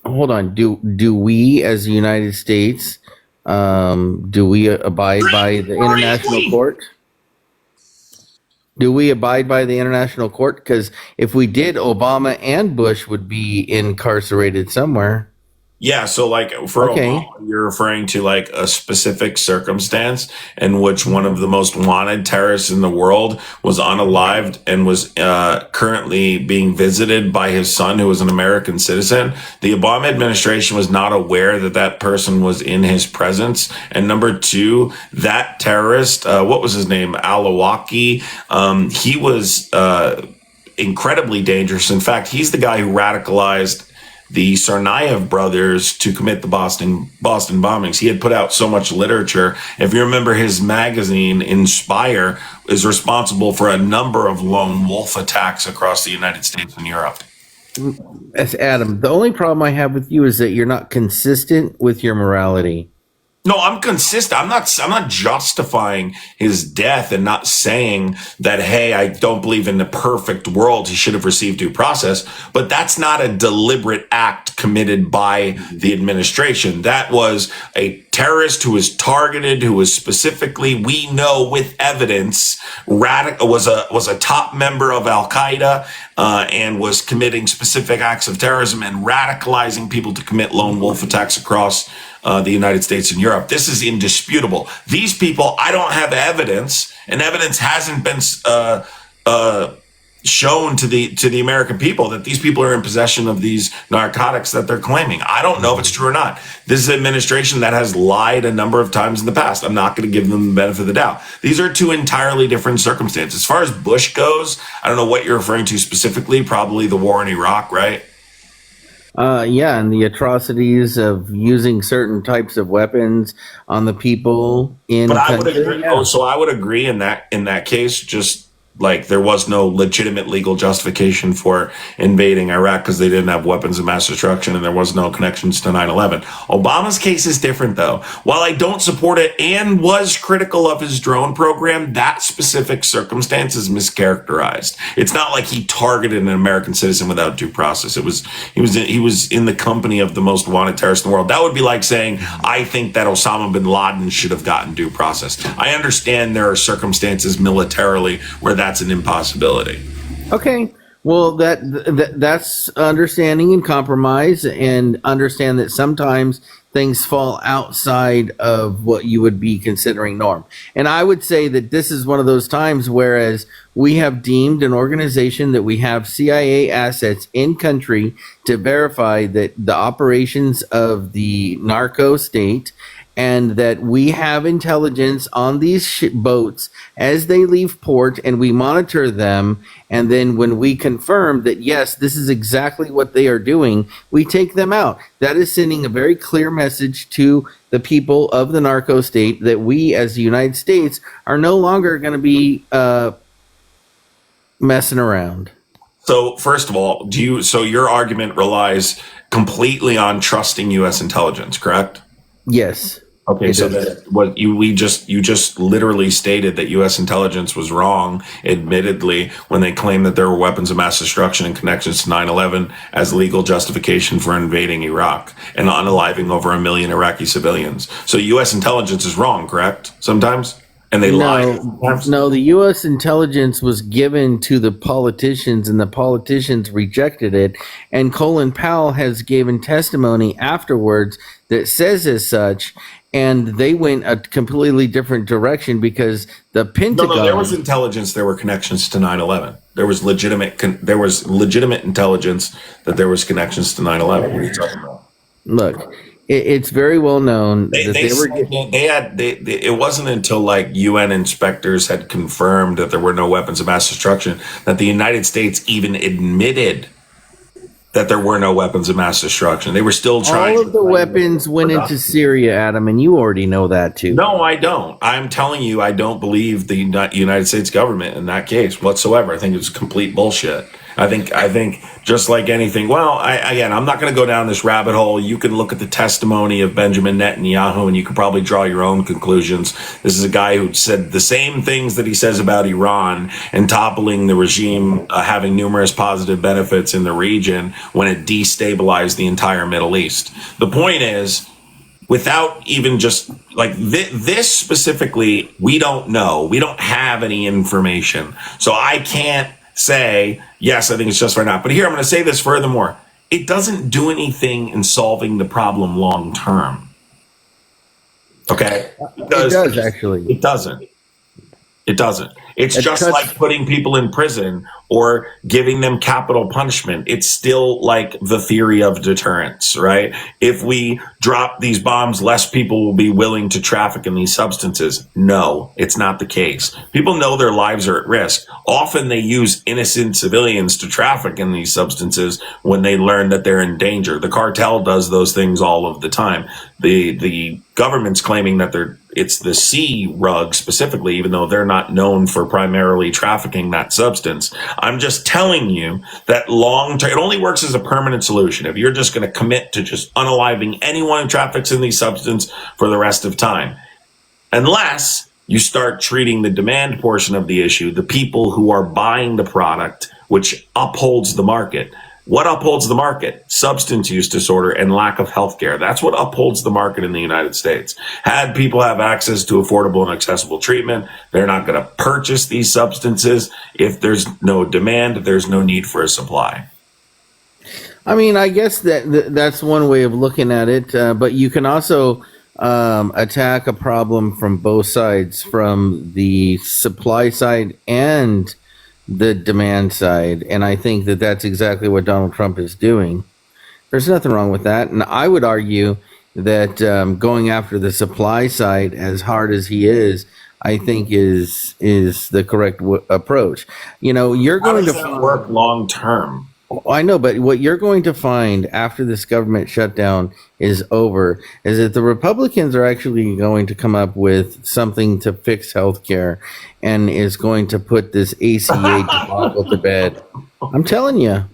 Hold on. Do we, as the United States, do we abide by the international court? Do we abide by the international court? Because if we did, Obama and Bush would be incarcerated somewhere. Yeah, so like for Obama, you're referring to like a specific circumstance in which one of the most wanted terrorists in the world was unalived and was currently being visited by his son, who was an American citizen. The Obama administration was not aware that that person was in his presence. And number two, that terrorist, what was his name? Al-Awlaki. He was incredibly dangerous. In fact, he's the guy who radicalized the Tsarnaev brothers to commit the Boston bombings. He had put out so much literature. If you remember, his magazine, Inspire, is responsible for a number of lone wolf attacks across the United States and Europe. That's Adam. The only problem I have with you is that you're not consistent with your morality. No, I'm consistent. I'm not justifying his death and not saying that, hey, I don't believe in the perfect world. He should have received due process. But that's not a deliberate act committed by the administration. That was a terrorist who was targeted, who was specifically, we know with evidence, was a top member of Al-Qaeda and was committing specific acts of terrorism and radicalizing people to commit lone wolf attacks across the United States and Europe. This is indisputable. These people, I don't have evidence, and evidence hasn't been shown to the American people that these people are in possession of these narcotics that they're claiming. I don't know if it's true or not. This is an administration that has lied a number of times in the past. I'm not going to give them the benefit of the doubt. These are two entirely different circumstances. As far as Bush goes, I don't know what you're referring to specifically, probably the war in Iraq, right? Yeah, and the atrocities of using certain types of weapons on the people in. But I would agree. Yeah. So I would agree in that case. Just like there was no legitimate legal justification for invading Iraq because they didn't have weapons of mass destruction and there was no connections to 9/11. Obama's case is different, though. While I don't support it and was critical of his drone program, that specific circumstance is mischaracterized. It's not like he targeted an American citizen without due process. He was in the company of the most wanted terrorist in the world. That would be like saying, I think that Osama bin Laden should have gotten due process. I understand there are circumstances militarily where that's an impossibility. Okay. Well, that's understanding and compromise, and understand that sometimes things fall outside of what you would be considering norm. And I would say that this is one of those times, whereas we have deemed an organization that we have CIA assets in country to verify that the operations of the narco state, and that we have intelligence on these boats as they leave port, and we monitor them. And then when we confirm that, yes, this is exactly what they are doing, we take them out. That is sending a very clear message to the people of the narco state that we as the United States are no longer going to be messing around. So first of all, so your argument relies completely on trusting U.S. intelligence, correct? Yes. Okay, so that you just literally stated that U.S. intelligence was wrong, admittedly, when they claimed that there were weapons of mass destruction and connections to 9/11 as legal justification for invading Iraq and unaliving over 1 million Iraqi civilians. So U.S. intelligence is wrong, correct? Sometimes, and they lie. No, the U.S. intelligence was given to the politicians, and the politicians rejected it. And Colin Powell has given testimony afterwards that says as such. And they went a completely different direction because the Pentagon. No, there was intelligence. There were connections to 9/11. There was legitimate intelligence that there was connections to 9/11. What are you talking about? Look, it's very well known that it wasn't until like UN inspectors had confirmed that there were no weapons of mass destruction that the United States even admitted that there were no weapons of mass destruction. They were still trying. All of the weapons went into Syria, Adam, and you already know that too. No, I don't. I'm telling you, I don't believe the United States government in that case whatsoever. I think it's complete bullshit. I think just like anything. Well, I'm not going to go down this rabbit hole. You can look at the testimony of Benjamin Netanyahu, and you can probably draw your own conclusions. This is a guy who said the same things that he says about Iran and toppling the regime, having numerous positive benefits in the region when it destabilized the entire Middle East. The point is, without even just like this specifically, we don't know. We don't have any information. So I can't say, yes, I think it's just right now. But here, I'm going to say this furthermore. It doesn't do anything in solving the problem long term. Okay? It does, actually. It doesn't. It doesn't. It's just like putting people in prison or giving them capital punishment. It's still like the theory of deterrence, right? If we drop these bombs, less people will be willing to traffic in these substances. No, it's not the case. People know their lives are at risk. Often they use innocent civilians to traffic in these substances when they learn that they're in danger. The cartel does those things all of the time. The government's claiming that it's the sea rug specifically, even though they're not known for primarily trafficking that substance. I'm just telling you that long term, it only works as a permanent solution if you're just going to commit to just unaliving anyone who traffics in these substances for the rest of time. Unless you start treating the demand portion of the issue, the people who are buying the product, which upholds the market. What upholds the market? Substance use disorder and lack of health care. That's what upholds the market in the United States. Had people have access to affordable and accessible treatment, they're not going to purchase these substances. If there's no demand, there's no need for a supply. I mean, I guess that's one way of looking at it, but you can also attack a problem from both sides, from the supply side and the demand side, and I think that that's exactly what Donald Trump is doing. There's nothing wrong with that, and I would argue that going after the supply side as hard as he is, I think is the correct approach. You know, you're going to work long term. I know, but what you're going to find after this government shutdown is over is that the Republicans are actually going to come up with something to fix healthcare and is going to put this ACA debacle to bed. I'm telling you.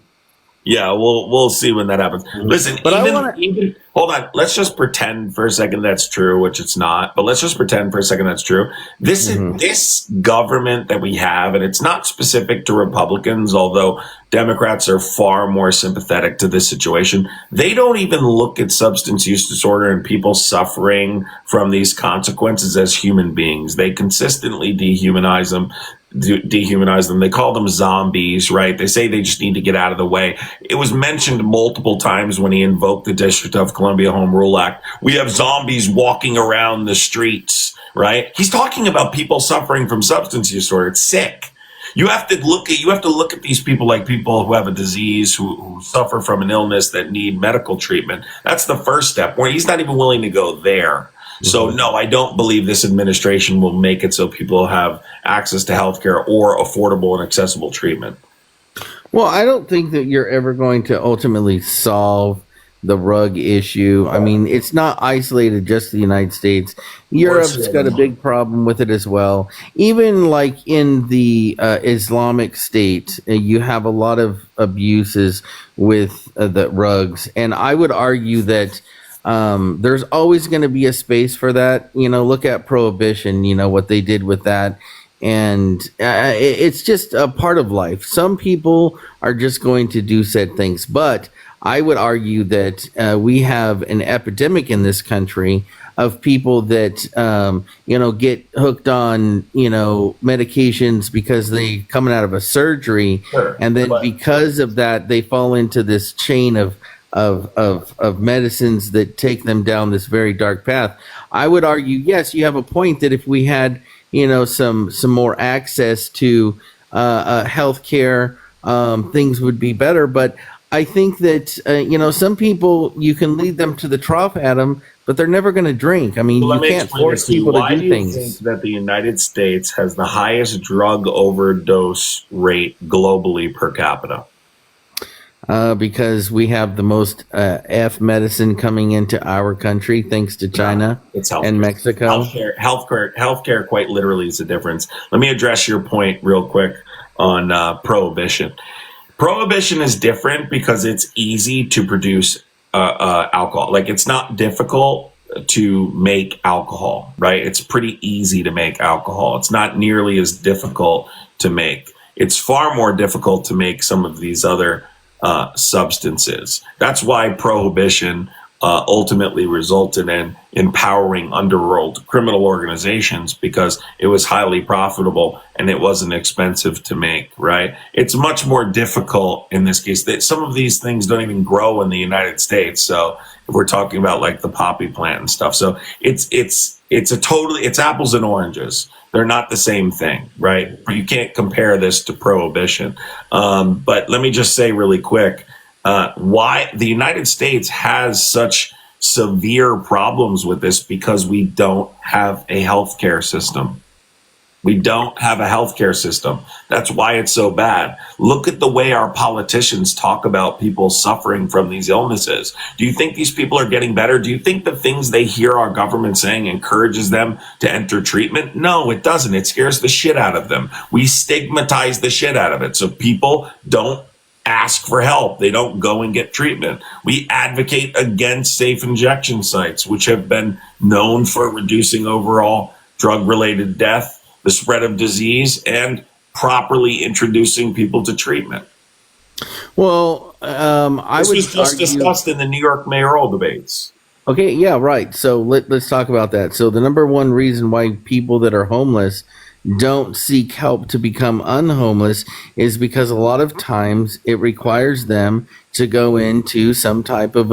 Yeah, we'll see when that happens. Listen, but even hold on. Let's just pretend for a second that's true, which it's not. But let's just pretend for a second that's true. This government that we have, and it's not specific to Republicans, although Democrats are far more sympathetic to this situation. They don't even look at substance use disorder and people suffering from these consequences as human beings. They consistently dehumanize them. dehumanize them. They call them zombies, right? They say they just need to get out of the way. It was mentioned multiple times when he invoked the District of Columbia Home Rule Act. We have zombies walking around the streets, right? He's talking about people suffering from substance use disorder. It's sick. You have to look at these people like people who have a disease, who suffer from an illness that need medical treatment. That's the first step, where he's not even willing to go there. So no, I don't believe this administration will make it so people have access to healthcare or affordable and accessible treatment. Well, I don't think that you're ever going to ultimately solve the rug issue. I mean, it's not isolated just to the United States. Europe's got a big problem with it as well. Even like in the Islamic State, you have a lot of abuses with the rugs. And I would argue that there's always going to be a space for that. You know, look at prohibition, you know, what they did with that. And it's just a part of life. Some people are just going to do said things. But I would argue that we have an epidemic in this country of people that, you know, get hooked on, you know, medications because they coming out of a surgery. Sure. And then because of that, they fall into this chain of medicines that take them down this very dark path. I would argue, yes, you have a point that if we had, you know, some more access to healthcare, things would be better. But I think that you know, some people, you can lead them to the trough, Adam, but they're never going to drink. I mean, you can't force people to do things. Why do you think that the United States has the highest drug overdose rate globally per capita? Because we have the most medicine coming into our country, thanks to China and Mexico. Healthcare, quite literally, is the difference. Let me address your point real quick on prohibition. Prohibition is different because it's easy to produce alcohol. Like, it's not difficult to make alcohol, right? It's pretty easy to make alcohol. It's not nearly as difficult to make. It's far more difficult to make some of these other substances. That's why prohibition ultimately resulted in empowering underworld criminal organizations, because it was highly profitable and it wasn't expensive to make, right? It's much more difficult in this case. That some of these things don't even grow in the United States. So if we're talking about like the poppy plant and stuff, so it's apples and oranges. They're not the same thing, right? You can't compare this to prohibition. But let me just say really quick, why the United States has such severe problems with this, because we don't have a healthcare system. We don't have a healthcare system. That's why it's so bad. Look at the way our politicians talk about people suffering from these illnesses. Do you think these people are getting better? Do you think the things they hear our government saying encourages them to enter treatment? No, it doesn't. It scares the shit out of them. We stigmatize the shit out of it. So people don't ask for help. They don't go and get treatment. We advocate against safe injection sites, which have been known for reducing overall drug-related death, the spread of disease, and properly introducing people to treatment. Well, this was just discussed in the New York mayoral debates. Okay, yeah, right. So let's talk about that. So the number one reason why people that are homeless don't seek help to become unhomeless is because a lot of times it requires them to go into some type of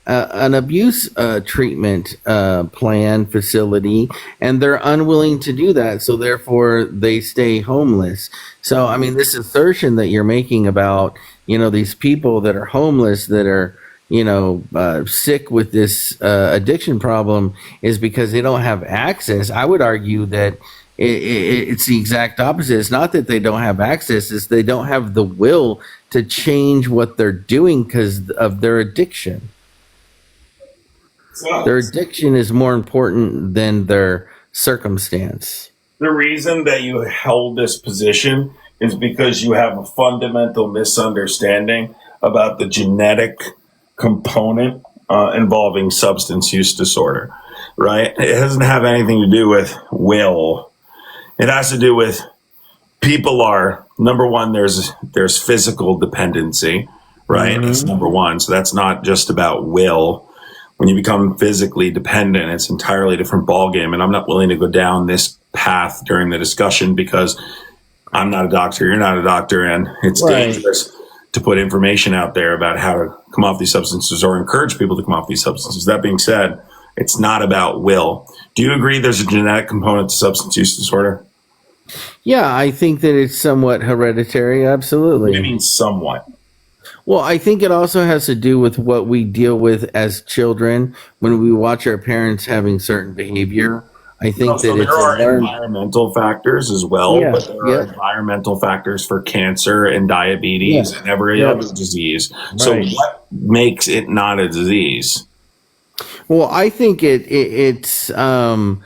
an abuse treatment plan facility, and they're unwilling to do that, so therefore they stay homeless. So I mean, this assertion that you're making about, you know, these people that are homeless, that are, you know, sick with this addiction problem, is because they don't have access. I would argue that it's the exact opposite. It's not that they don't have access, it's they don't have the will to change what they're doing because of their addiction. Their addiction is more important than their circumstance. The reason that you held this position is because you have a fundamental misunderstanding about the genetic component involving substance use disorder, right? It doesn't have anything to do with will. It has to do with people are, number one, there's physical dependency, right? Mm-hmm. That's number one. So that's not just about will. When you become physically dependent, it's an entirely different ballgame. And I'm not willing to go down this path during the discussion because I'm not a doctor, you're not a doctor, and it's dangerous to put information out there about how to come off these substances or encourage people to come off these substances. That being said, it's not about will. Do you agree there's a genetic component to substance use disorder? Yeah, I think that it's somewhat hereditary. Absolutely. I mean, somewhat. Well, I think it also has to do with what we deal with as children when we watch our parents having certain behavior. I think that there are environmental factors as well, but there are environmental factors for cancer and diabetes and every other disease. So what makes it not a disease? Well, I think it's the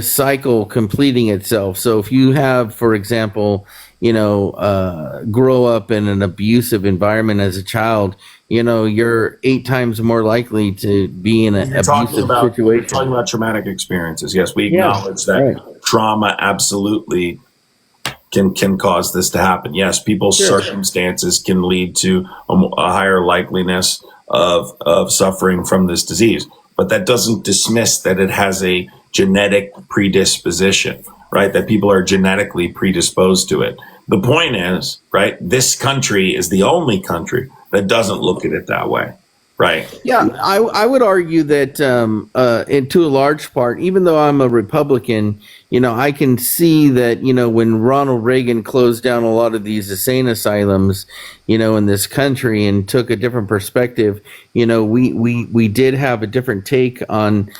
cycle completing itself. So if you have, for example, grow up in an abusive environment as a child, you're 8 times more likely to be in an abusive situation. We're talking about traumatic experiences. Yes, we acknowledge that trauma absolutely can cause this to happen. Yes, people's circumstances can lead to a higher likeliness of suffering from this disease. But that doesn't dismiss that it has a genetic predisposition, right? That people are genetically predisposed to it. The point is, right, this country is the only country that doesn't look at it that way, right? Yeah, I would argue that to a large part, even though I'm a Republican, I can see that, when Ronald Reagan closed down a lot of these insane asylums, in this country and took a different perspective, we did have a different take on,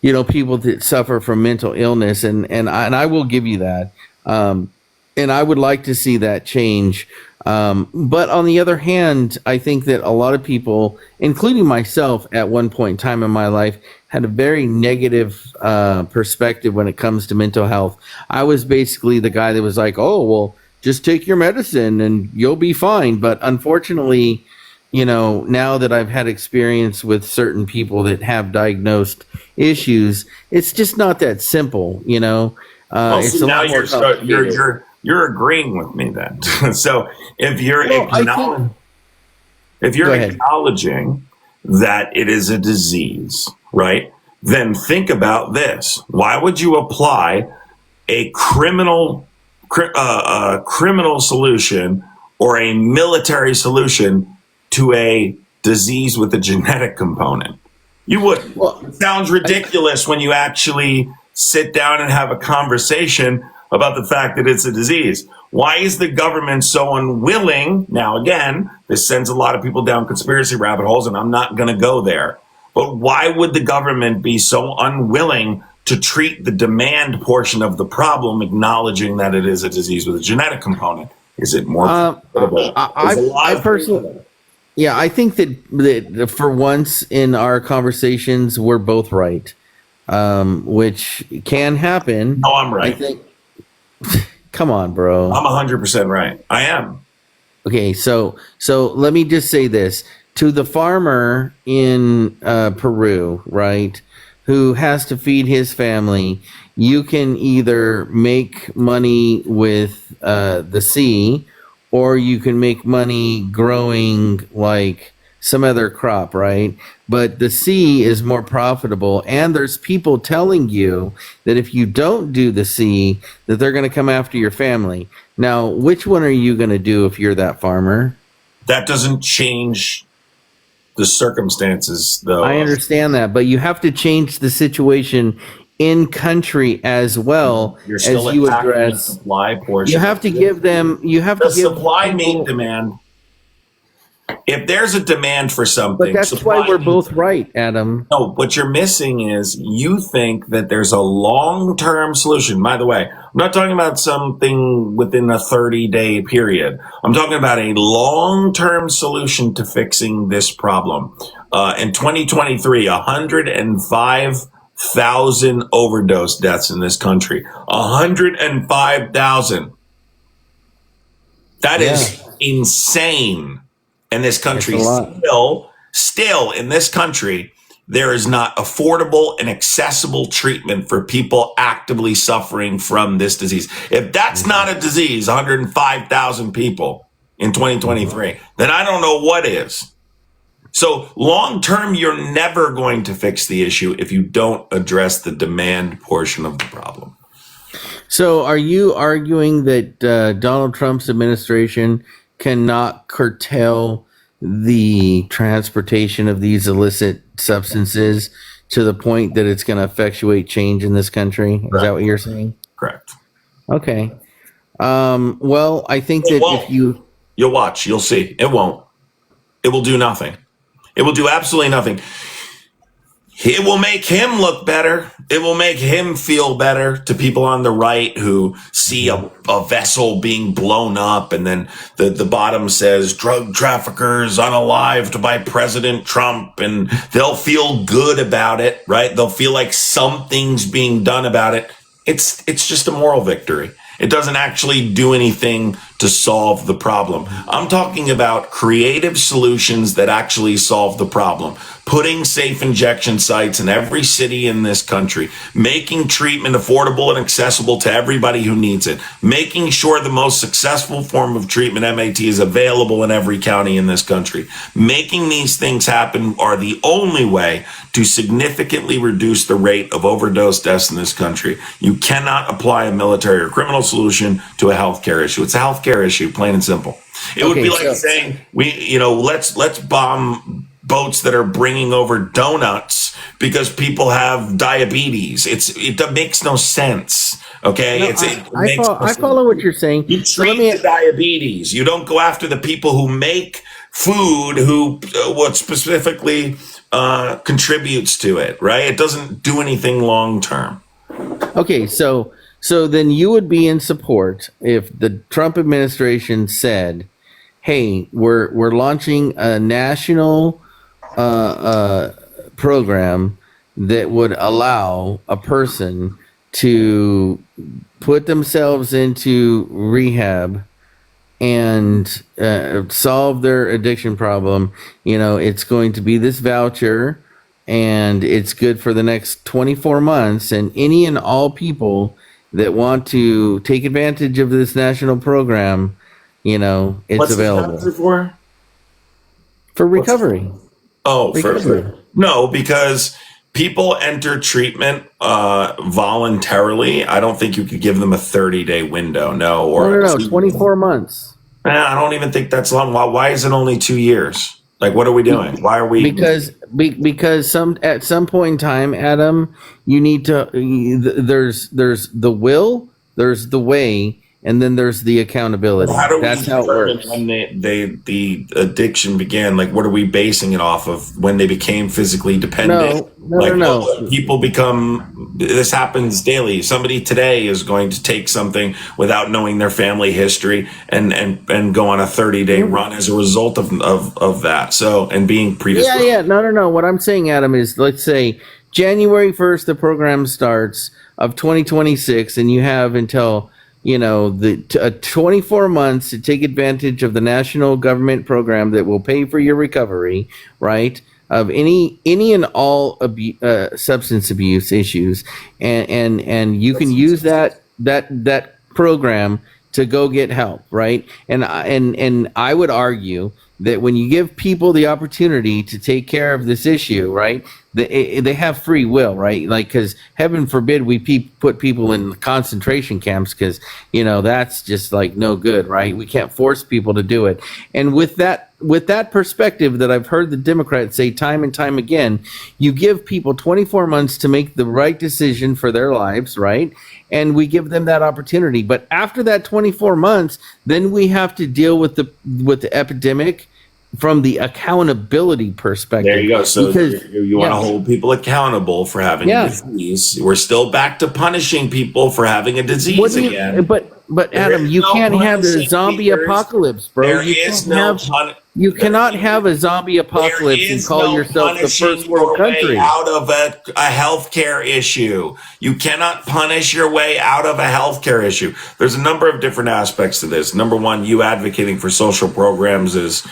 people that suffer from mental illness. And I will give you that. And I would like to see that change. But on the other hand, I think that a lot of people, including myself at one point in time in my life, had a very negative perspective when it comes to mental health. I was basically the guy that was like, oh, well, just take your medicine and you'll be fine. But unfortunately, now that I've had experience with certain people that have diagnosed issues, it's just not that simple, It's so now you're agreeing with me then. So if you're acknowledging that it is a disease, right? Then think about this. Why would you apply a criminal solution or a military solution to a disease with a genetic component? You would. It sounds ridiculous when you actually sit down and have a conversation about the fact that it's a disease. Why is the government so unwilling? Now, again, this sends a lot of people down conspiracy rabbit holes, and I'm not going to go there. But why would the government be so unwilling to treat the demand portion of the problem, acknowledging that it is a disease with a genetic component? Is it more profitable? I personally, I think that for once in our conversations, we're both right, which can happen. No, I'm right. I think. Come on, bro. I'm 100% right. I am. Okay, so let me just say this to the farmer in Peru, right, who has to feed his family. You can either make money with the sea, or you can make money growing like some other crop, right? But the sea is more profitable, and there's people telling you that if you don't do the sea, that they're going to come after your family. Now, which one are you going to do if you're that farmer? That doesn't change the circumstances, though. I understand that, but you have to change the situation in country as well. You're still as you address the supply portion. You have to give them. You have to give supply meet demand. If there's a demand for something, but that's why we're both right, Adam. No, what you're missing is you think that there's a long-term solution. By the way, I'm not talking about something within a 30-day period. I'm talking about a long-term solution to fixing this problem. In 2023, 105,000 overdose deaths in this country. 105,000. That is insane. In this country, still in this country, there is not affordable and accessible treatment for people actively suffering from this disease. If that's not a disease, 105,000 people in 2023, then I don't know what is. So long term, you're never going to fix the issue if you don't address the demand portion of the problem. So are you arguing that Donald Trump's administration cannot curtail the transportation of these illicit substances to the point that it's going to effectuate change in this country? Is that what you're saying? Correct. Okay. Well, I think that if you'll watch, you'll see. It won't. It will do nothing. It will do absolutely nothing. It will make him look better. It will make him feel better to people on the right who see a vessel being blown up, and then the bottom says drug traffickers unalived by President Trump, and they'll feel good about it, right? They'll feel like something's being done about it. It's just a moral victory. It doesn't actually do anything to solve the problem. I'm talking about creative solutions that actually solve the problem. Putting safe injection sites in every city in this country, making treatment affordable and accessible to everybody who needs it, making sure the most successful form of treatment, MAT, is available in every county in this country. Making these things happen are the only way to significantly reduce the rate of overdose deaths in this country. You cannot apply a military or criminal solution to a healthcare issue. It's a healthcare issue, plain and simple. It would be like saying let's bomb boats that are bringing over donuts because people have diabetes. It makes no sense. Okay, no, I follow what you're saying. You treat the diabetes. You don't go after the people who make food, who what specifically contributes to it. Right? It doesn't do anything long term. Okay, so then you would be in support if the Trump administration said, "Hey, we're launching a national program that would allow a person to put themselves into rehab and solve their addiction problem. It's going to be this voucher, and it's good for the next 24 months, and any and all people that want to take advantage of this national program, it's What's available for recovery." No, because people enter treatment voluntarily. I don't think you could give them a 30-day window. No, 24 months. I don't even think that's long. Why is it only 2 years? Like, what are we doing? Why are we? Because at some point in time, Adam, you need to. There's the will, there's the way, and then there's the accountability. That's how it works. When the addiction began, like, what are we basing it off of? When they became physically dependent? No. People become. This happens daily. Somebody today is going to take something without knowing their family history and go on a 30-day run as a result of that. So, and being predisposed. Yeah. No. What I'm saying, Adam, is let's say January 1st, the program starts of 2026, and you have until 24 months to take advantage of the national government program that will pay for your recovery, right? Of any and all substance abuse issues, and you can use that program to go get help, right? And I would argue that when you give people the opportunity to take care of this issue, right, they have free will, right? Like, because heaven forbid we put people in concentration camps, because that's just like no good, right? We can't force people to do it. And with that perspective that I've heard the Democrats say time and time again, you give people 24 months to make the right decision for their lives, right? And we give them that opportunity. But after that 24 months, then we have to deal with the epidemic from the accountability perspective. There you go. So you want to hold people accountable for having a disease. We're still back to punishing people for having a disease again. But Adam, you can't have a zombie apocalypse, bro. You cannot have a zombie apocalypse and call yourself the first world country. Out of a healthcare issue. You cannot punish your way out of a healthcare issue. There's a number of different aspects to this. Number one, you advocating for social programs is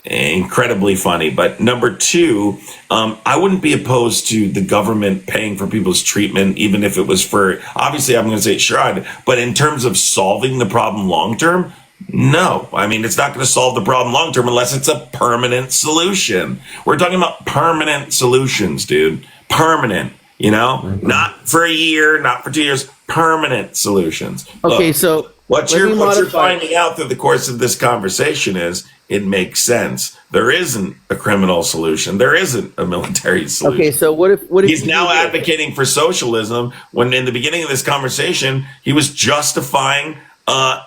incredibly funny. But number two, I wouldn't be opposed to the government paying for people's treatment, even if it was for, obviously I'm going to say sure, but in terms of solving the problem long term, no. I mean, it's not going to solve the problem long term unless it's a permanent solution. We're talking about permanent solutions, dude. Permanent. Not for a year, not for 2 years, permanent solutions. Okay, Look, so what you're finding out through the course of this conversation is it makes sense. There isn't a criminal solution. There isn't a military solution. Okay, so what if he's now advocating for socialism when in the beginning of this conversation he was justifying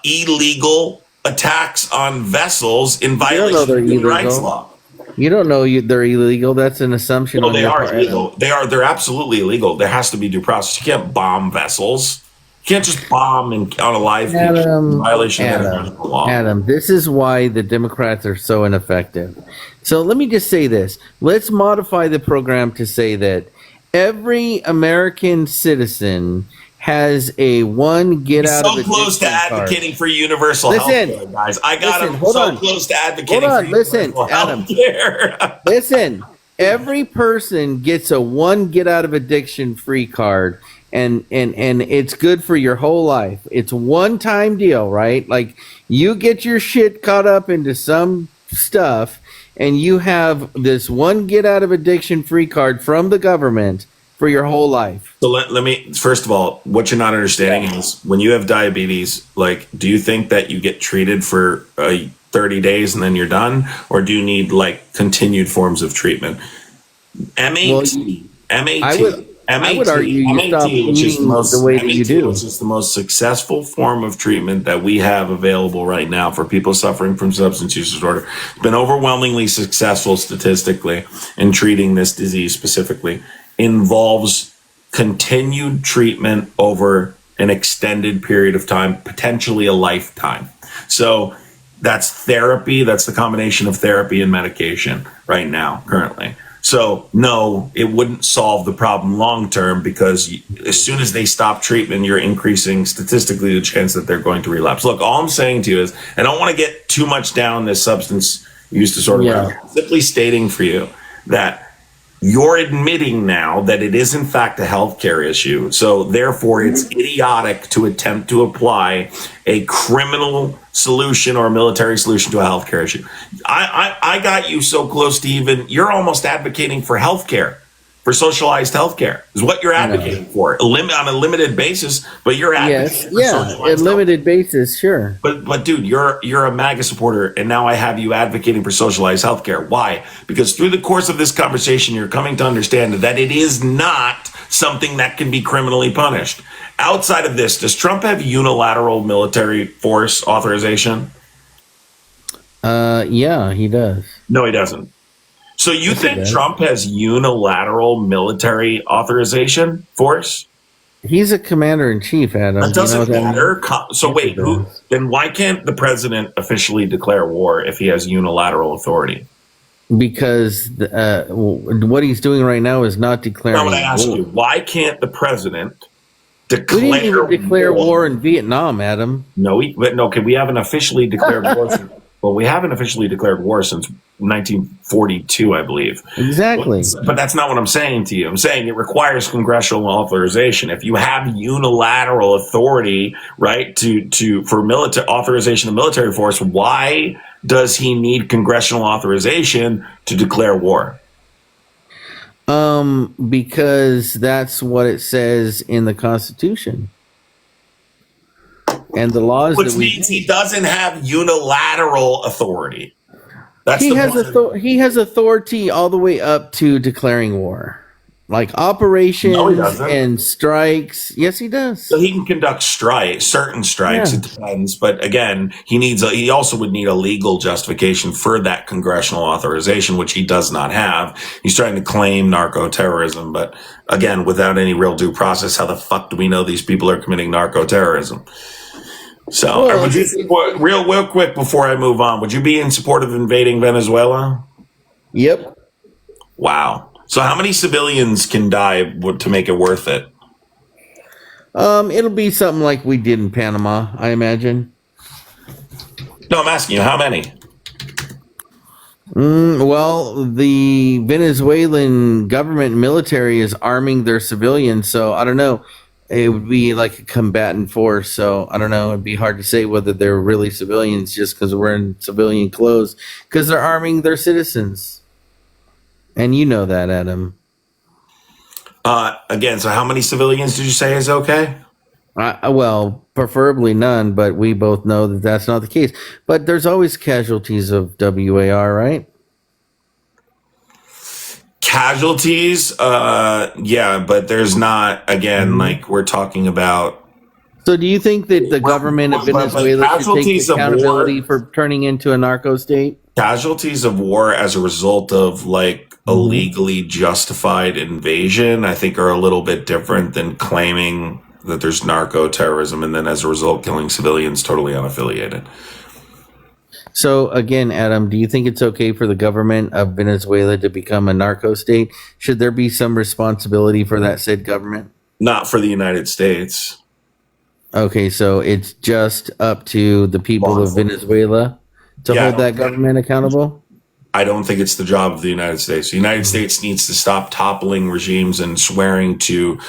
illegal attacks on vessels in violation of human rights law. You don't know they're illegal. That's an assumption. Well, they are illegal. They're absolutely illegal. There has to be due process. You can't bomb vessels. You can't just bomb on a live beach in violation of international law. Adam, this is why the Democrats are so ineffective. So let me just say this. Let's modify the program to say that every American citizen has a so close to advocating for universal health care, guys. I got him so close to advocating for universal health care. Listen, every person gets a one get out of addiction free card, and it's good for your whole life. It's a one-time deal, right? Like you get your shit caught up into some stuff, and you have this one get out of addiction free card from the government for your whole life. So let me, first of all, what you're not understanding is when you have diabetes, like, do you think that you get treated for 30 days and then you're done? Or do you need like continued forms of treatment? MAT, I would argue you stop eating the way that you do. Which is the most successful form of treatment that we have available right now for people suffering from substance use disorder. It's been overwhelmingly successful statistically in treating this disease specifically. Involves continued treatment over an extended period of time, potentially a lifetime. So that's therapy. That's the combination of therapy and medication right now, currently. So no, it wouldn't solve the problem long term because as soon as they stop treatment, you're increasing statistically the chance that they're going to relapse. Look, all I'm saying to you is I don't want to get too much down this substance use disorder. Yeah. I'm simply stating for you that you're admitting now that it is in fact a healthcare issue. So therefore it's idiotic to attempt to apply a criminal solution or a military solution to a healthcare issue. I got you so close to even, you're almost advocating for healthcare, for socialized healthcare is what you're advocating for on a limited basis, but you're advocating for socialized limited basis, sure. But dude, you're a MAGA supporter, and now I have you advocating for socialized healthcare. Why? Because through the course of this conversation, you're coming to understand that it is not something that can be criminally punished. Outside of this, does Trump have unilateral military force authorization? Yeah, he does. No, he doesn't. So you think Trump has unilateral military authorization force? He's a commander in chief, Adam. That doesn't matter. So wait, then why can't the president officially declare war if he has unilateral authority? Because what he's doing right now is not declaring war. I'm going to ask you, why can't the president declare war? We didn't even declare war in Vietnam, Adam. No, we haven't officially declared war. Well, we haven't officially declared war since 1942, I believe. Exactly. But that's not what I'm saying to you. I'm saying it requires congressional authorization. If you have unilateral authority, right, for military authorization of military force, why does he need congressional authorization to declare war? Because that's what it says in the Constitution. And the laws, which means he doesn't have unilateral authority. He has authority all the way up to declaring war, like operations and strikes. Yes, he does. So he can conduct certain strikes. Yeah. It depends, but again, he also would need a legal justification for that congressional authorization, which he does not have. He's trying to claim narco-terrorism, but again, without any real due process, how the fuck do we know these people are committing narco-terrorism? So, real quick before I move on, would you be in support of invading Venezuela? Yep. Wow. So how many civilians can die to make it worth it? It'll be something like we did in Panama, I imagine. No, I'm asking you, how many? Well, the Venezuelan government and military is arming their civilians, so I don't know. It would be like a combatant force, so I don't know. It'd be hard to say whether they're really civilians just because we're in civilian clothes, because they're arming their citizens. And you know that, Adam. Again, so how many civilians did you say is okay? Well, preferably none, but we both know that that's not the case. But there's always casualties of WAR, right? Casualties, yeah, but there's not, again, like we're talking about. So do you think that the government of Venezuela should take accountability for turning into a narco state? Casualties of war as a result of like a legally justified invasion, I think are a little bit different than claiming that there's narco terrorism and then as a result killing civilians totally unaffiliated. So again, Adam, do you think it's okay for the government of Venezuela to become a narco state? Should there be some responsibility for that said government? Not for the United States. Okay, so it's just up to the people of Venezuela to hold that government accountable? I don't think it's the job of the United States. The United States needs to stop toppling regimes and swearing to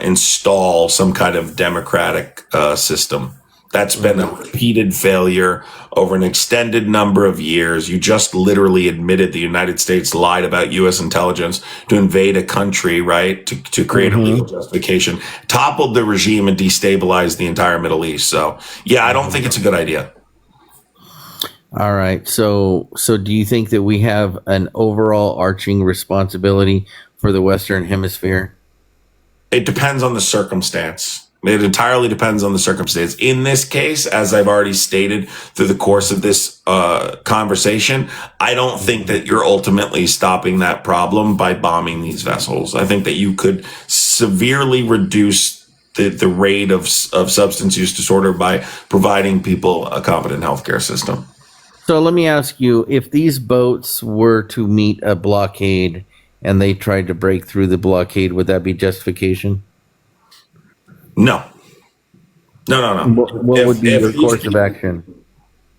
install some kind of democratic system. That's been a repeated failure over an extended number of years. You just literally admitted the United States lied about U.S. intelligence to invade a country, right, to create a legal justification, toppled the regime and destabilized the entire Middle East. So, yeah, I don't think it's a good idea. All right. So do you think that we have an overall arching responsibility for the Western Hemisphere? It depends on the circumstance. It entirely depends on the circumstance. In this case, as I've already stated through the course of this conversation, I don't think that you're ultimately stopping that problem by bombing these vessels. I think that you could severely reduce the rate of substance use disorder by providing people a competent healthcare system. So let me ask you, if these boats were to meet a blockade and they tried to break through the blockade, would that be justification? No. What would be your course of action?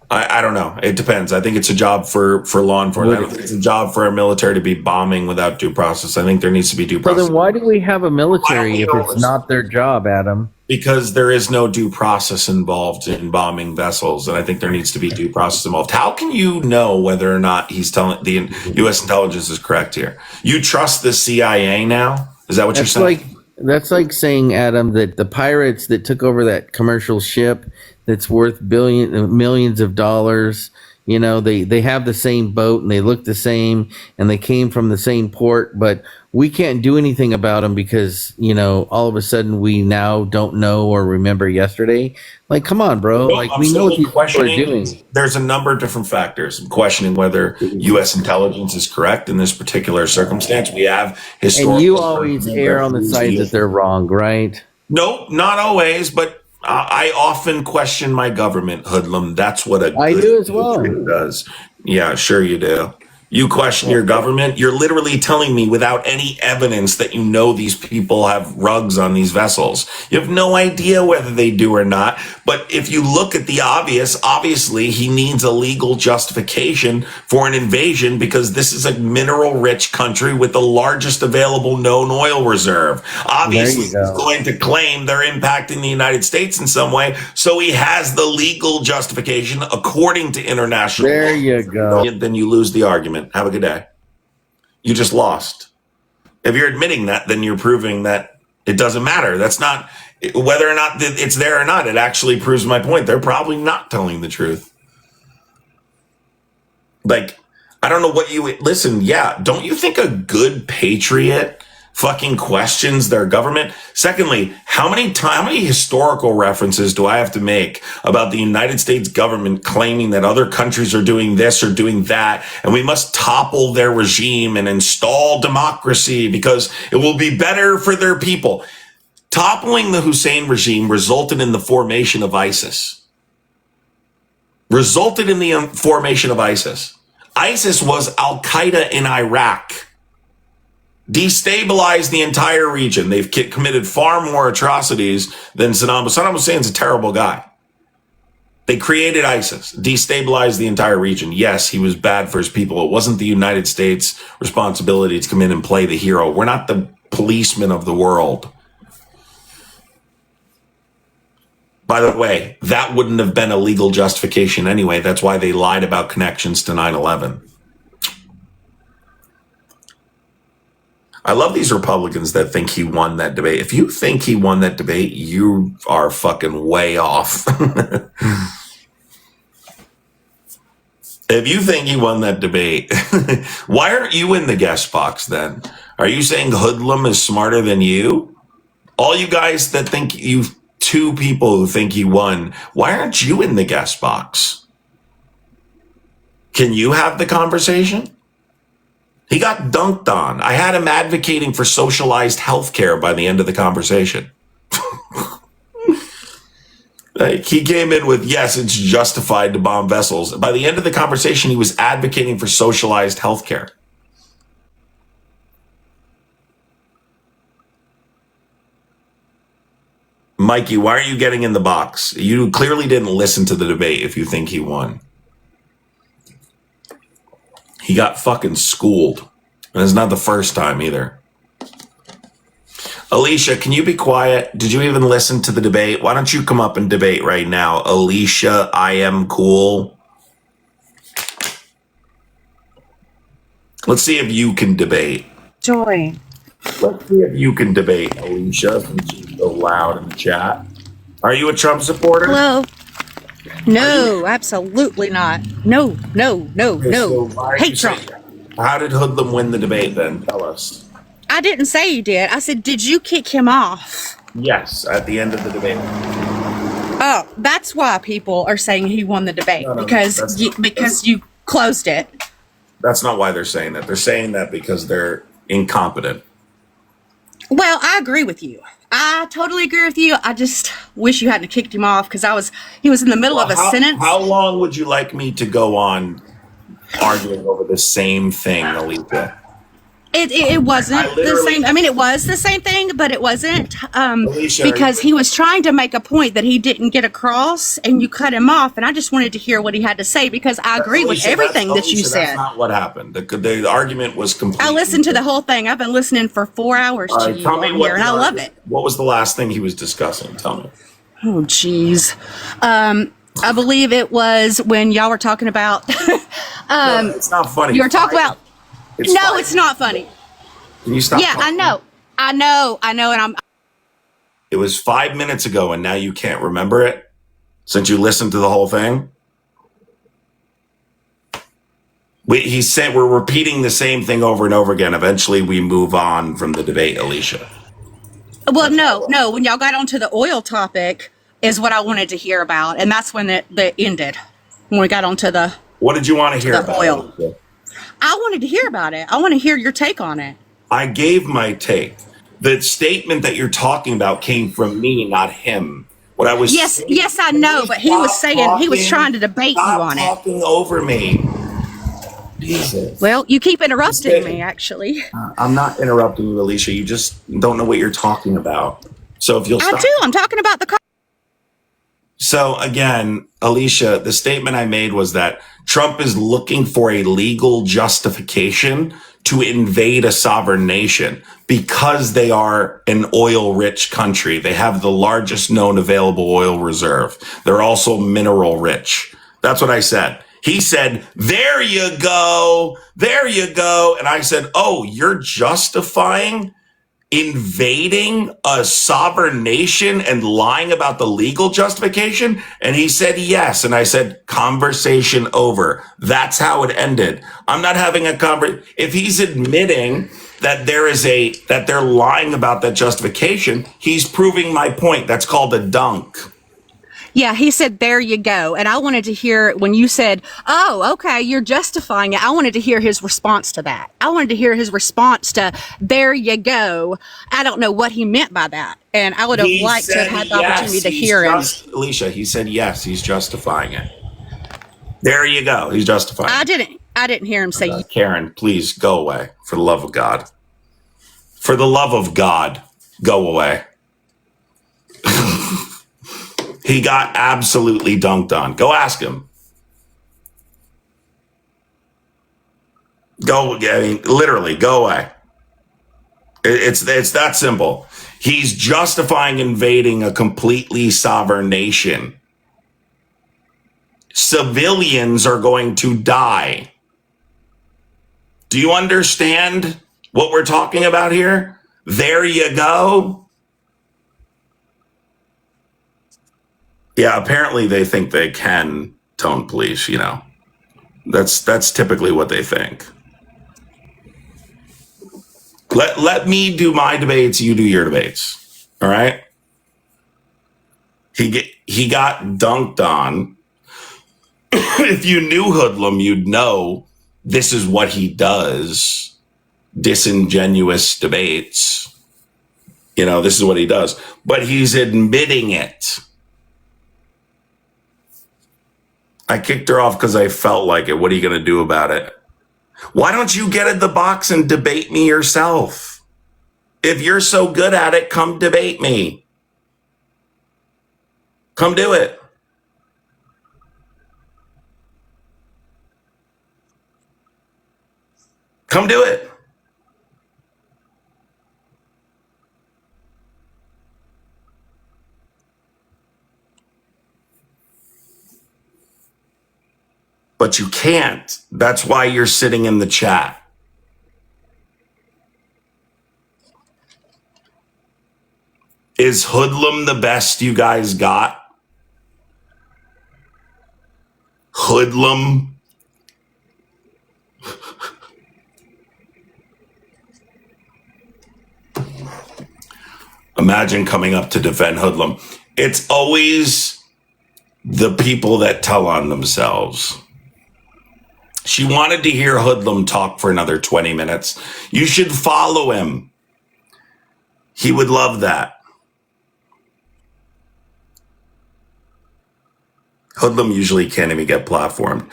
I don't know. It depends. I think it's a job for law enforcement. I don't think it's a job for our military to be bombing without due process. I think there needs to be due process. So then why do we have a military if it's not their job, Adam? Because there is no due process involved in bombing vessels, and I think there needs to be due process involved. How can you know whether or not he's telling the U.S. intelligence is correct here? You trust the CIA now? Is that what you're saying? That's like saying, Adam, that the pirates that took over that commercial ship that's worth millions of dollars, you know, they have the same boat and they look the same and they came from the same port, but we can't do anything about them because, you know, all of a sudden we now don't know or remember yesterday. Like, come on, bro. We know what these people are doing. There's a number of different factors. I'm questioning whether U.S. intelligence is correct in this particular circumstance. We have historical. And you always err on the side that they're wrong, right? Nope, not always, but I often question my government, hoodlum. That's what I do as well. Does. Yeah, sure you do. You question your government. You're literally telling me without any evidence that you know these people have rugs on these vessels. You have no idea whether they do or not. But if you look at the obvious, obviously he needs a legal justification for an invasion because this is a mineral-rich country with the largest available known oil reserve. Obviously, he's going to claim they're impacting the United States in some way. So he has the legal justification according to international law. There you go. Then you lose the argument. Have a good day. You just lost. If you're admitting that, then you're proving that it doesn't matter. That's not whether or not it's there or not. It actually proves my point. They're probably not telling the truth. Like, I don't know what you listen. Yeah. Don't you think a good patriot fucking questions their government? Secondly, how many historical references do I have to make about the United States government claiming that other countries are doing this or doing that, and we must topple their regime and install democracy because it will be better for their people? Toppling the Hussein regime resulted in the formation of ISIS. ISIS was Al-Qaeda in Iraq. Destabilized the entire region. They've committed far more atrocities than Saddam. Saddam Hussein's a terrible guy. They created ISIS, destabilized the entire region. Yes, he was bad for his people. It wasn't the United States' responsibility to come in and play the hero. We're not the policemen of the world. By the way, that wouldn't have been a legal justification anyway. That's why they lied about connections to 9/11. I love these Republicans that think he won that debate. If you think he won that debate, you are fucking way off. If you think he won that debate, why aren't you in the guest box then? Are you saying Hoodlum is smarter than you? All you guys that think you, two people who think he won, why aren't you in the guest box? Can you have the conversation? He got dunked on. I had him advocating for socialized healthcare by the end of the conversation. Like, he came in with, yes, it's justified to bomb vessels. By the end of the conversation, he was advocating for socialized healthcare. Mikey, why are you getting in the box? You clearly didn't listen to the debate if you think he won. He got fucking schooled. And it's not the first time either. Alicia, can you be quiet? Did you even listen to the debate? Why don't you come up and debate right now? Alicia, I am cool. Let's see if you can debate. Join. Let's see if you can debate, Alicia, since you're so loud in the chat. Are you a Trump supporter? Hello. No, absolutely not. No. Okay, so why are you Hate Trump. How did Hoodlum win the debate then? Tell us. I didn't say you did. I said, did you kick him off? Yes, at the end of the debate. Oh, that's why people are saying he won the debate, No, because you closed it. That's not why they're saying that. They're saying that because they're incompetent. Well, I agree with you. I totally agree with you. I just wish you hadn't kicked him off because he was in the middle of a sentence. How long would you like me to go on arguing over the same thing, Alita? It wasn't the same. I mean, it was the same thing, but it wasn't Alicia, because he was trying to make a point that he didn't get across, and you cut him off. And I just wanted to hear what he had to say because I agree with everything that you said. That's not what happened. The argument was complete. I listened to the whole thing. I've been listening for 4 hours to you on here, and I love it. What was the last thing he was discussing? Tell me. Oh, geez. I believe it was when y'all were talking about. No, it's not funny. You were talking about. It's it's not funny. Can you stop? Yeah, talking? I know, and I'm. It was 5 minutes ago, and now you can't remember it since you listened to the whole thing. He said we're repeating the same thing over and over again. Eventually, we move on from the debate, Alicia. Well, no. When y'all got onto the oil topic, is what I wanted to hear about, and that's when it ended. When we got onto the. What did you want to hear about oil? Alicia? I wanted to hear about it. I want to hear your take on it. I gave my take. The statement that you're talking about came from me, not him. What I was yes, I know, but he was saying he was trying to debate you on it. Talking over me. Jesus. Well, you keep interrupting me, actually. I'm not interrupting you, Alicia. You just don't know what you're talking about. So if you'll stop. I do. I'm talking about the. So again, Alicia, the statement I made was that Trump is looking for a legal justification to invade a sovereign nation because they are an oil-rich country. They have the largest known available oil reserve. They're also mineral rich. That's what I said. He said, there you go. There you go. And I said, oh, you're justifying invading a sovereign nation and lying about the legal justification? And he said, yes. And I said, conversation over. That's how it ended. I'm not having a conversation. If he's admitting that that they're lying about that justification, he's proving my point. That's called a dunk. Yeah, he said, there you go. And I wanted to hear when you said, oh, okay, you're justifying it. I wanted to hear his response to that. I wanted to hear his response to, there you go. I don't know what he meant by that. And I would have liked to have had the opportunity to hear him. Alicia, he said, yes, he's justifying it. There you go. He's justifying it. I didn't hear him say. Karen, please go away. For the love of God. For the love of God, go away. He got absolutely dunked on. Go ask him. Literally, go away. It's that simple. He's justifying invading a completely sovereign nation. Civilians are going to die. Do you understand what we're talking about here? There you go. Yeah, apparently they think they can tone police, you know. That's typically what they think. Let me do my debates, you do your debates. All right? He got dunked on. If you knew Hoodlum, you'd know this is what he does. Disingenuous debates. You know, this is what he does. But he's admitting it. I kicked her off because I felt like it. What are you going to do about it? Why don't you get in the box and debate me yourself? If you're so good at it, come debate me. Come do it. Come do it. But you can't. That's why you're sitting in the chat. Is Hoodlum the best you guys got? Hoodlum? Imagine coming up to defend Hoodlum. It's always the people that tell on themselves. She wanted to hear Hoodlum talk for another 20 minutes. You should follow him. He would love that. Hoodlum usually can't even get platformed.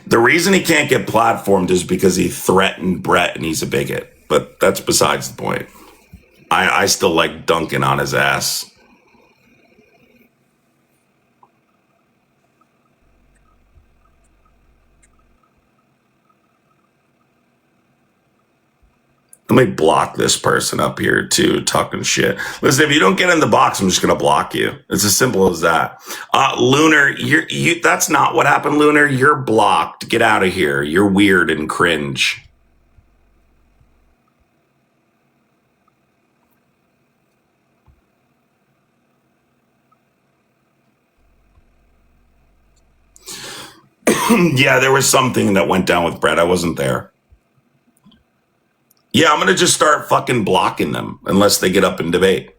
The reason he can't get platformed is because he threatened Brett and he's a bigot. But that's besides the point. I still like dunking on his ass. Let me block this person up here too, talking shit. Listen, if you don't get in the box, I'm just gonna block you. It's as simple as that. Lunar, that's not what happened, Lunar. You're blocked. Get out of here. You're weird and cringe. Yeah, there was something that went down with Brett. I wasn't there. Yeah, I'm going to just start fucking blocking them unless they get up and debate.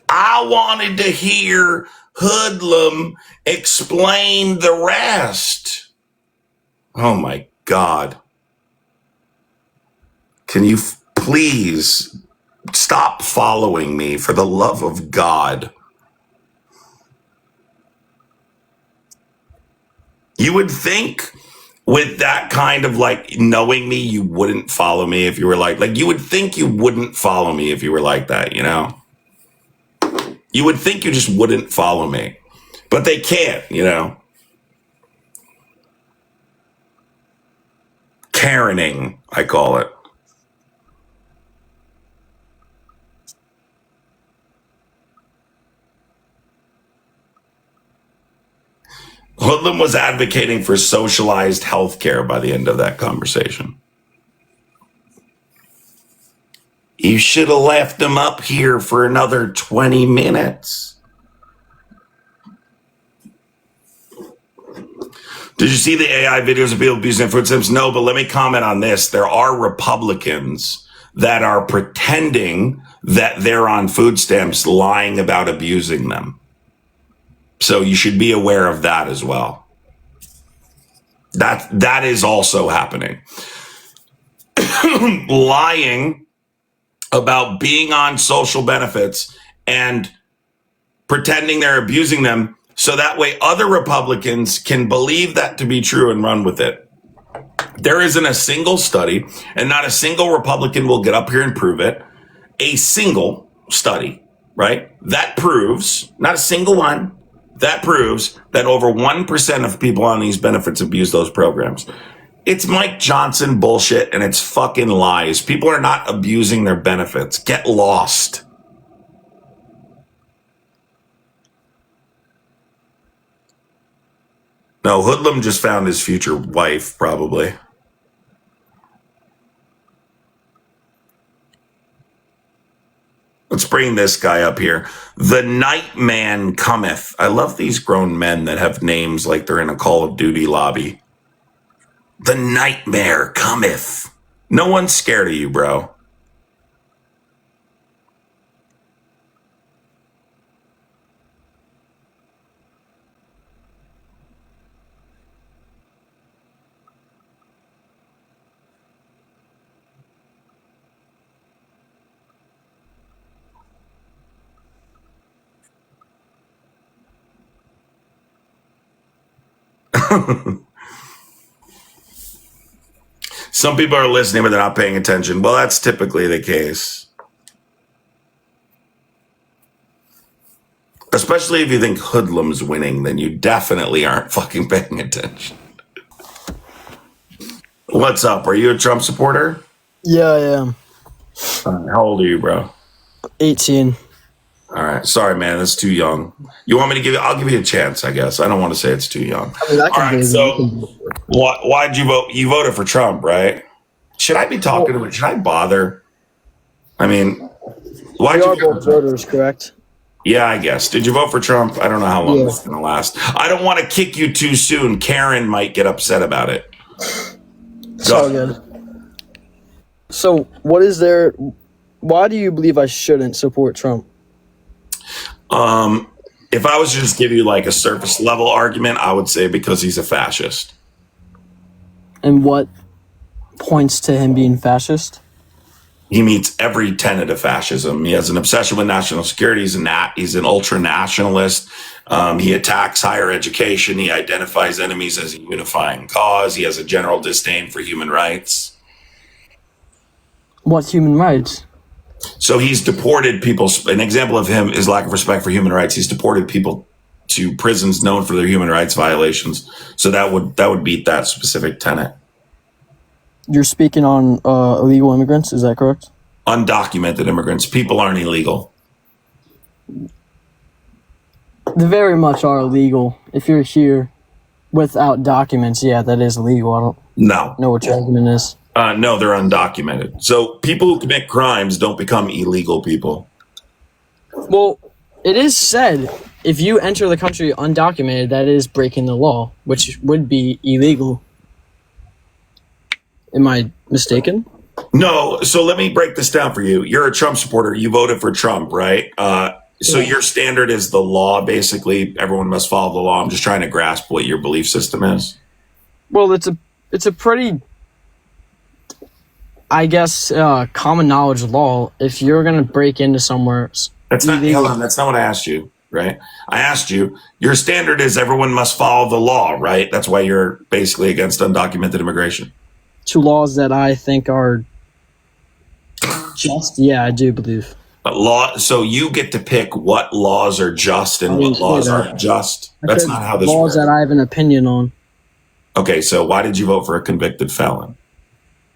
I wanted to hear Hoodlum explain the rest. Oh my God. Can you please stop following me for the love of God? You would think with that kind of like knowing me, you wouldn't follow me if you were like you would think you wouldn't follow me if you were like that, you know? You would think you just wouldn't follow me, but they can't, you know? Karening, I call it. Hoodlum was advocating for socialized healthcare by the end of that conversation. You should have left him up here for another 20 minutes. Did you see the AI videos of people abusing food stamps? No, but let me comment on this. There are Republicans that are pretending that they're on food stamps, lying about abusing them. So you should be aware of that as well. That is also happening. Lying about being on social benefits and pretending they're abusing them so that way other Republicans can believe that to be true and run with it. There isn't a single study, and not a single Republican will get up here and prove it, a single study, right? That proves, not a single one, that proves that over 1% of people on these benefits abuse those programs. It's Mike Johnson bullshit and it's fucking lies. People are not abusing their benefits. Get lost. No, Hoodlum just found his future wife, probably. Let's bring this guy up here. The Nightman cometh. I love these grown men that have names like they're in a Call of Duty lobby. The Nightmare cometh. No one's scared of you, bro. Some people are listening, but they're not paying attention. Well, that's typically the case. Especially if you think Hoodlum's winning, then you definitely aren't fucking paying attention. What's up? Are you a Trump supporter? Yeah, I am. How old are you, bro? 18. All right. Sorry, man. That's too young. You want me to give you? I'll give you a chance, I guess. I don't want to say it's too young. I mean, All right. So, why'd you vote? You voted for Trump, right? Should I be talking to him? Should I bother? I mean, why'd We you are both voters, correct? Yeah, I guess. Did you vote for Trump? I don't know how long this is going to last. I don't want to kick you too soon. Karen might get upset about it. It's all good. So, why do you believe I shouldn't support Trump? If I was to just give you like a surface level argument, I would say because he's a fascist. And what points to him being fascist? He meets every tenet of fascism. He has an obsession with national security. He's an ultra nationalist. He attacks higher education. He identifies enemies as a unifying cause. He has a general disdain for human rights. What's human rights? So he's deported people. An example of him is lack of respect for human rights. He's deported people to prisons known for their human rights violations. So that would beat that specific tenet. You're speaking on illegal immigrants, is that correct? Undocumented immigrants. People aren't illegal. They very much are illegal. If you're here without documents, yeah, that is illegal. I don't know what your argument is. No, they're undocumented. So people who commit crimes don't become illegal people. Well, it is said if you enter the country undocumented, that is breaking the law, which would be illegal. Am I mistaken? No. So let me break this down for you. You're a Trump supporter. You voted for Trump, right? So your standard is the law. Basically, everyone must follow the law. I'm just trying to grasp what your belief system is. Well, it's a pretty, I guess, common knowledge law. If you're gonna break into somewhere, That's not what I asked you, right? I asked you, your standard is everyone must follow the law, right? That's why you're basically against undocumented immigration. Two laws that I think are just, yeah, I do believe. But so you get to pick what laws are just and what laws aren't just. That's not how this laws works. that I have an opinion on. Okay, so why did you vote for a convicted felon?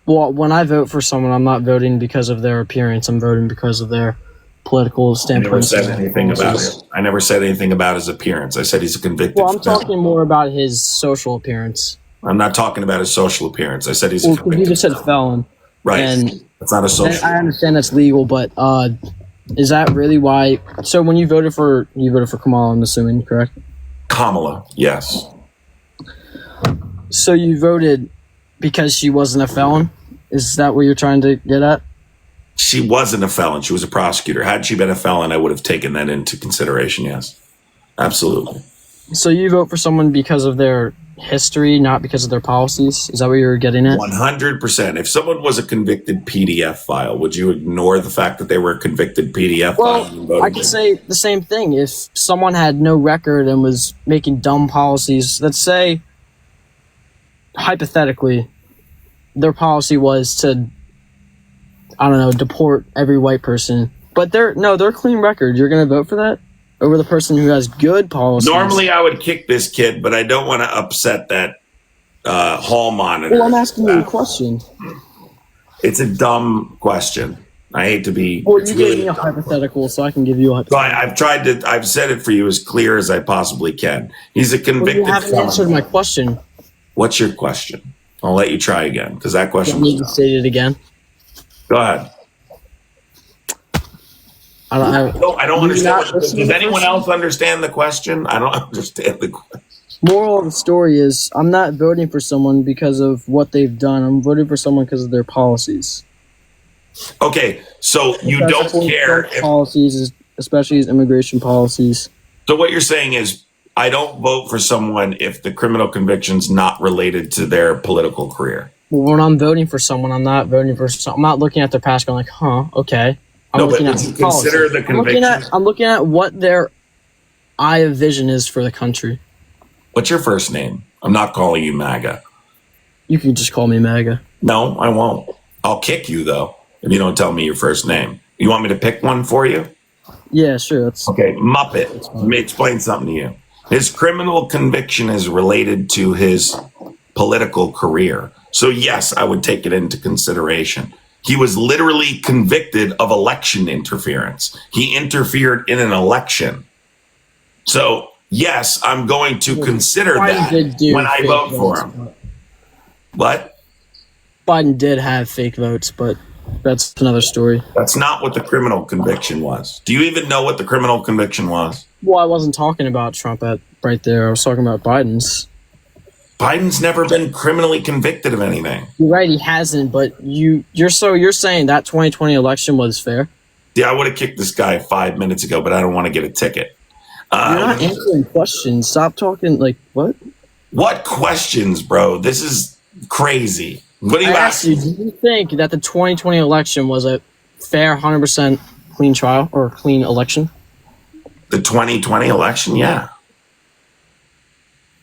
Well, when I vote for someone, I'm not voting because of their appearance. I'm voting because of their political standpoint. I never said anything about it. I never said anything about his appearance. I said he's a convicted felon. Well, I'm talking more about his social appearance. I'm not talking about his social appearance. I said he's a convicted you just said felon. Right. And that's not a social. I understand that's legal, but is that really why? So when you voted for Kamala, I'm assuming, correct? Kamala, yes. So you voted because she wasn't a felon? Is that what you're trying to get at? She wasn't a felon. She was a prosecutor. Had she been a felon, I would have taken that into consideration, yes. Absolutely. So you vote for someone because of their history, not because of their policies? Is that what you're getting at? 100%. If someone was a convicted PDF file, would you ignore the fact that they were a convicted PDF file? Well, I could say the same thing. If someone had no record and was making dumb policies, let's say, hypothetically, their policy was to, I don't know, deport every white person. But they're clean record. You're going to vote for that? Over the person who has good policies? Normally, I would kick this kid, but I don't want to upset that hall monitor. Well, I'm asking you a question. It's a dumb question. I hate to be. Well, you gave me a hypothetical, so I can give you a hypothetical. I've said it for you as clear as I possibly can. He's a convicted felon. You haven't answered my question. What's your question? I'll let you try again, because that question was state it again. Go ahead. I don't you understand. not listen to Does the anyone person? else understand the question? I don't understand the question. Moral of the story is I'm not voting for someone because of what they've done. I'm voting for someone because of their policies. Okay, so you don't care if, policies, especially his immigration policies. so what you're saying is I don't vote for someone if the criminal conviction's not related to their political career. Well, when I'm voting for someone, I'm not voting for. I'm not looking at their past, going like, "Huh, okay." I'm No, but looking at would you policy. consider the conviction? I'm looking at what their eye of vision is for the country. What's your first name? I'm not calling you MAGA. You can just call me MAGA. No, I won't. I'll kick you though if you don't tell me your first name. You want me to pick one for you? Yeah, sure. That's okay. Muppet. Let me explain something to you. His criminal conviction is related to his political career. So yes, I would take it into consideration. He was literally convicted of election interference. He interfered in an election. So yes, I'm going to consider that when I vote for him. What? Biden did have fake votes, but that's another story. That's not what the criminal conviction was. Do you even know what the criminal conviction was? Well, I wasn't talking about Trump right there. I was talking about Biden's. Biden's never been criminally convicted of anything. You're right, he hasn't. But you're saying that 2020 election was fair? Yeah, I would have kicked this guy 5 minutes ago, but I don't want to get a ticket. You're not answering questions. Stop talking. Like what? What questions, bro? This is crazy. What do you ask you? Do you think that the 2020 election was a fair, 100% clean trial or clean election? The 2020 election, yeah.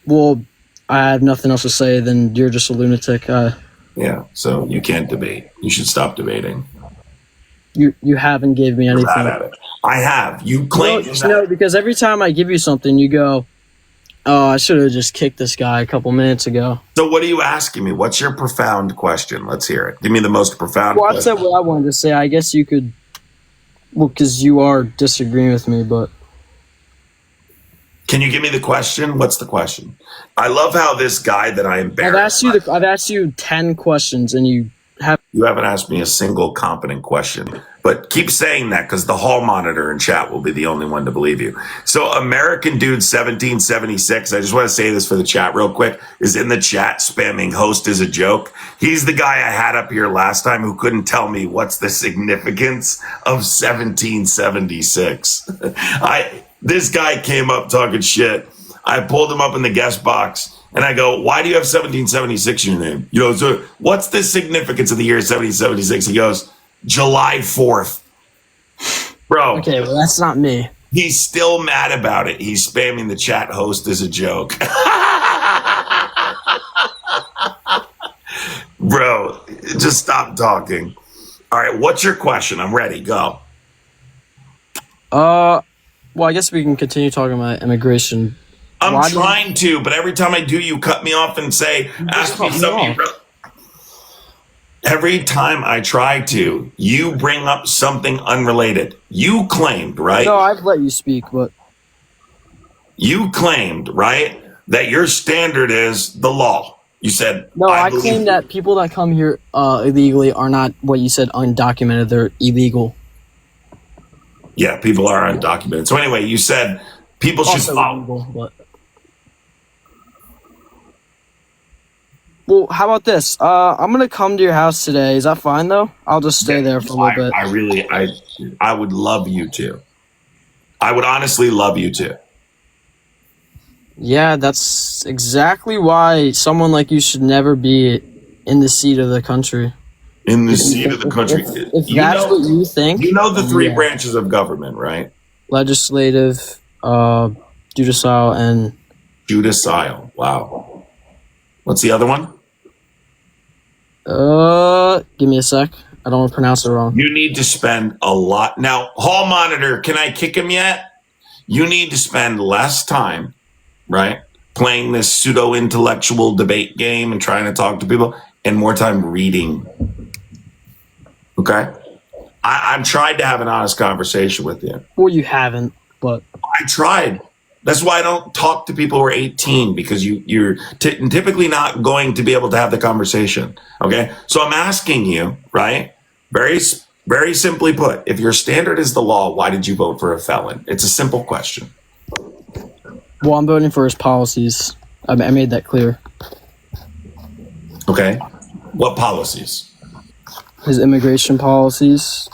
Well, I have nothing else to say than you're just a lunatic. Yeah, so you can't debate. You should stop debating. You haven't gave me anything. Bad at it. I have. You claim no, because every time I give you something, you go, "Oh, I should have just kicked this guy a couple minutes ago." So what are you asking me? What's your profound question? Let's hear it. Give me the most profound Well, I question. said what I wanted to say. I guess you could, well, because you are disagreeing with me, but. Can you give me the question? What's the question? I love how this guy that I embarrassed. I've asked you 10 questions, and you haven't asked me a single competent question. But keep saying that because the hall monitor in chat will be the only one to believe you. So American Dude 1776, I just want to say this for the chat real quick, is in the chat spamming host is a joke. He's the guy I had up here last time who couldn't tell me what's the significance of 1776. This guy came up talking shit. I pulled him up in the guest box and I go, why do you have 1776 in your name? You know, so what's the significance of the year 1776? He goes, July 4th. Bro. Okay, well, that's not me. He's still mad about it. He's spamming the chat host as a joke. Bro, just stop talking. All right, what's your question? I'm ready. Go. Well, I guess we can continue talking about immigration. I'm trying to, but every time I do, you cut me off and say, ask me something. Every time I try to, you bring up something unrelated. You claimed, right? No, I've let you speak, but. You claimed, right, that your standard is the law. You said, no, I claim that people that come here illegally are not what you said undocumented. They're illegal. Yeah, people are undocumented. So anyway, you said people should follow. Illegal, but... Well, how about this? I'm gonna come to your house today. Is that fine though? I'll just stay there for a little bit. I would love you to. I would honestly love you to. Yeah, that's exactly why someone like you should never be in the seat of the country. In the seat of the country. If that's what you think. You know the three branches of government, right? Legislative, judicial, and... Judicial. Wow. What's the other one? Give me a sec. I don't want to pronounce it wrong. You need to spend a lot. Now, hall monitor, can I kick him yet? You need to spend less time, right, playing this pseudo-intellectual debate game and trying to talk to people, and more time reading. Okay? I'm trying to have an honest conversation with you. Well, you haven't, but... I tried. That's why I don't talk to people who are 18, because you're typically not going to be able to have the conversation. Okay? So I'm asking you, right, very Very simply put, if your standard is the law, why did you vote for a felon? It's a simple question. Well, I'm voting for his policies. I made that clear. Okay. What policies? His immigration policies.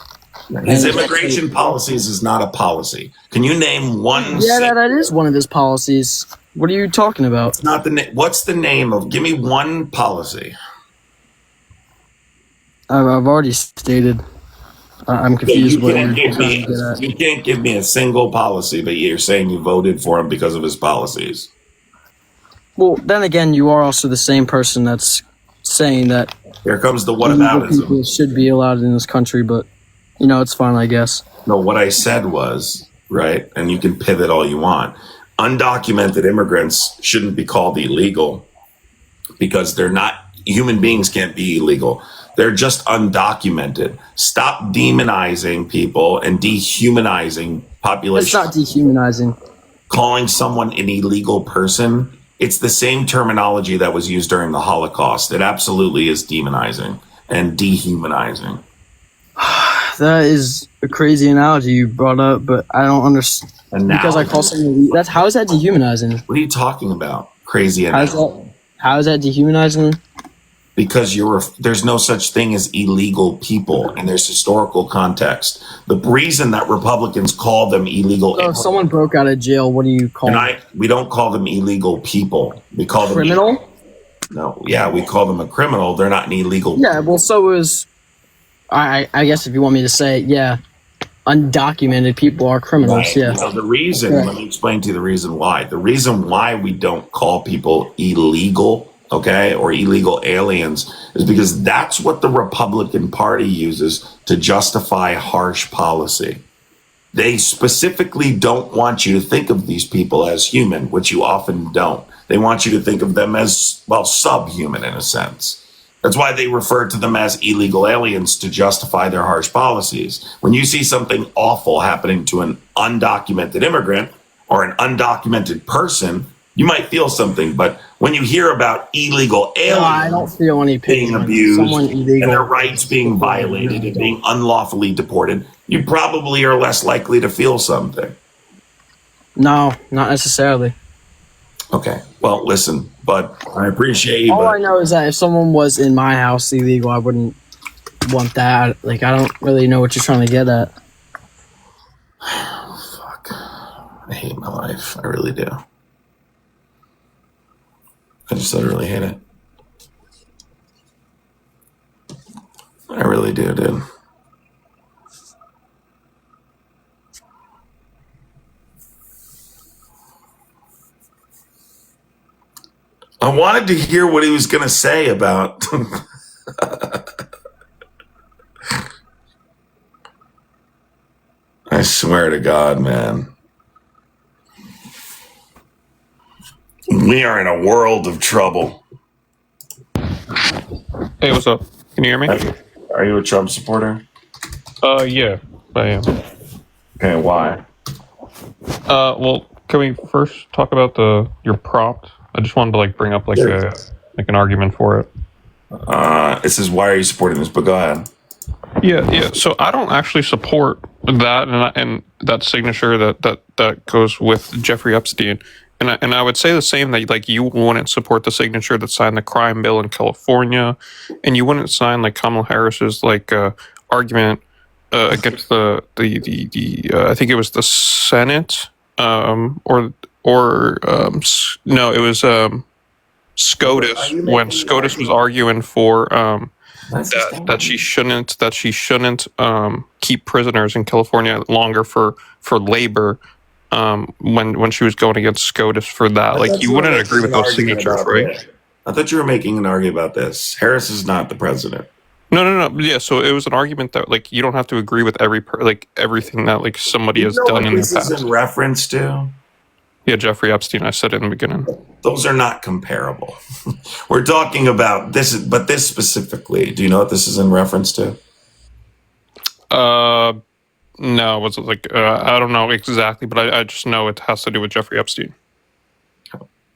His immigration policies is not a policy. Can you name one? Yeah, that is one of his policies. What are you talking about? It's not the name. What's the name of? Give me one policy. I've already stated. I'm confused. You can't give me a single policy, but you're saying you voted for him because of his policies. Well, then again, you are also the same person that's saying that here comes the illegal whataboutism. people should be allowed in this country, but it's fine, I guess. No, what I said was, right, and you can pivot all you want, undocumented immigrants shouldn't be called illegal because they're not, human beings can't be illegal. They're just undocumented. Stop demonizing people and dehumanizing population. It's not dehumanizing. Calling someone an illegal person, it's the same terminology that was used during the Holocaust. It absolutely is demonizing and dehumanizing. That is a crazy analogy you brought up, but I don't understand. Because I call someone how is that dehumanizing? What are you talking about? Crazy analogy. How is that dehumanizing? Because there's no such thing as illegal people, and there's historical context. The reason that Republicans call them illegal. So if someone broke out of jail, what do you call them? We don't call them illegal people. We call them criminal. No, yeah, we call them a criminal. They're not an illegal. Yeah, well, so is I guess if you want me to say, yeah, undocumented people are criminals. Right. Yeah. So the reason, let me explain to you the reason why. The reason why we don't call people illegal, okay, or illegal aliens is because that's what the Republican Party uses to justify harsh policy. They specifically don't want you to think of these people as human, which you often don't. They want you to think of them as, well, subhuman in a sense. That's why they refer to them as illegal aliens to justify their harsh policies. When you see something awful happening to an undocumented immigrant or an undocumented person, you might feel something. But when you hear about illegal aliens I don't feel any being abused and their rights being violated and being unlawfully deported, you probably are less likely to feel something. No, not necessarily. Okay. Well, listen, but I appreciate you. All I know is that if someone was in my house illegal, I wouldn't want that. Like, I don't really know what you're trying to get at. Fuck. I hate my life. I really do. I just literally hate it. I really do, dude. I wanted to hear what he was going to say about. I swear to God, man. We are in a world of trouble. Hey, what's up? Can you hear me? Are you a Trump supporter? Yeah, I am. Okay, why? Well, can we first talk about your prompt? I just wanted to bring up an argument for it. It says, why are you supporting this? But go ahead. Yeah. So I don't actually support that and that signature that goes with Jeffrey Epstein. And I would say the same that you wouldn't support the signature that signed the crime bill in California, and you wouldn't sign Kamala Harris's argument against the I think it was the Senate no, it was SCOTUS when SCOTUS was arguing for that she shouldn't keep prisoners in California longer for labor. When she was going against SCOTUS for that, you wouldn't agree with those signatures, right? I thought you were making an argument about this. Harris is not the president. No. Yeah, so it was an argument that you don't have to agree with everything that somebody has done in the past. This is in reference to? Yeah, Jeffrey Epstein. I said it in the beginning. Those are not comparable. We're talking about this, but this specifically. Do you know what this is in reference to? No, it was I don't know exactly, but I just know it has to do with Jeffrey Epstein.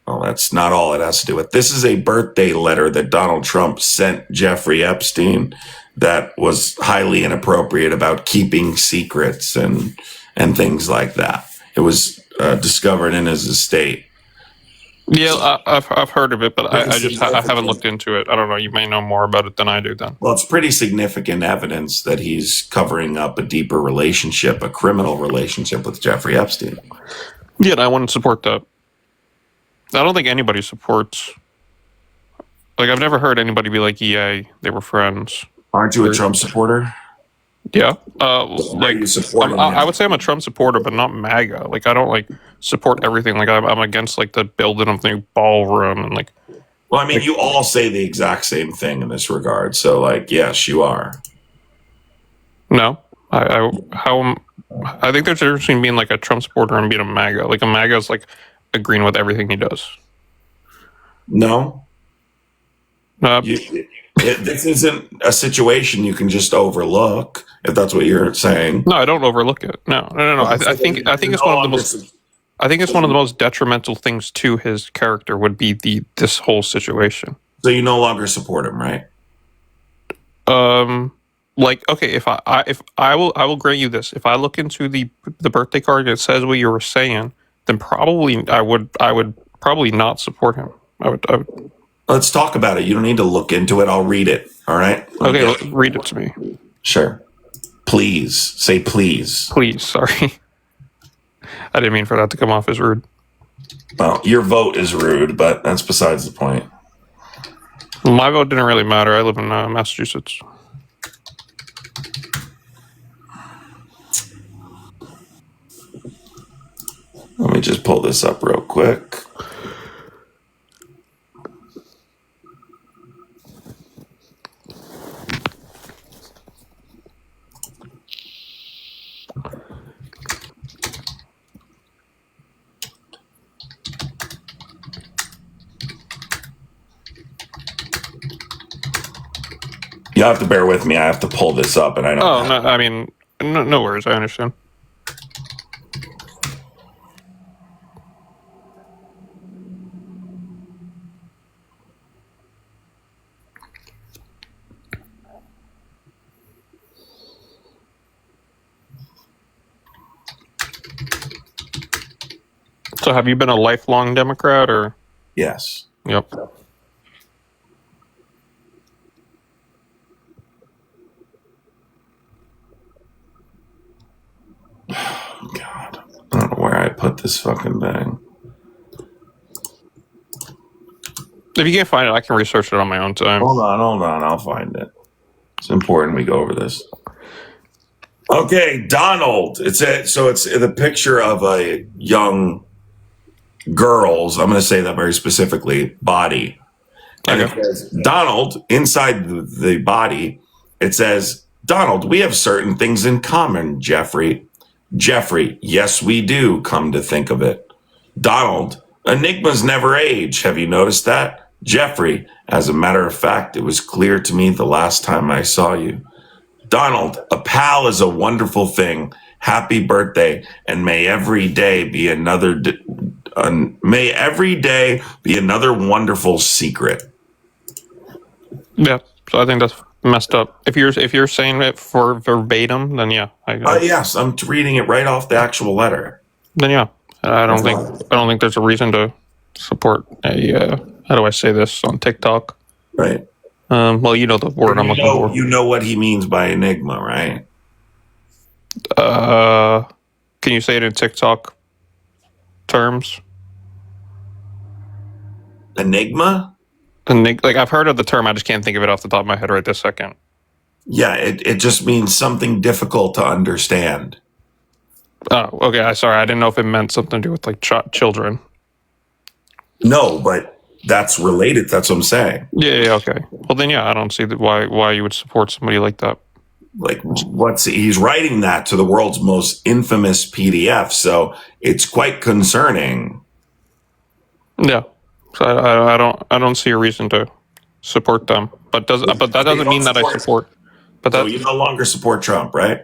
Well, that's not all it has to do with. This is a birthday letter that Donald Trump sent Jeffrey Epstein, that was highly inappropriate about keeping secrets and things like that. It was discovered in his estate. Yeah, I've heard of it, but I haven't looked into it. I don't know. You may know more about it than I do. Then. Well, it's pretty significant evidence that he's covering up a deeper relationship, a criminal relationship with Jeffrey Epstein. Yeah, I wouldn't support that. I don't think anybody supports. Like, I've never heard anybody be like, "Yeah, they were friends." Aren't you a Trump supporter? Yeah. Like, you supporting I would say I'm a Trump supporter, but not MAGA. Like, I don't like support everything. Like, I'm against like the building of the new ballroom and like. Well, I mean, you all say the exact same thing in this regard. So, like, yes, you are. No, I think there's a difference between being like a Trump supporter and being a MAGA. Like, a MAGA is like agreeing with everything he does. No. This isn't a situation you can just overlook, if that's what you're saying. No, I don't overlook it. No. I think it's one of the most. I think it's one of the most detrimental things to his character would be this whole situation. So you no longer support him, right? Like, okay, if I will grant you this. If I look into the birthday card and it says what you were saying, then probably I would probably not support him. I would. Let's talk about it. You don't need to look into it. I'll read it. All right. Okay, read it to me. Sure. Please say please. Please. Sorry. I didn't mean for that to come off as rude. Well, your vote is rude, but that's besides the point. My vote didn't really matter. I live in Massachusetts. Let me just pull this up real quick. You have to bear with me. I have to pull this up, and I don't. Oh, no, I mean, no worries. I understand. So, have you been a lifelong Democrat, or? Yes. Yep. God, I don't know where I put this fucking thing. If you can't find it, I can research it on my own time. Hold on. I'll find it. It's important we go over this. Okay, Donald. It's the picture of a young girl's, I'm going to say that very specifically, body. And it says, Donald, inside the body, it says, Donald, we have certain things in common, Jeffrey. Jeffrey, yes, we do, come to think of it. Donald, enigmas never age. Have you noticed that? Jeffrey, as a matter of fact, it was clear to me the last time I saw you. Donald, a pal is a wonderful thing. Happy birthday, and may every day be another wonderful secret. Yeah, so I think that's messed up. If you're saying it for verbatim, then yeah. Yes, I'm reading it right off the actual letter. Then yeah, I don't think there's a reason to support a how do I say this on TikTok? Right. Well, you know the word I'm looking for. You know what he means by enigma, right? Can you say it in TikTok terms? Enigma? Like, I've heard of the term, I just can't think of it off the top of my head right this second. Yeah, it just means something difficult to understand. Oh, okay. Sorry, I didn't know if it meant something to do with like children. No, but that's related. That's what I'm saying. Yeah. Okay. Well, then yeah, I don't see why you would support somebody like that. Like, he's writing that to the world's most infamous PDF, so it's quite concerning. Yeah. So I don't see a reason to support them, but that doesn't mean that I support. But so you no longer support Trump, right?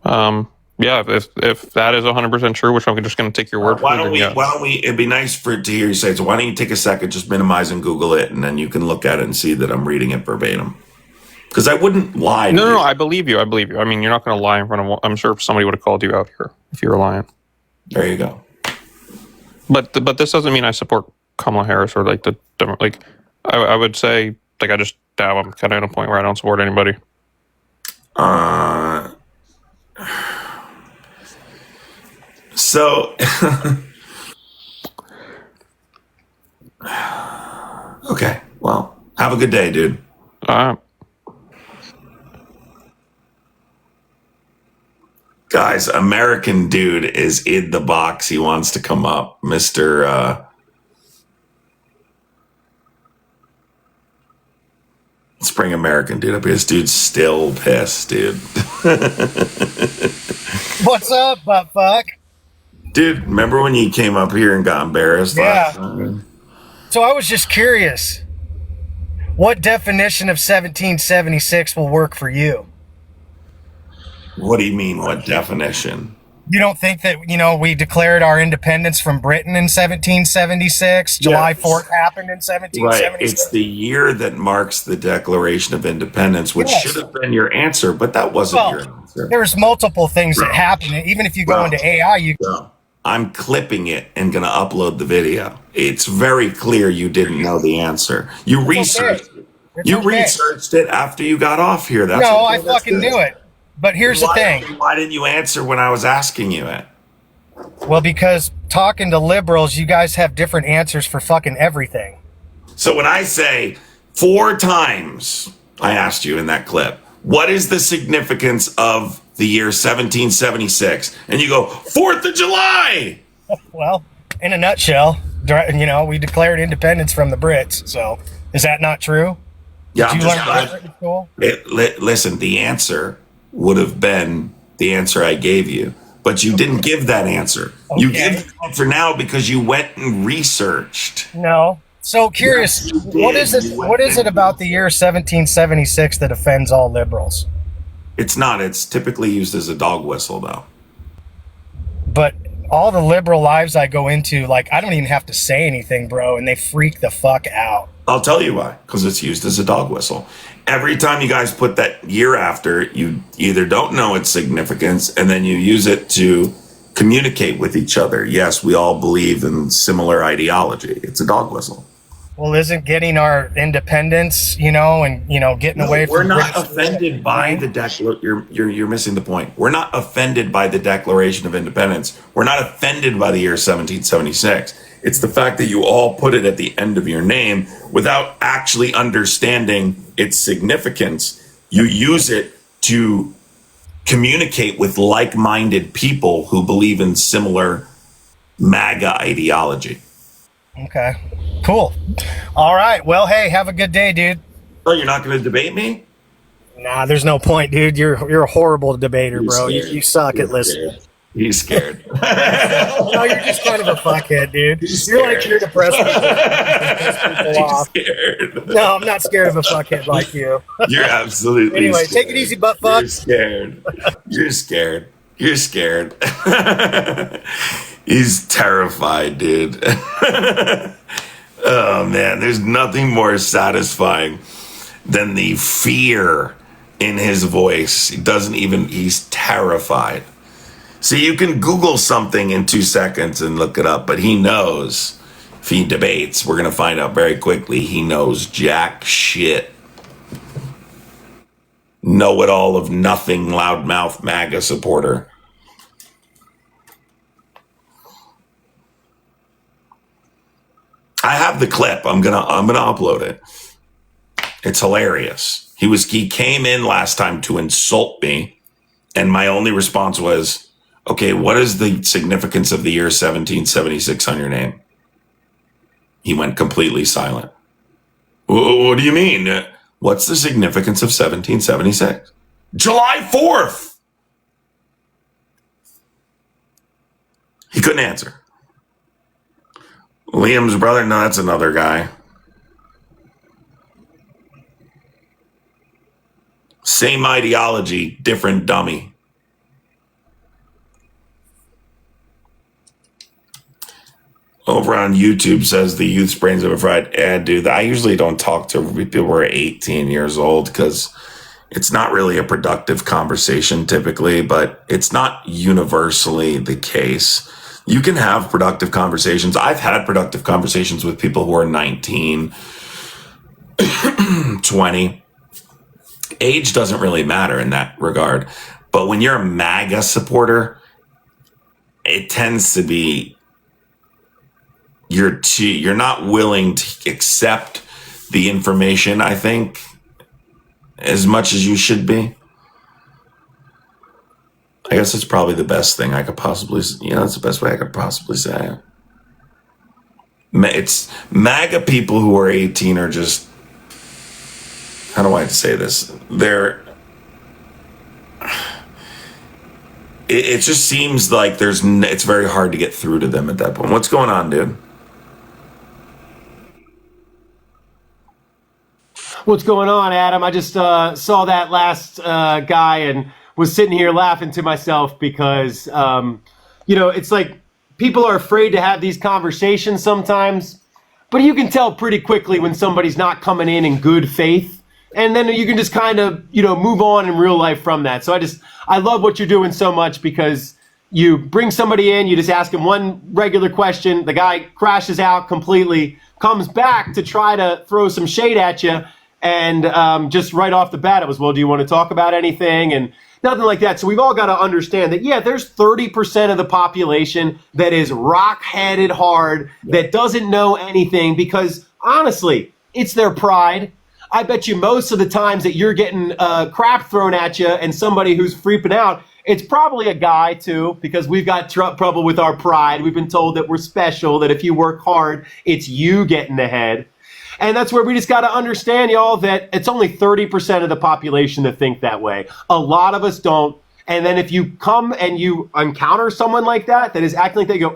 Yeah, if that is 100% true, which I'm just going to take your word for. Why don't we? It'd be nice to hear you say it. So why don't you take a second, just minimize and Google it, and then you can look at it and see that I'm reading it verbatim. Because I wouldn't lie. No, I believe you. I believe you. I mean, you're not going to lie in front of. I'm sure somebody would have called you out here if you were lying. There you go. But this doesn't mean I support Kamala Harris or like I would say like I'm kind of at a point where I don't support anybody. So okay, well, have a good day, dude. Guys, American dude is in the box. He wants to come up, Mr. Let's bring American dude up here. This dude's still pissed, dude. What's up, butt fuck? Dude, remember when you came up here and got embarrassed last Yeah. time? So I was just curious. What definition of 1776 will work for you? What do you mean, what definition? You don't think that, we declared our independence from Britain in 1776? July 4th happened in 1776? Right. It's the year that marks the Declaration of Independence, which should have been your answer, but that wasn't your answer. There's multiple things that happen. Even if you go into AI, I'm clipping it and going to upload the video. It's very clear you didn't know the answer. You researched it. You researched it after you got off here. That's no, I fucking knew it. But here's the thing. Why didn't you answer when I was asking you it? Well, because talking to liberals, you guys have different answers for fucking everything. So when I say 4 times, I asked you in that clip, what is the significance of the year 1776? And you go, 4th of July. Well, in a nutshell, we declared independence from the Brits. So is that not true? Yeah, Did you learn that in school? Listen, the answer would have been the answer I gave you, but you didn't give that answer. Okay. You gave the answer now because you went and researched. No. So curious, yes, what is it about the year 1776 that offends all liberals? It's not. It's typically used as a dog whistle, though. But all the liberal lives I go into, I don't even have to say anything, bro, and they freak the fuck out. I'll tell you why, because it's used as a dog whistle. Every time you guys put that year after, you either don't know its significance, and then you use it to communicate with each other. Yes, we all believe in similar ideology. It's a dog whistle. Well, isn't getting our independence, getting away from... We're not offended by the Declaration. You're missing the point. We're not offended by the Declaration of Independence. We're not offended by the year 1776. It's the fact that you all put it at the end of your name without actually understanding its significance. You use it to communicate with like-minded people who believe in similar MAGA ideology. Okay, cool. All right. Well, hey, have a good day, dude. Oh, you're not going to debate me? Nah, there's no point, dude. You're a horrible debater, bro. You suck at listening. He's scared. No, you're just kind of a fuckhead, dude. You're like here to press people off. Scared. No, I'm not scared of a fuckhead like you. You're absolutely Anyway, scared. take it easy, butt fuck. You're scared. You're scared. You're scared. He's terrified, dude. Oh, man. There's nothing more satisfying than the fear in his voice. He's terrified. See, you can Google something in 2 seconds and look it up, but he knows if he debates, we're going to find out very quickly, he knows jack shit. Know-it-all of nothing, loudmouth MAGA supporter. I have the clip. I'm gonna upload it. It's hilarious. He came in last time to insult me, and my only response was, okay, what is the significance of the year 1776 on your name? He went completely silent. What do you mean? What's the significance of 1776? July 4th! He couldn't answer. Liam's brother? No, that's another guy. Same ideology, different dummy. Over on YouTube says the youth's brains have been fried. Yeah, dude, I usually don't talk to people who are 18 years old because it's not really a productive conversation typically, but it's not universally the case. You can have productive conversations. I've had productive conversations with people who are 19, 20. Age doesn't really matter in that regard. But when you're a MAGA supporter, it tends to be you're not willing to accept the information, I think, as much as you should be. I guess it's probably the best thing I could possibly, that's the best way I could possibly say it. It's MAGA people who are 18 are just, how do I say this? It just seems like it's very hard to get through to them at that point. What's going on, dude? What's going on, Adam? I just saw that last guy and was sitting here laughing to myself because, it's like people are afraid to have these conversations sometimes, but you can tell pretty quickly when somebody's not coming in good faith. And then you can just kind of, move on in real life from that. So I love what you're doing so much because you bring somebody in, you just ask him one regular question, the guy crashes out completely, comes back to try to throw some shade at you. And just right off the bat, it was, well, do you want to talk about anything? And nothing like that. So we've all got to understand that, there's 30% of the population that is rock-headed hard, that doesn't know anything because, honestly, it's their pride. I bet you most of the times that you're getting crap thrown at you and somebody who's freaking out, it's probably a guy, too, because we've got trouble with our pride. We've been told that we're special, that if you work hard, it's you getting ahead. And that's where we just got to understand, y'all, that it's only 30% of the population that think that way. A lot of us don't. And then if you come and you encounter someone like that is acting like they go,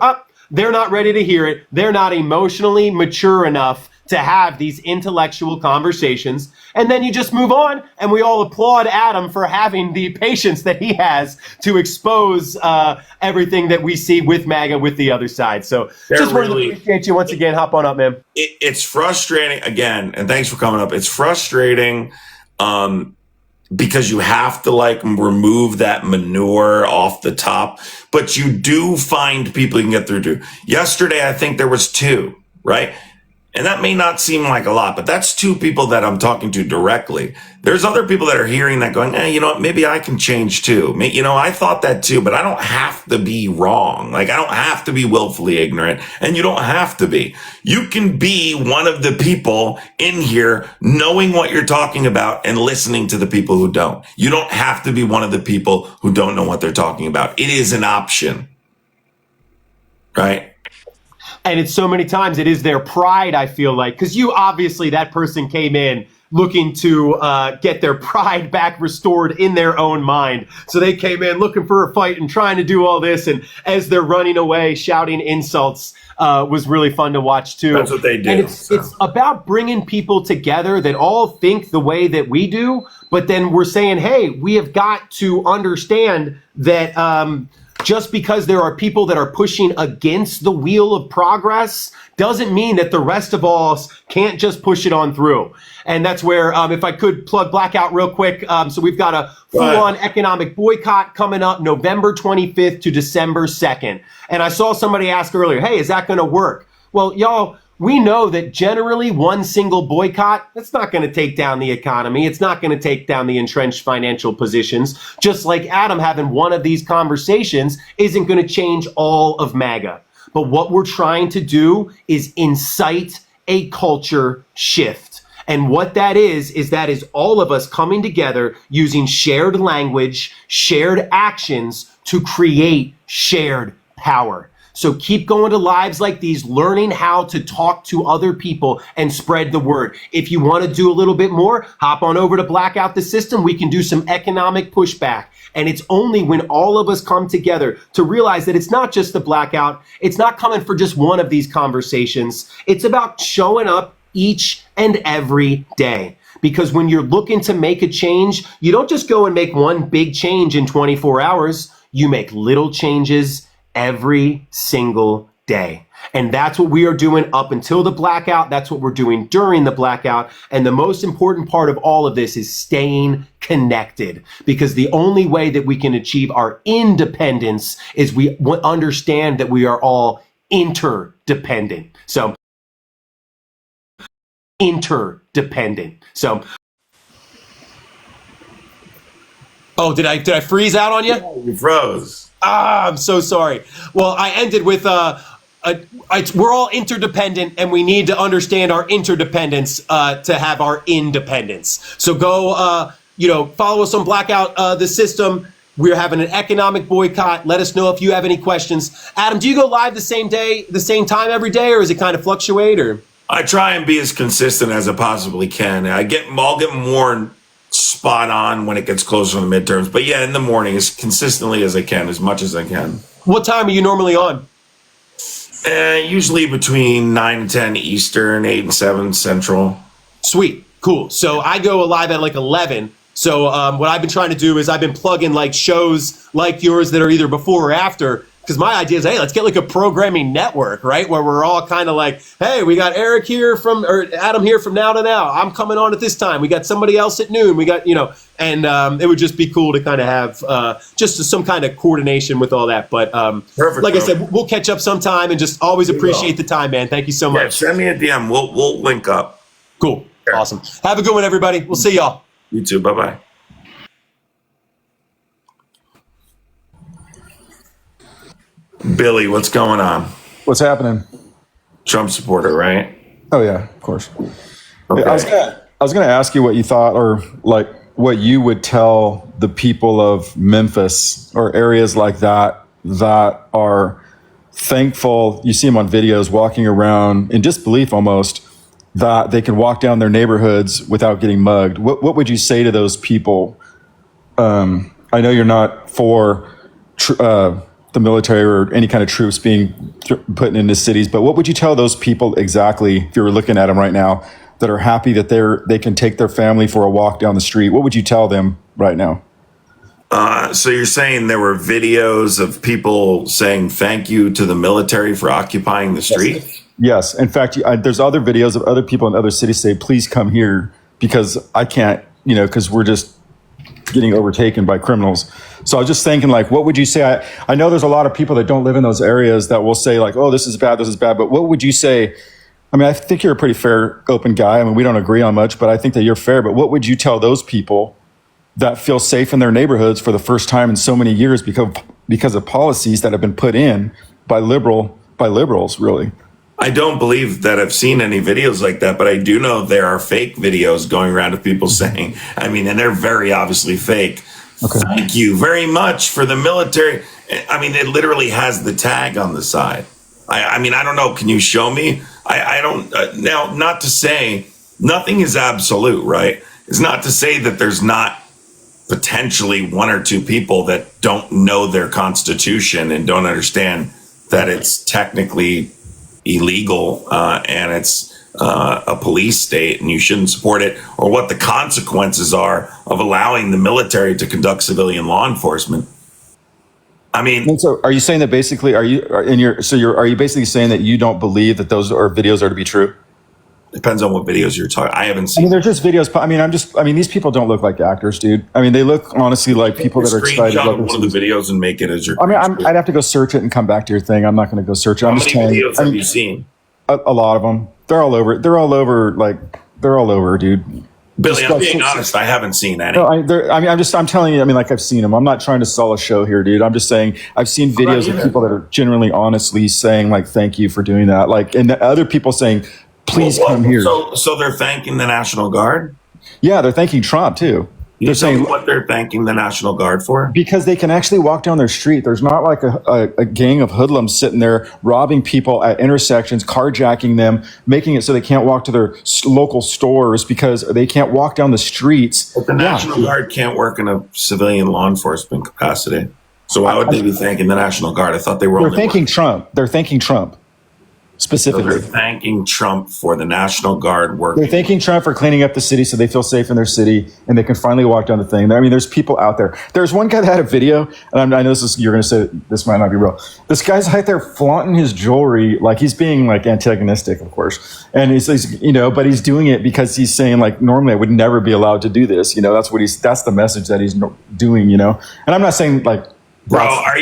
they're not ready to hear it. They're not emotionally mature enough to have these intellectual conversations. And then you just move on, and we all applaud Adam for having the patience that he has to expose everything that we see with MAGA with the other side. So just wanted to appreciate you once again. Hop on up, man. It's frustrating, again, and thanks for coming up. It's frustrating because you have to remove that manure off the top, but you do find people you can get through to. Yesterday, I think there was 2, right? And that may not seem like a lot, but that's 2 people that I'm talking to directly. There's other people that are hearing that going, you know what, maybe I can change too. I thought that too, but I don't have to be wrong. I don't have to be willfully ignorant, and you don't have to be. You can be one of the people in here knowing what you're talking about and listening to the people who don't. You don't have to be one of the people who don't know what they're talking about. It is an option, right? And it's so many times it is their pride, I feel like, because obviously that person came in looking to get their pride back restored in their own mind. So they came in looking for a fight and trying to do all this. And as they're running away, shouting insults was really fun to watch too. That's what they do. And it's about bringing people together that all think the way that we do. But then we're saying, hey, we have got to understand that just because there are people that are pushing against the wheel of progress doesn't mean that the rest of us can't just push it on through. And that's where, if I could plug Blackout real quick. So we've got a full-on economic boycott coming up November 25th to December 2nd. And I saw somebody ask earlier, hey, is that going to work? Well, y'all, we know that generally one single boycott, that's not going to take down the economy. It's not going to take down the entrenched financial positions. Just like Adam having one of these conversations isn't going to change all of MAGA. But what we're trying to do is incite a culture shift. And what that is all of us coming together using shared language, shared actions to create shared power. So keep going to lives like these, learning how to talk to other people and spread the word. If you want to do a little bit more, hop on over to Blackout the System. We can do some economic pushback. And it's only when all of us come together to realize that it's not just the blackout. It's not coming for just one of these conversations. It's about showing up each and every day. Because when you're looking to make a change, you don't just go and make one big change in 24 hours. You make little changes every single day. And that's what we are doing up until the blackout. That's what we're doing during the blackout. And the most important part of all of this is staying connected, because the only way that we can achieve our independence is we understand that we are all interdependent. So interdependent. So, oh, did I freeze out on you? Yeah, you froze. I'm so sorry. Well, I ended with we're all interdependent, and we need to understand our interdependence to have our independence. So go, follow us on Blackout the System. We're having an economic boycott. Let us know if you have any questions. Adam, do you go live the same day, the same time every day, or is it kind of fluctuate? Or I try and be as consistent as I possibly can. I'll get more spot on when it gets closer to the midterms. But yeah, in the morning, as consistently as I can, as much as I can. What time are you normally on? Usually between 9 and 10 Eastern, 8 and 7 Central. Sweet. Cool. So I go live at like 11. So what I've been trying to do is I've been plugging like shows like yours that are either before or after. Because my idea is, hey, let's get like a programming network, right? Where we're all kind of like, hey, we got Eric here or Adam here from now to now. I'm coming on at this time. We got somebody else at noon. We got, and it would just be cool to kind of have just some kind of coordination with all that. But Perfect, like I said, we'll catch up sometime, and just always appreciate the time, man. Thank you so much. Yeah, send me a DM. We'll link up. Cool. Sure. Awesome. Have a good one, everybody. We'll see y'all. You too. Bye-bye. Billy, what's going on? What's happening? Trump supporter, right? Oh yeah, of course. Okay. I was gonna ask you what you thought, or like what you would tell the people of Memphis or areas like that are thankful. You see them on videos walking around in disbelief almost that they can walk down their neighborhoods without getting mugged. What would you say to those people? I know you're not for the military or any kind of troops being put into cities, but what would you tell those people exactly, if you were looking at them right now, that are happy that they can take their family for a walk down the street? What would you tell them right now? So you're saying there were videos of people saying thank you to the military for occupying the street? Yes. In fact, there's other videos of other people in other cities say, please come here because I can't, because we're just getting overtaken by criminals. So I was just thinking, like, what would you say? I know there's a lot of people that don't live in those areas that will say, like, oh, this is bad, but what would you say? I mean, I think you're a pretty fair, open guy. I mean, we don't agree on much, but I think that you're fair. But what would you tell those people that feel safe in their neighborhoods for the first time in so many years because of policies that have been put in by liberals, really? I don't believe that I've seen any videos like that, but I do know there are fake videos going around of people saying, and they're very obviously fake. Okay. Thank you very much for the military. I mean, it literally has the tag on the side. I don't know. Can you show me? I don't. Now, not to say nothing is absolute, right? It's not to say that there's not potentially one or two people that don't know their constitution and don't understand that it's technically illegal and it's a police state and you shouldn't support it, or what the consequences are of allowing the military to conduct civilian law enforcement. I mean, and so are you saying that basically are you basically saying that you don't believe that those videos are to be true? Depends on what videos you're talking. I haven't seen. They're just videos. These people don't look like actors, dude. I mean, they look honestly like people that are excited. Screenshot one of the videos and make it as your. I'd have to go search it and come back to your thing. I'm not going to go search it. How many videos have you seen? A lot of them. They're all over, dude. Billy, I'm being honest. I haven't seen any. No, I'm telling you. Like, I've seen them. I'm not trying to sell a show here, dude. I'm just saying I've seen videos of people that are genuinely, honestly saying, like, thank you for doing that. Like, and the other people saying, please come here. So they're thanking the National Guard? Yeah, they're thanking Trump too. They're saying what they're thanking the National Guard for? Because they can actually walk down their street. There's not like a gang of hoodlums sitting there robbing people at intersections, carjacking them, making it so they can't walk to their local stores because they can't walk down the streets. But the National Guard can't work in a civilian law enforcement capacity. So why would they be thanking the National Guard? I thought they were thanking Trump. They're thanking Trump. specifically. So they're thanking Trump for the National Guard working. They're thanking Trump for cleaning up the city so they feel safe in their city and they can finally walk down the thing. I mean, there's people out there. There's one guy that had a video, and I know you're going to say this might not be real. This guy's out there flaunting his jewelry, like he's being like antagonistic, of course. And he's but he's doing it because he's saying like, normally I would never be allowed to do this. That's the message that he's doing, And I'm not saying like, bro, are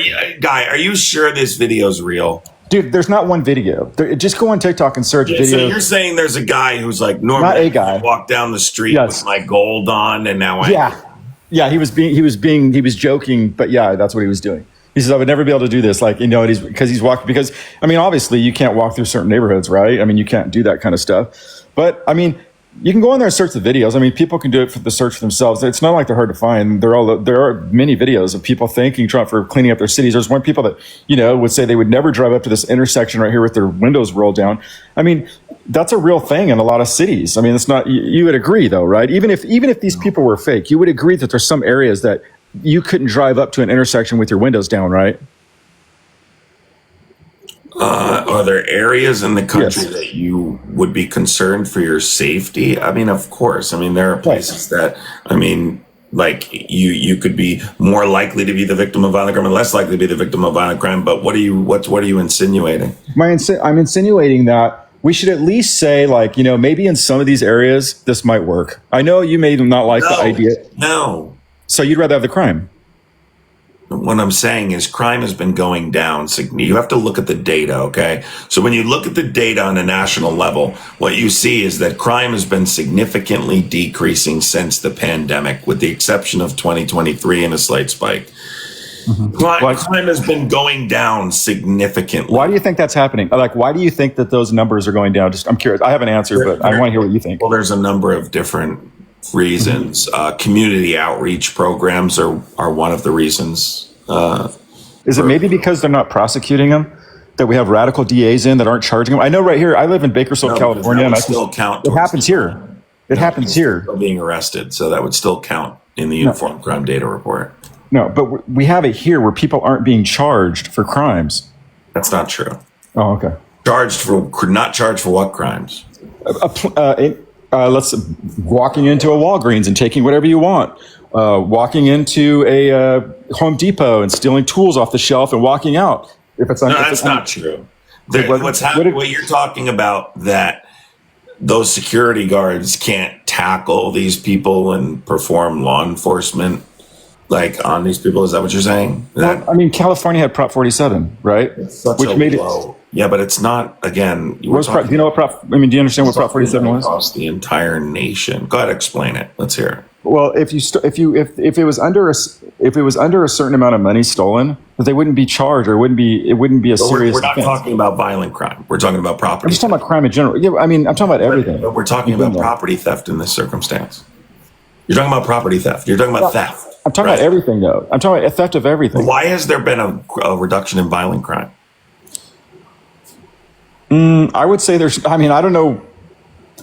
you sure this video's real? Dude, there's not one video. Just go on TikTok and search video. So you're saying there's a guy who's like, normally not a guy. I walk down the street with my gold on, and now he was joking, but yeah, that's what he was doing. He says, I would never be able to do this. Like, because I mean, obviously you can't walk through certain neighborhoods, right? I mean, you can't do that kind of stuff. But I mean, you can go on there and search the videos. I mean, people can do it for the search for themselves. It's not like they're hard to find. There are many videos of people thanking Trump for cleaning up their cities. There's one people that, would say they would never drive up to this intersection right here with their windows rolled down. I mean, that's a real thing in a lot of cities. I mean, it's not, you would agree though, right? Even if these people were fake, you would agree that there's some areas that you couldn't drive up to an intersection with your windows down, right? Are there areas in the country that you would be concerned for your safety? I mean, of course. I mean, there are places that, I mean, like you could be more likely to be the victim of violent crime and less likely to be the victim of violent crime. But what are you insinuating? I'm insinuating that we should at least say, like, maybe in some of these areas this might work. I know you may not like the idea. No. So you'd rather have the crime? What I'm saying is crime has been going down. You have to look at the data, okay? So when you look at the data on a national level, what you see is that crime has been significantly decreasing since the pandemic, with the exception of 2023 and a slight spike. Mm-hmm. Crime has been going down significantly. Why do you think that's happening? Like, why do you think that those numbers are going down? I'm curious. I have an answer, but I want to hear what you think. Well, there's a number of different reasons. Community outreach programs are one of the reasons. Is it maybe because they're not prosecuting them, that we have radical DAs in that aren't charging them? I know right here, I live in Bakersfield, California, and still count. It happens here. It happens here. Still being arrested, so that would still count in the Uniform Crime Data Report. No, but we have it here where people aren't being charged for crimes. That's not true. Oh, okay. Not charged for what crimes? Let's walking into a Walgreens and taking whatever you want. Walking into a Home Depot and stealing tools off the shelf and walking out. That's not true. What you're talking about, that those security guards can't tackle these people and perform law enforcement like on these people. Is that what you're saying? Well, I mean, California had Prop 47, right? Which made it. Yeah, but it's not. Again, do you know what Prop? I mean, do you understand what Prop 47 was? Across the entire nation. Go ahead, explain it. Let's hear it. Well, if it was under a certain amount of money stolen, that they wouldn't be charged, or it wouldn't be a serious. We're not talking about violent crime. We're talking about property. I'm just talking about crime in general. Yeah, I mean, I'm talking about everything. But we're talking about property theft in this circumstance. You're talking about property theft. You're talking about theft. I'm talking about everything, though. I'm talking about theft of everything. Why has there been a reduction in violent crime? I would say there's. I mean, I don't know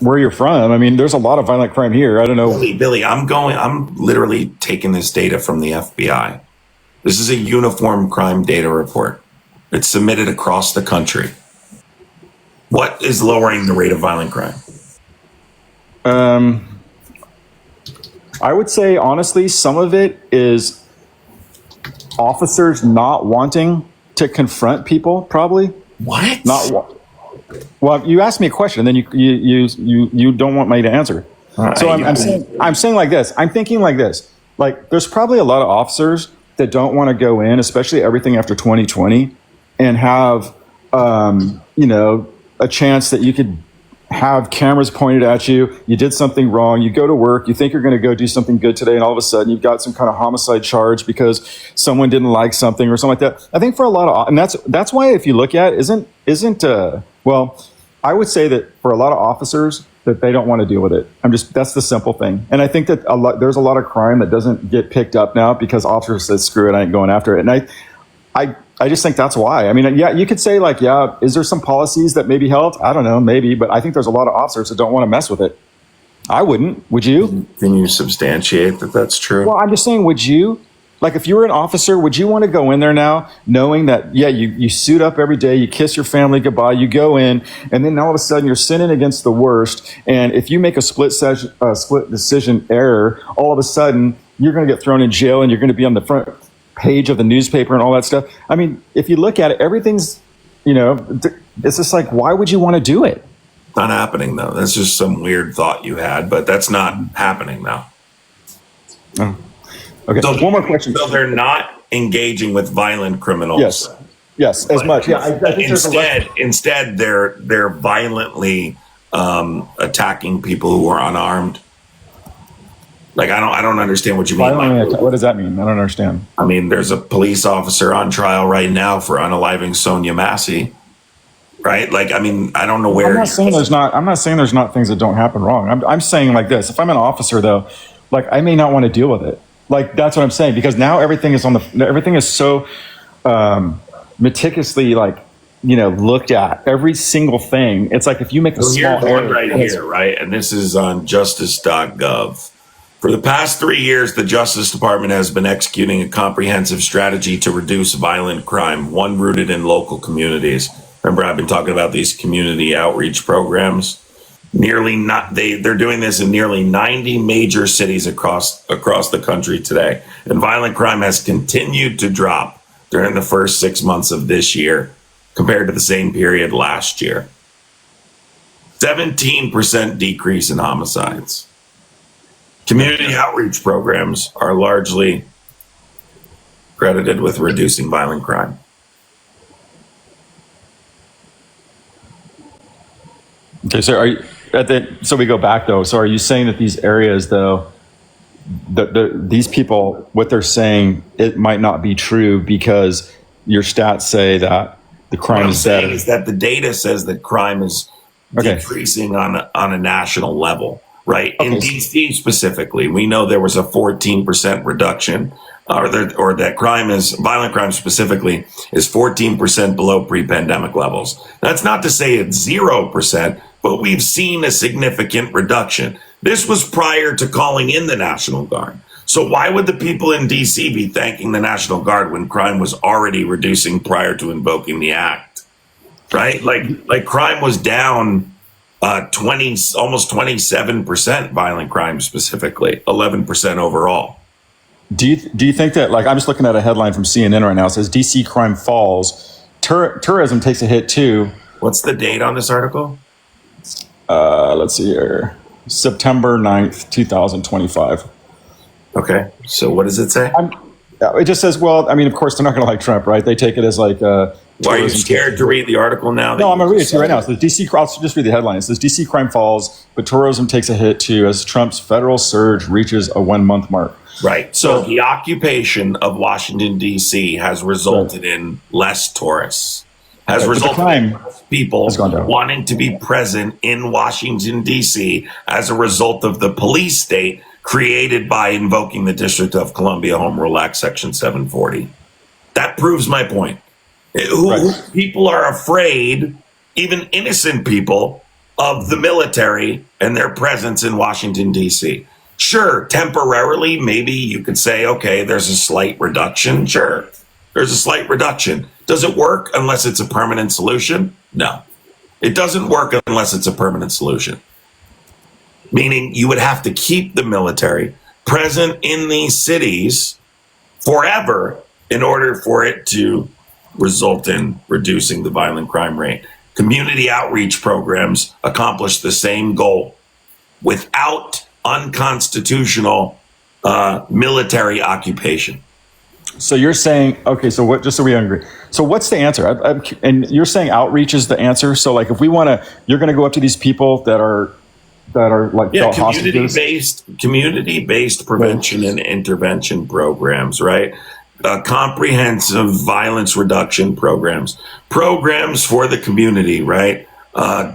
where you're from. I mean, there's a lot of violent crime here. I don't know. Billy, I'm literally taking this data from the FBI. This is a uniform crime data report. It's submitted across the country. What is lowering the rate of violent crime? I would say, honestly, some of it is officers not wanting to confront people, probably. What? Well, you asked me a question, and then you don't want me to answer. So I'm saying like this. I'm thinking like this. Like, there's probably a lot of officers that don't want to go in, especially everything after 2020, and have a chance that you could have cameras pointed at you. You did something wrong. You go to work. You think you're going to go do something good today, and all of a sudden you've got some kind of homicide charge because someone didn't like something or something like that. I think for a lot of, and that's why, if you look at it, well, I would say that for a lot of officers, that they don't want to deal with it. That's the simple thing. And I think that there's a lot of crime that doesn't get picked up now because officers said, screw it, I ain't going after it. And I just think that's why. I mean, yeah, you could say like, yeah, is there some policies that maybe helped? I don't know, maybe, but I think there's a lot of officers that don't want to mess with it. I wouldn't. Would you? Can you substantiate that that's true? Well, I'm just saying, would you? Like if you were an officer, would you want to go in there now knowing that, yeah, you suit up every day, you kiss your family goodbye, you go in, and then all of a sudden you're sinning against the worst. And if you make a split decision error, all of a sudden you're going to get thrown in jail and you're going to be on the front page of the newspaper and all that stuff. I mean, if you look at it, everything's, it's just like, why would you want to do it? Not happening though. That's just some weird thought you had, but that's not happening now. Oh. Okay. So, one more question. So they're not engaging with violent criminals. Yes, as much. Yeah. I think instead, they're violently attacking people who are unarmed. Like I don't understand what you mean. What does that mean? I don't understand. I mean, there's a police officer on trial right now for unaliving Sonia Massey. Right? Like, I mean, I don't know where. I'm not saying there's not things that don't happen wrong. I'm saying like this. If I'm an officer though, like I may not want to deal with it. Like that's what I'm saying, because now everything is so meticulously looked at, every single thing. It's like if you make a small error, right here, right? And this is on justice.gov. For the past 3 years, the Justice Department has been executing a comprehensive strategy to reduce violent crime, one rooted in local communities. Remember, I've been talking about these community outreach programs. They're doing this in nearly 90 major cities across the country today. And violent crime has continued to drop during the first 6 months of this year compared to the same period last year. 17% decrease in homicides. Community outreach programs are largely credited with reducing violent crime. Okay, so so we go back though. So are you saying that these areas though, these people, what they're saying, it might not be true because your stats say that the crime is better? Is that the data says that crime is decreasing on a national level, right? In DC specifically, we know there was a 14% reduction, or that violent crime specifically is 14% below pre-pandemic levels. That's not to say it's 0%, but we've seen a significant reduction. This was prior to calling in the National Guard. So why would the people in DC be thanking the National Guard when crime was already reducing prior to invoking the act? Right? Like crime was down almost 27%, violent crime specifically, 11% overall. Do you think that, like, I'm just looking at a headline from CNN right now. It says DC crime falls, tourism takes a hit too. What's the date on this article? Let's see here. September 9th, 2025. Okay. So what does it say? It just says, well, I mean, of course, they're not going to like Trump, right? They take it as like... Why are you scared to read the article now? No, I'm going to read it to you right now. It says I'll just read the headline. It says DC crime falls, but tourism takes a hit too as Trump's federal surge reaches a 1 month mark. Right. So the occupation of Washington, D.C. has resulted in less tourists. Has resulted in people wanting to be present in Washington, D.C. as a result of the police state created by invoking the District of Columbia Home Rule Act, Section 740. That proves my point. People are afraid, even innocent people, of the military and their presence in Washington, D.C. Sure, temporarily, maybe you could say, okay, there's a slight reduction. Sure, there's a slight reduction. Does it work unless it's a permanent solution? No, it doesn't work unless it's a permanent solution. Meaning you would have to keep the military present in these cities forever in order for it to result in reducing the violent crime rate. Community outreach programs accomplish the same goal without unconstitutional military occupation. So you're saying, okay, so what, just so we agree. So what's the answer? And you're saying outreach is the answer. So like, if we want to, you're going to go up to these people that are like community-based prevention and intervention programs, right? Comprehensive violence reduction programs for the community, right?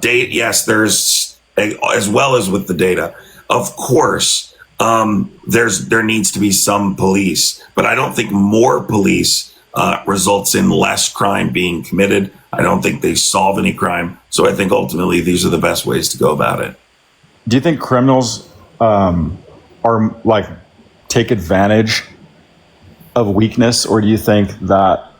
Yes, there's as well as with the data. Of course, there needs to be some police, but I don't think more police results in less crime being committed. I don't think they solve any crime. So I think ultimately these are the best ways to go about it. Do you think criminals are like take advantage of weakness, or do you think that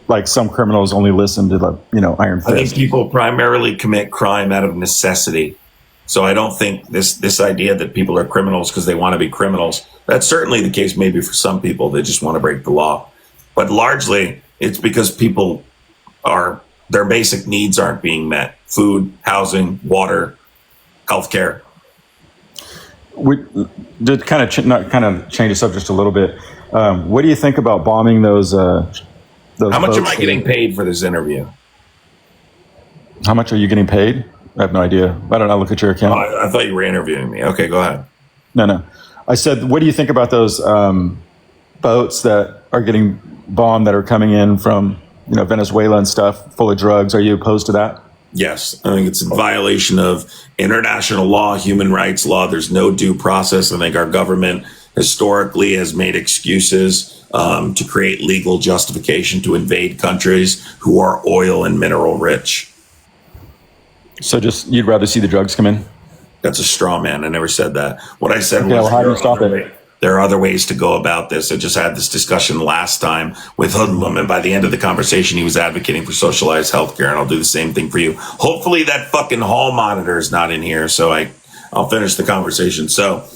like some criminals only listen to the iron fist? I think people primarily commit crime out of necessity. So I don't think this idea that people are criminals because they want to be criminals, that's certainly the case maybe for some people. They just want to break the law. But largely, it's because people their basic needs aren't being met. Food, housing, water, healthcare. To kind of change the subject just a little bit, what do you think about bombing those How much am I boats? getting paid for this interview? How much are you getting paid? I have no idea. I don't know. Look at your account. I thought you were interviewing me. Okay, go ahead. No. I said, what do you think about those boats that are getting bombed that are coming in from Venezuela and stuff full of drugs? Are you opposed to that? Yes, I think it's a violation of international law, human rights law. There's no due process. I think our government historically has made excuses to create legal justification to invade countries who are oil and mineral rich. So you'd rather see the drugs come in? That's a straw man. I never said that. What I said Okay, was well, how do you stop it? there are other ways to go about this. I just had this discussion last time with Hoodlum, and by the end of the conversation, he was advocating for socialized healthcare, and I'll do the same thing for you. Hopefully that fucking hall monitor is not in here, so I'll finish the conversation. So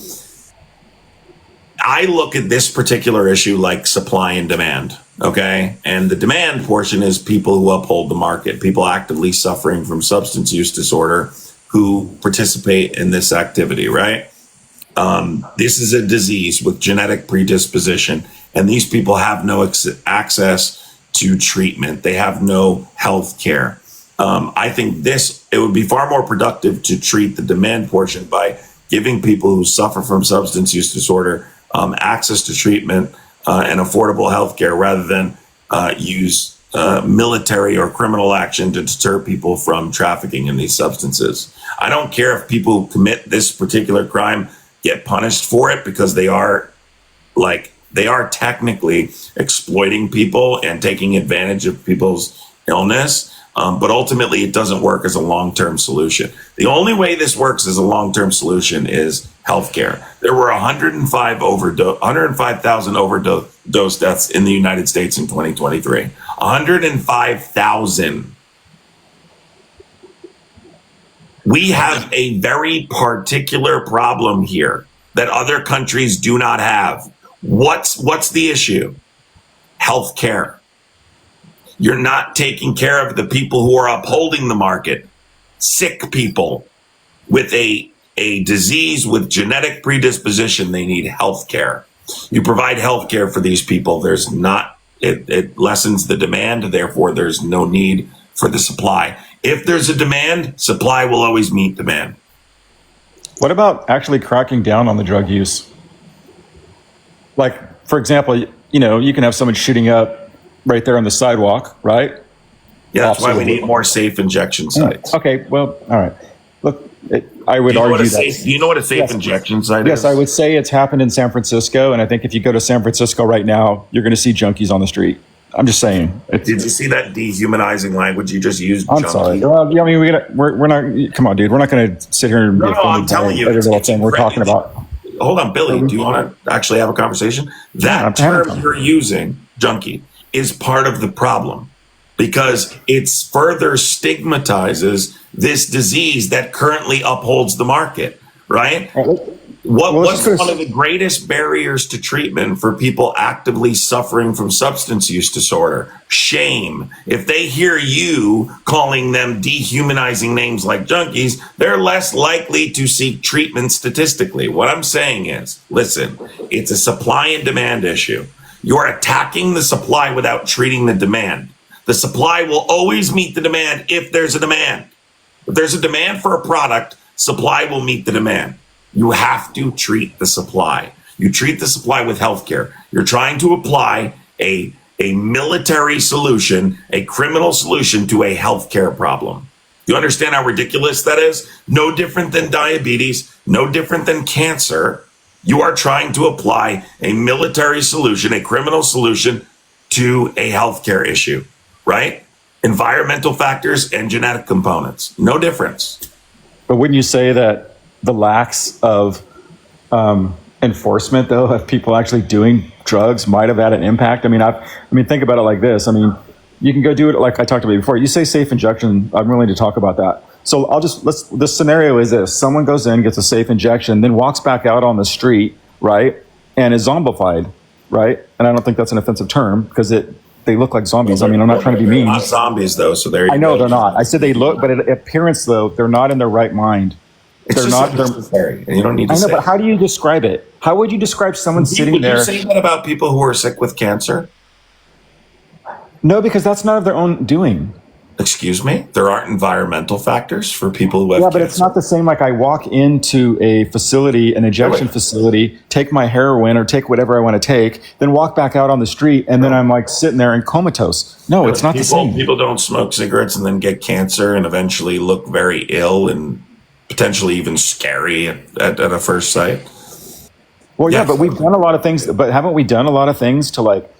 I look at this particular issue like supply and demand, okay? And the demand portion is people who uphold the market, people actively suffering from substance use disorder who participate in this activity, right? This is a disease with genetic predisposition, and these people have no access to treatment. They have no health care. I think it would be far more productive to treat the demand portion by giving people who suffer from substance use disorder access to treatment and affordable health care rather than use military or criminal action to deter people from trafficking in these substances. I don't care if people who commit this particular crime get punished for it, because they are technically exploiting people and taking advantage of people's illness. But ultimately, it doesn't work as a long-term solution. The only way this works as a long-term solution is healthcare. There were 105,000 overdose deaths in the United States in 2023. 105,000. We have a very particular problem here that other countries do not have. What's the issue? Healthcare. You're not taking care of the people who are upholding the market. Sick people with a disease with genetic predisposition, they need health care. You provide health care for these people. It lessens the demand, therefore there's no need for the supply. If there's a demand, supply will always meet demand. What about actually cracking down on the drug use? Like, for example, you can have someone shooting up right there on the sidewalk, right? Yeah, that's why we need more safe injection sites. Okay, well, all right. Look, I would argue that. Do you know what a safe injection site is? Yes, I would say it's happened in San Francisco, and I think if you go to San Francisco right now, you're going to see junkies on the street. I'm just saying. Did you see that dehumanizing language you just used? I'm sorry. Well, I mean, we're not. Come on, dude. We're not going to sit here and be offended. I'm telling you, it's thing we're talking about. Hold on, Billy. Do you want to actually have a conversation? That term you're using, junkie, is part of the problem, because it's further stigmatizes this disease that currently upholds the market, right? What's one of the greatest barriers to treatment for people actively suffering from substance use disorder? Shame. If they hear you calling them dehumanizing names like junkies, they're less likely to seek treatment statistically. What I'm saying is, listen, it's a supply and demand issue. You're attacking the supply without treating the demand. The supply will always meet the demand if there's a demand. If there's a demand for a product, supply will meet the demand. You have to treat the supply. You treat the supply with healthcare. You're trying to apply a military solution, a criminal solution to a healthcare problem. You understand how ridiculous that is? No different than diabetes, no different than cancer. You are trying to apply a military solution, a criminal solution to a healthcare issue, right? Environmental factors and genetic components. No difference. But wouldn't you say that the lacks of enforcement though of people actually doing drugs might have had an impact. I mean, think about it like this. I mean, you can go do it like I talked about before. You say safe injection. I'm willing to talk about that. So the scenario is this: someone goes in, gets a safe injection, then walks back out on the street, right, and is zombified, right? And I don't think that's an offensive term because they look like zombies. I mean, I'm not trying to be mean. They're not zombies though, so there you go. I know they're not. I said they look, but in appearance though, they're not in their right mind. It's they're just not. necessary, and you don't need to I know, say but how do you describe it? How would you describe someone sitting Would there? you say that about people who are sick with cancer? No, because that's not of their own doing. Excuse me? There aren't environmental factors for people who have Yeah, but it's not the same like I walk into a facility, an injection facility, take my heroin or take whatever I want to take, then walk back out on the street, and then I'm like sitting there and comatose. No, it's not the same. People don't smoke cigarettes and then get cancer and eventually look very ill and potentially even scary at a first sight. Well, yeah, but we've done a lot of things, but haven't we done a lot of things to like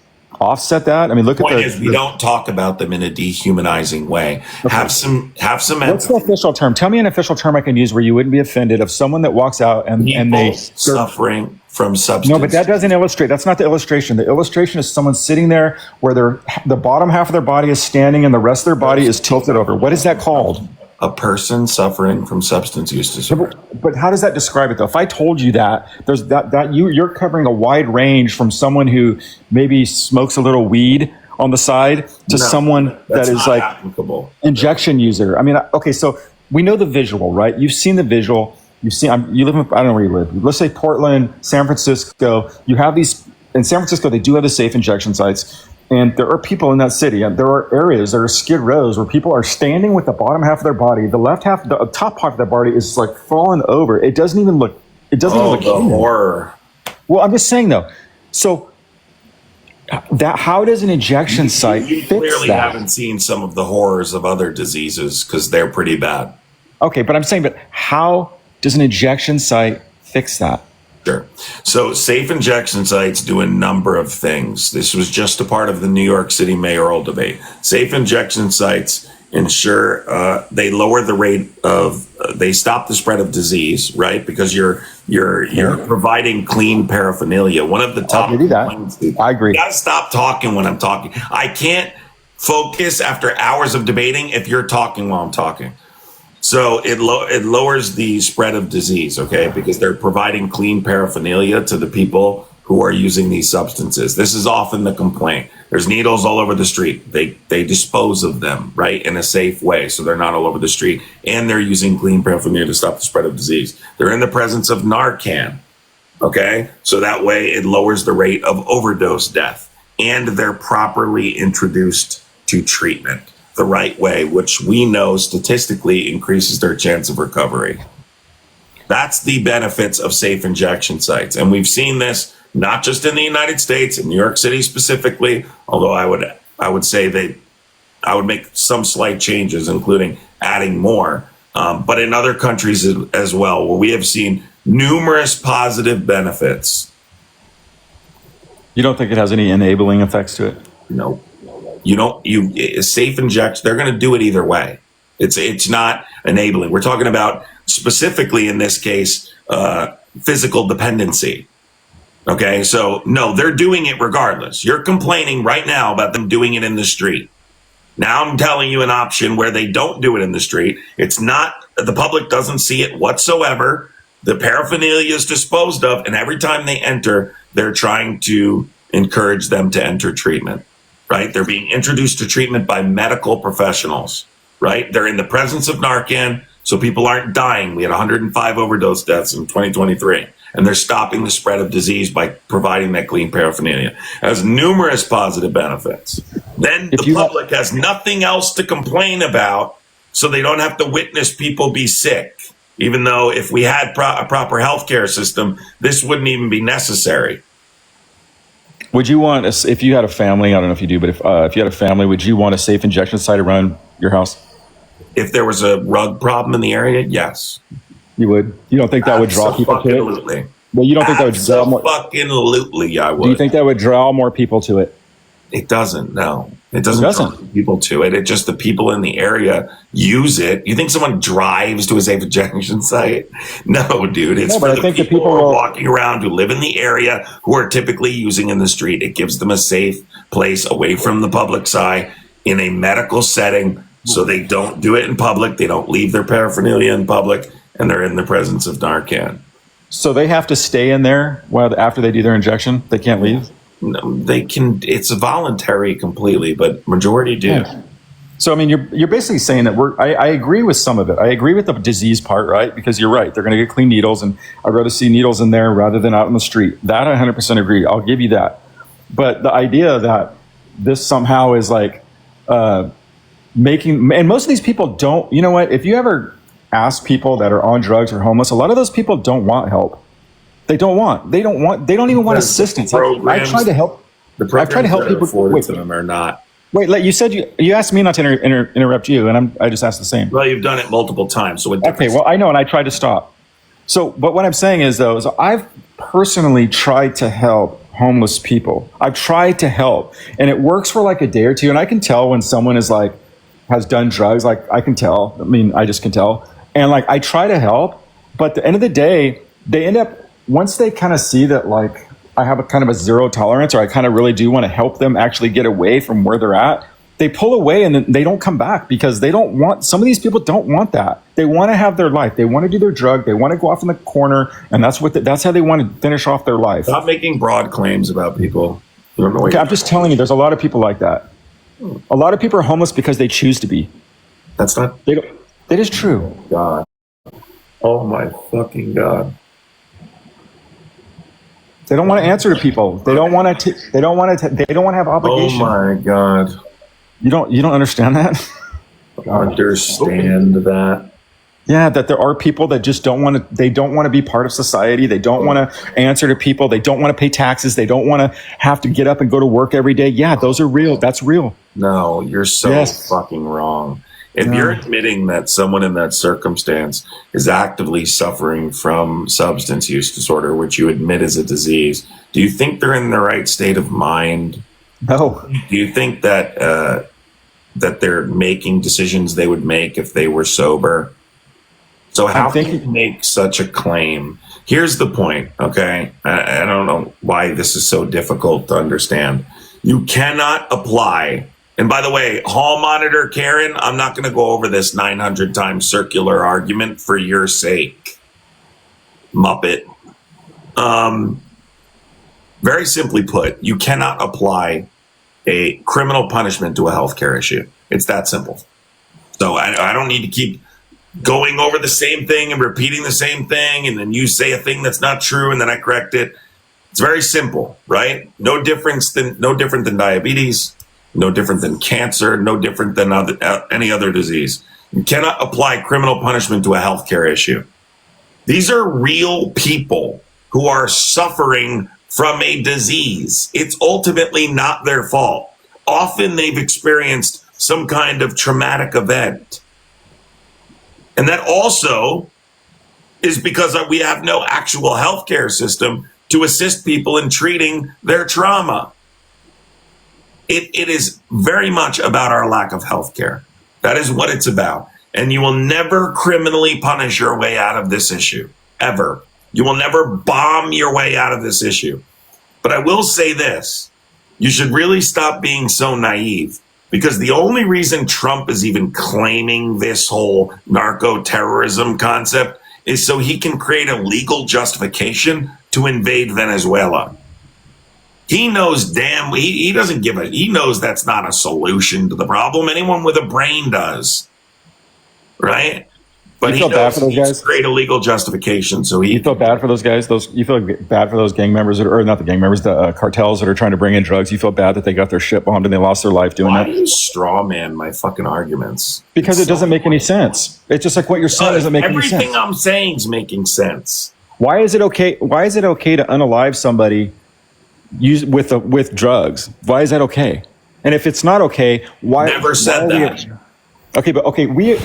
offset that? I mean, look at we don't talk about them in a dehumanizing way. Okay. Have some. What's the official term? Tell me an official term I can use where you wouldn't be offended of someone that walks out and they suffering from substance. No, but that doesn't illustrate. That's not the illustration. The illustration is someone sitting there where the bottom half of their body is standing and the rest of their body is tilted over. What is that called? A person suffering from substance use disorder. But how does that describe it though? If I told you that, there's that you're covering a wide range from someone who maybe smokes a little weed on the side to someone that is like applicable. Injection user. I mean, okay, so we know the visual, right? You've seen the visual. You've seen. You live in, I don't know where you live. Let's say Portland, San Francisco. You have these in San Francisco. They do have the safe injection sites. And there are people in that city, and there are areas, there are skid rows where people are standing with the bottom half of their body. The left half, the top half of their body is like fallen over. It doesn't even look. It doesn't even look. The horror. Well, I'm just saying though. So that how does an injection site you fix clearly that? haven't seen some of the horrors of other diseases because they're pretty bad. Okay, but I'm saying, but how does an injection site fix that? Sure. So safe injection sites do a number of things. This was just a part of the New York City mayoral debate. Safe injection sites ensure they lower the rate of they stop the spread of disease, right? Because you're providing clean paraphernalia. One of the top complaints. I agree. You gotta stop talking when I'm talking. I can't focus after hours of debating if you're talking while I'm talking. So it lowers the spread of disease, okay? Because they're providing clean paraphernalia to the people who are using these substances. This is often the complaint. There's needles all over the street. They dispose of them, right, in a safe way, so they're not all over the street. And they're using clean paraphernalia to stop the spread of disease. They're in the presence of Narcan, okay? So that way it lowers the rate of overdose death. And they're properly introduced to treatment the right way, which we know statistically increases their chance of recovery. That's the benefits of safe injection sites. And we've seen this not just in the United States, in New York City specifically, although I would say that I would make some slight changes, including adding more, but in other countries as well, where we have seen numerous positive benefits. You don't think it has any enabling effects to it? No. Safe injection, they're going to do it either way. It's not enabling. We're talking about specifically in this case, physical dependency. Okay. So no, they're doing it regardless. You're complaining right now about them doing it in the street. Now I'm telling you an option where they don't do it in the street. It's not, the public doesn't see it whatsoever. The paraphernalia is disposed of. And every time they enter, they're trying to encourage them to enter treatment. Right? They're being introduced to treatment by medical professionals, right? They're in the presence of Narcan, so people aren't dying. We had 105 overdose deaths in 2023, and they're stopping the spread of disease by providing that clean paraphernalia. It has numerous positive benefits. Then the public has nothing else to complain about, so they don't have to witness people be sick. Even though if we had a proper healthcare system, this wouldn't even be necessary. Would you want, if you had a family, I don't know if you do, but if you had a family, would you want a safe injection site around your house? If there was a rug problem in the area, yes. You would? You don't think that would draw people to it? Absolutely. Well, you don't think that would draw more? Absolutely, I would. Do you think that would draw more people to it? It doesn't, no. It doesn't draw people to it. It just the people in the area use it. You think someone drives to a safe injection site? No, dude. It's for the people who are walking around, who live in the area, who are typically using in the street. It gives them a safe place away from the public's eye in a medical setting, so they don't do it in public. They don't leave their paraphernalia in public, and they're in the presence of Narcan. So they have to stay in there after they do their injection? They can't leave? No, they can. It's voluntary completely, but majority do. Yeah. So I mean, you're basically saying that I agree with some of it. I agree with the disease part, right? Because you're right. They're going to get clean needles, and I'd rather see needles in there rather than out on the street. That I 100% agree. I'll give you that. But the idea that this somehow is like making, and most of these people don't. You know what? If you ever ask people that are on drugs or homeless, a lot of those people don't want help. They don't even want assistance. I try to help. I've tried to help people. Wait, to them or not. Wait, you said you asked me not to interrupt you, and I just asked the same. Well, you've done it multiple times, so okay. Well, I know, and I tried to stop. So, but what I'm saying is I've personally tried to help homeless people. I've tried to help, and it works for like a day or two, and I can tell when someone is like has done drugs. Like I can tell. I mean, I just can tell, and like I try to help, but at the end of the day, they end up. Once they kind of see that, like, I have a kind of a zero tolerance, or I kind of really do want to help them actually get away from where they're at, they pull away and then they don't come back because they don't want, some of these people don't want that. They want to have their life. They want to do their drug. They want to go off in the corner, and that's how they want to finish off their life. Stop making broad claims about people. Okay, I'm just telling you, there's a lot of people like that. A lot of people are homeless because they choose to be. That's not. That is true. God. Oh my fucking God. They don't want to answer to people. They don't want to. They don't want to. They don't want to have obligation. Oh my God! You don't understand that? Understand that? Yeah, that there are people that just don't want to. They don't want to be part of society. They don't want to answer to people. They don't want to pay taxes. They don't want to have to get up and go to work every day. Yeah, those are real. That's real. No, you're so fucking wrong. If you're admitting that someone in that circumstance is actively suffering from substance use disorder, which you admit is a disease, do you think they're in the right state of mind? No. Do you think that that they're making decisions they would make if they were sober? So how can you make such a claim? Here's the point, okay? I don't know why this is so difficult to understand. You cannot apply. And by the way, hall monitor Karen, I'm not going to go over this 900 times circular argument for your sake, Muppet. Very simply put, you cannot apply a criminal punishment to a healthcare issue. It's that simple. So I don't need to keep going over the same thing and repeating the same thing, and then you say a thing that's not true, and then I correct it. It's very simple, right? No different than diabetes. No different than cancer, no different than any other disease. You cannot apply criminal punishment to a healthcare issue. These are real people who are suffering from a disease. It's ultimately not their fault. Often they've experienced some kind of traumatic event. And that also is because we have no actual healthcare system to assist people in treating their trauma. It is very much about our lack of health care. That is what it's about. And you will never criminally punish your way out of this issue, ever. You will never bomb your way out of this issue. But I will say this. You should really stop being so naive, because the only reason Trump is even claiming this whole narco-terrorism concept is so he can create a legal justification to invade Venezuela. He knows he doesn't give he knows that's not a solution to the problem. Anyone with a brain does, right? But he knows he needs to create a legal justification. So you feel bad for those guys. You feel bad for those gang members, or not the gang members, the cartels that are trying to bring in drugs. You feel bad that they got their shit bombed and they lost their life doing that. Why do you straw man my fucking arguments? Because it doesn't make any sense. It's just like what you're saying doesn't make any sense. Everything I'm saying is making sense. Why is it okay? Why is it okay to unalive somebody with drugs? Why is that okay? And if it's not okay, why? Never said that.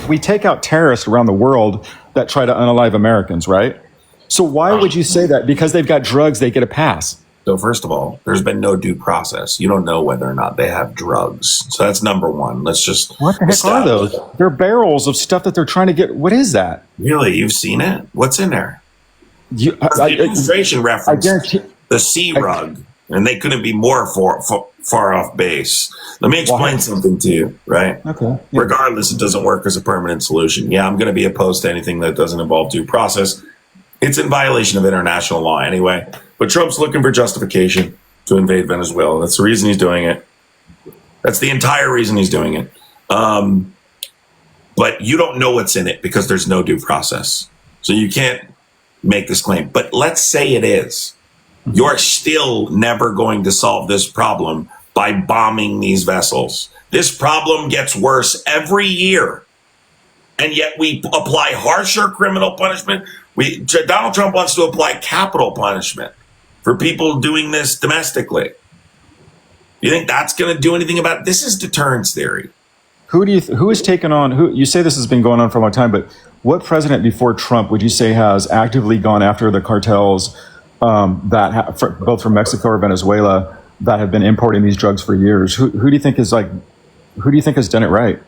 We take out terrorists around the world that try to unalive Americans, right? So why would you say that? Because they've got drugs, they get a pass. So first of all, there's been no due process. You don't know whether or not they have drugs. So that's number one. Let's just What the heck are those? They're barrels of stuff that they're trying to get. What is that? Really? You've seen it? What's in there? The administration reference the C rug, and they couldn't be more far off base. Let me explain something to you, right? Okay. Regardless, it doesn't work as a permanent solution. Yeah, I'm going to be opposed to anything that doesn't involve due process. It's in violation of international law anyway. But Trump's looking for justification to invade Venezuela. That's the reason he's doing it. That's the entire reason he's doing it. But you don't know what's in it because there's no due process. So you can't make this claim. But let's say it is. You're still never going to solve this problem by bombing these vessels. This problem gets worse every year. And yet we apply harsher criminal punishment. Donald Trump wants to apply capital punishment for people doing this domestically. You think that's going to do anything about it? This is deterrence theory. Who has taken on, you say this has been going on for a long time, but what president before Trump would you say has actively gone after the cartels both from Mexico or Venezuela that have been importing these drugs for years? Who do you think has done it right?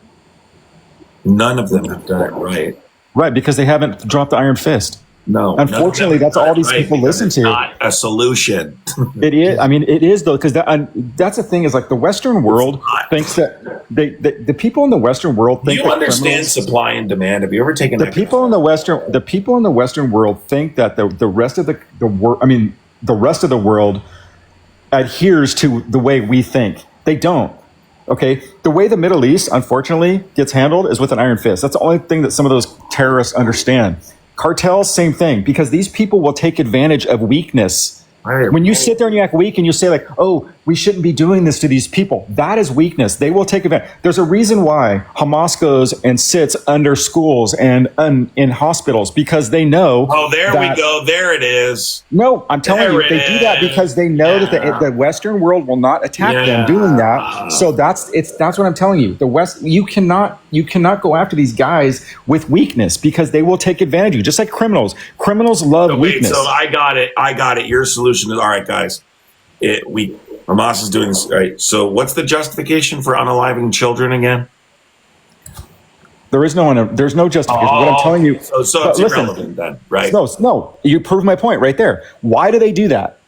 None of them have done it right. Right, because they haven't dropped the iron fist. No. Unfortunately, that's all these people listen to. Not a solution. It is. I mean, it is though, because that's the thing is like the Western world thinks that the people in the Western world think. Do you understand supply and demand? Have you ever taken the people in the Western world think that the rest of the world, I mean, the rest of the world adheres to the way we think. They don't. Okay, the way the Middle East, unfortunately, gets handled is with an iron fist. That's the only thing that some of those terrorists understand. Cartels, same thing, because these people will take advantage of weakness. When you sit there and you act weak and you say like, oh, we shouldn't be doing this to these people, that is weakness. They will take advantage. There's a reason why Hamas goes and sits under schools and in hospitals, because they know. Oh, there we go. There it is. No, I'm telling you, they do that because they know that the Western world will not attack them doing that. So that's what I'm telling you. The West, you cannot go after these guys with weakness because they will take advantage of you, just like criminals. Criminals love weakness. So I got it. Your solution is, all right, guys. Hamas is doing this. All right. So what's the justification for unaliving children again? There's no justification. What I'm telling you. So it's irrelevant then, right? No. You prove my point right there. Why do they do that?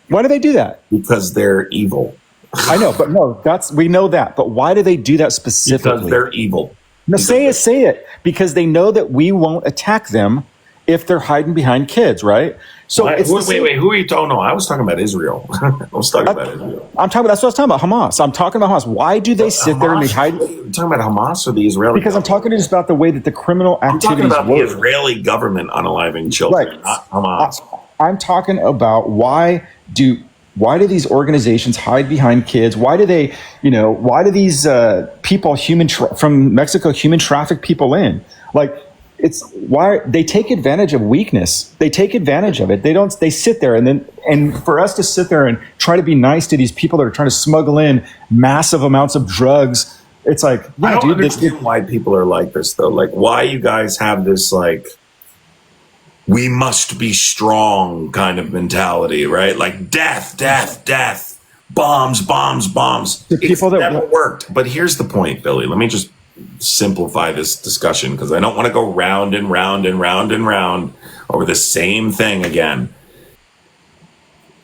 Why do they do that? Because they're evil. I know, but no, we know that. But why do they do that specifically? Because they're evil. No, say it. Because they know that we won't attack them if they're hiding behind kids, right? So wait, who are you talking about? I was talking about Israel. I was talking about Israel. That's what I was talking about, Hamas. I'm talking about Hamas. Why do they sit there and they hide? Are you talking about Hamas or the Israeli Because government? I'm talking just about the way that the criminal activities I'm talking about work. the Israeli government unaliving children, not Hamas. I'm talking about why do these organizations hide behind kids? Why do these people from Mexico human traffic people in? Like, it's why they take advantage of weakness. They take advantage of it. They sit there and for us to sit there and try to be nice to these people that are trying to smuggle in massive amounts of drugs. It's like, I don't understand why people are like this though. Like, why you guys have this like, we must be strong kind of mentality, right? Like death, bombs. It's never worked. But here's the point, Billy. Let me just simplify this discussion because I don't want to go round and round over the same thing again.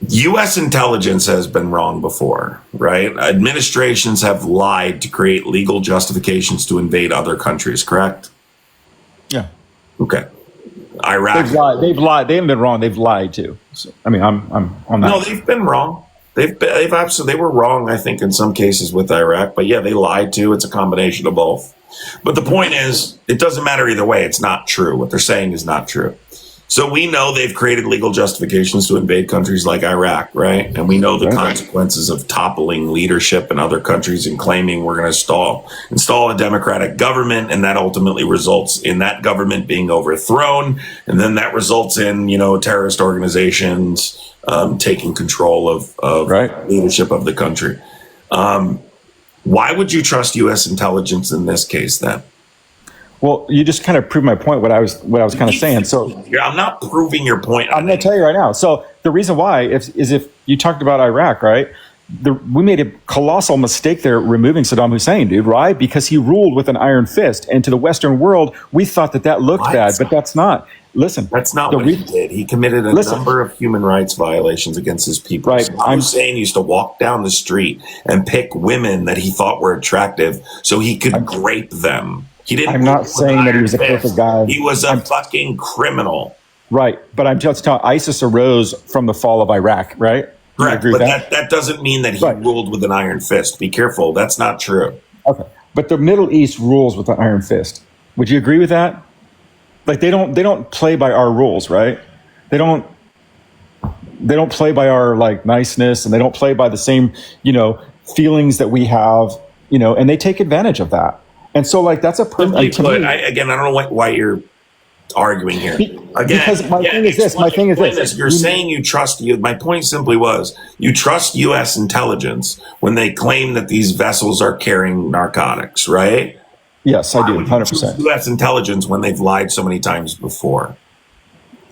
U.S. intelligence has been wrong before, right? Administrations have lied to create legal justifications to invade other countries, correct? Yeah. Okay. Iraq. They've lied. They haven't been wrong. They've lied too. So, I mean, I'm on that. No, they've been wrong. They've absolutely, they were wrong, I think, in some cases with Iraq. But yeah, they lied too. It's a combination of both. But the point is, it doesn't matter either way. It's not true. What they're saying is not true. So we know they've created legal justifications to invade countries like Iraq, right? And we know the consequences of toppling leadership in other countries and claiming we're going to install a democratic government, and that ultimately results in that government being overthrown, and then that results in, terrorist organizations taking control of leadership of the country. Why would you trust U.S. intelligence in this case then? Well, you just kind of proved my point. What I was kind of saying. So I'm not proving your point. I'm going to tell you right now. So the reason why is if you talked about Iraq, right? We made a colossal mistake there removing Saddam Hussein, dude, right? Because he ruled with an iron fist. And to the Western world, we thought that looked bad, but that's not. Listen. That's not what he did. He committed a number of human rights violations against his people. Right. Saddam Hussein used to walk down the street and pick women that he thought were attractive so he could grape them. He didn't. I'm not saying that he was a perfect guy. He was a fucking criminal. Right. But I'm just telling ISIS arose from the fall of Iraq, right? Correct, but that doesn't mean that he ruled with an iron fist. Be careful. That's not true. Okay. But the Middle East rules with an iron fist. Would you agree with that? Like they don't play by our rules, right? They don't play by our like niceness, and they don't play by the same, feelings that we have, and they take advantage of that. And so like that's a I don't know why you're arguing here. Again, because my thing is this. You're saying you trust you. My point simply was you trust U.S. intelligence when they claim that these vessels are carrying narcotics, right? Yes, I do, 100%. U.S. intelligence when they've lied so many times before.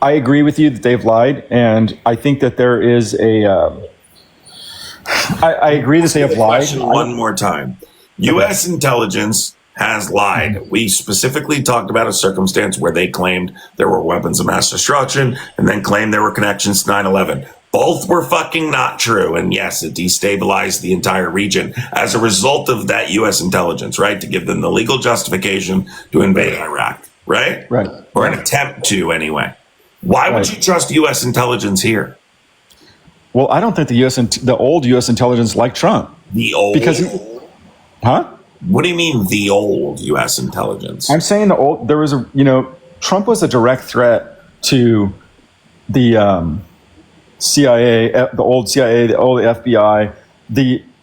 I agree with you that they've lied, and I think that there is I agree that they have lied. One more time. U.S. intelligence has lied. We specifically talked about a circumstance where they claimed there were weapons of mass destruction and then claimed there were connections to 9/11. Both were fucking not true. And yes, it destabilized the entire region as a result of that U.S. intelligence, right? To give them the legal justification to invade Iraq, right? Right. Or an attempt to anyway. Why would you trust U.S. intelligence here? Well, I don't think the old U.S. intelligence liked Trump. The old? Huh? What do you mean the old U.S. intelligence? I'm saying Trump was a direct threat to the CIA, the old CIA, the old FBI,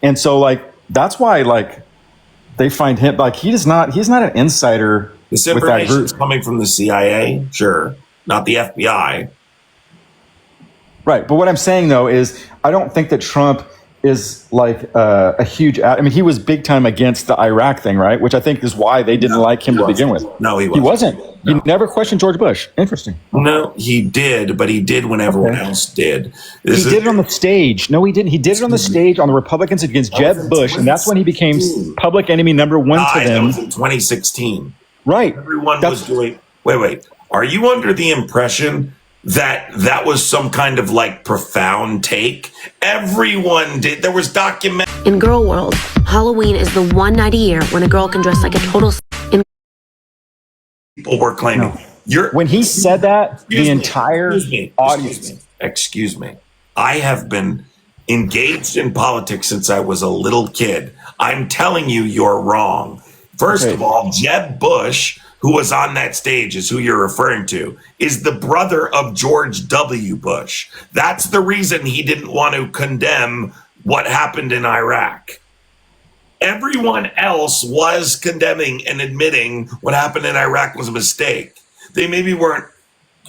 and so like that's why like they find him like he's not an insider. This information is coming from the CIA, sure, not the FBI. Right, but what I'm saying though is I don't think that Trump is like a huge. I mean, he was big time against the Iraq thing, right? Which I think is why they didn't like him to begin with. No, he wasn't. No. He never questioned George Bush. Interesting. No, he did, but he did when everyone else did. He did it on the stage. No, he didn't. He did it on the stage on the Republicans against Jeb Bush, and that's when he became public enemy number one to them. That was in 2016. Right. Everyone was doing. Wait. Are you under the impression that was some kind of like profound take? Everyone did. There was document. In girl world, Halloween is the one night a year when a girl can dress like a total. People were claiming. When he said that, the entire audience. Excuse me. I have been engaged in politics since I was a little kid. I'm telling you, you're wrong. First of all, Jeb Bush, who was on that stage, is who you're referring to, is the brother of George W. Bush. That's the reason he didn't want to condemn what happened in Iraq. Everyone else was condemning and admitting what happened in Iraq was a mistake. They maybe weren't,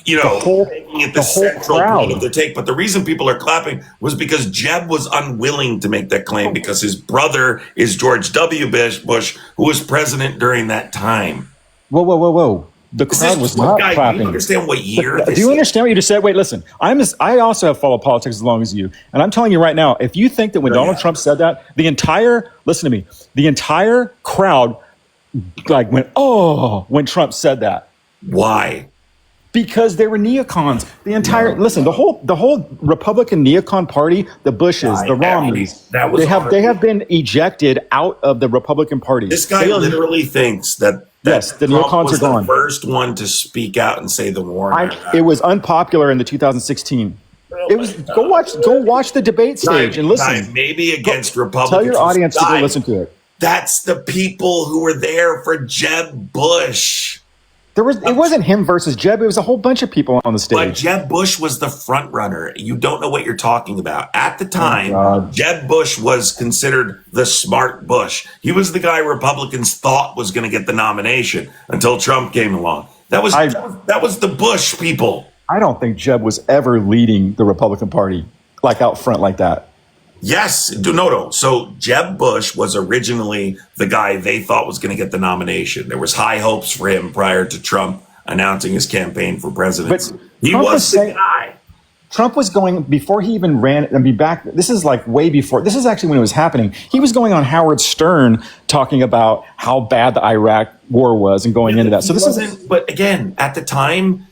making it the central point of the take. But the reason people are clapping was because Jeb was unwilling to make that claim because his brother is George W. Bush, who was president during that time. Whoa. The crowd was not clapping. Do you understand what year? Do you understand what you just said? Wait, listen. I also have followed politics as long as you, and I'm telling you right now, if you think that when Donald Trump said that, the entire crowd like went, oh, when Trump said that. Why? Because they were neocons. The whole Republican neocon party, the Bushes, the Romneys, they have been ejected out of the Republican Party. This guy literally thinks that yes, the Trump neocons was are gone. The first one to speak out and say the war. It was unpopular in the 2016. It was go watch the debate stage and listen. Maybe against Republicans. Tell your audience to go listen to it. That's the people who were there for Jeb Bush. It wasn't him versus Jeb. It was a whole bunch of people on the stage. But Jeb Bush was the front runner. You don't know what you're talking about. At the time, Jeb Bush was considered the smart Bush. He was the guy Republicans thought was going to get the nomination until Trump came along. That was the Bush people. I don't think Jeb was ever leading the Republican Party like out front like that. Yes. No. So Jeb Bush was originally the guy they thought was going to get the nomination. There was high hopes for him prior to Trump announcing his campaign for president. He was the guy. Trump was going, before he even ran, I mean, back, this is like way before, this is actually when it was happening. He was going on Howard Stern talking about how bad the Iraq war was and going into that. So this isn't, but again, at the time,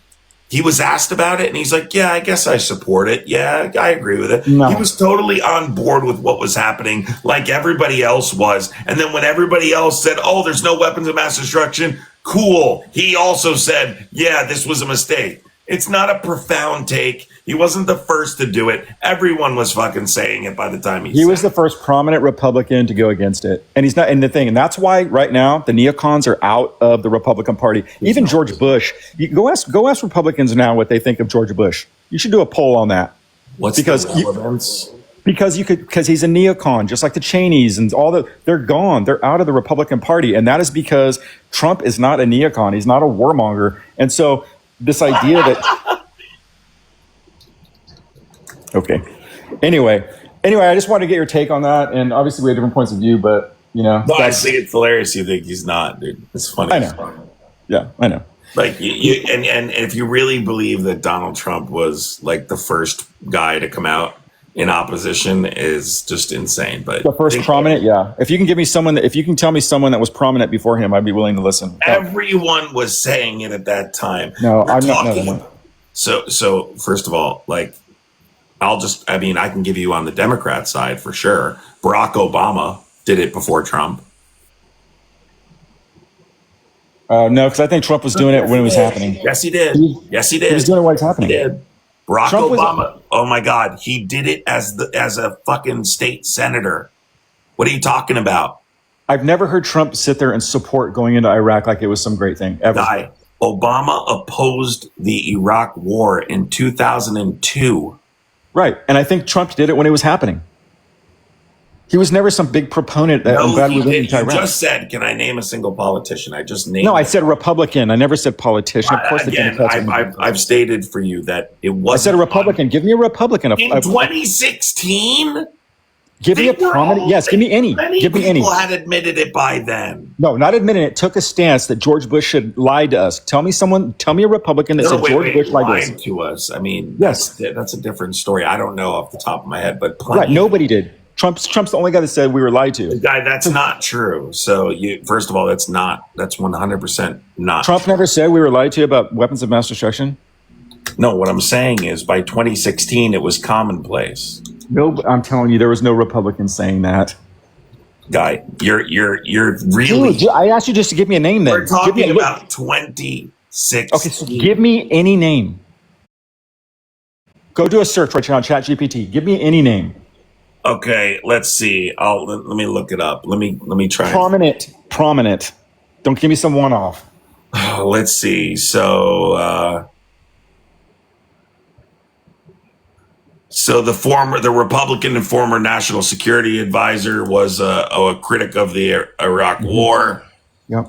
he was asked about it and he's like, yeah, I guess I support it. Yeah, I agree with it. No. He was totally on board with what was happening like everybody else was. And then when everybody else said, oh, there's no weapons of mass destruction, cool. He also said, yeah, this was a mistake. It's not a profound take. He wasn't the first to do it. Everyone was fucking saying it by the time he was the first prominent Republican to go against it. And he's not in the thing. And that's why right now the neocons are out of the Republican Party. Even George Bush. You go ask Republicans now what they think of George Bush. You should do a poll on that. What's the relevance? Because he's a neocon, just like the Cheneys and they're gone. They're out of the Republican Party. And that is because Trump is not a neocon. He's not a warmonger. And so this idea that okay. Anyway, I just wanted to get your take on that, and obviously we have different points of view, but No, I think it's hilarious. You think he's not, dude. It's funny. I know. Yeah, I know. Like and if you really believe that Donald Trump was like the first guy to come out in opposition is just insane. But the first prominent, yeah. If you can tell me someone that was prominent before him, I'd be willing to listen. Everyone was saying it at that time. No, I'm not. So first of all, like, I can give you on the Democrat side for sure. Barack Obama did it before Trump. No, because I think Trump was doing it when it was happening. Yes, he did. Yes, he did. He was doing it when it's happening. He did. Barack Trump Obama. Oh my God, he did it as a fucking state senator. What are you talking about? I've never heard Trump sit there and support going into Iraq like it was some great thing ever. Obama opposed the Iraq war in 2002. Right, and I think Trump did it when it was happening. He was never some big proponent that I'm glad we went into Iraq. You just said, can I name a single politician? I just named. No, I said Republican. I never said politician. Of course, again, I've stated for you that it wasn't. I said a Republican. Give me a Republican. In 2016? Give me a prominent. Yes, give me any. Give me any. People had admitted it by then. No, not admitting it. Took a stance that George Bush should lie to us. Tell me a Republican that said George Bush lied to us. I mean, yes, that's a different story. I don't know off the top of my head, but right, nobody did. Trump's the only guy that said we were lied to. Guy, that's not true. So first of all, that's 100% not. Trump never said we were lied to about weapons of mass destruction. No, what I'm saying is by 2016 it was commonplace. No, I'm telling you, there was no Republican saying that. Guy, you're really. Dude, I asked you just to give me a name. Then we're talking about 2016. Okay, so give me any name. Go do a search right now on ChatGPT. Give me any name. Okay, let's see. Let me look it up. Let me try. Prominent. Don't give me some one-off. Let's see. So the Republican and former national security advisor was a critic of the Iraq War. Yep.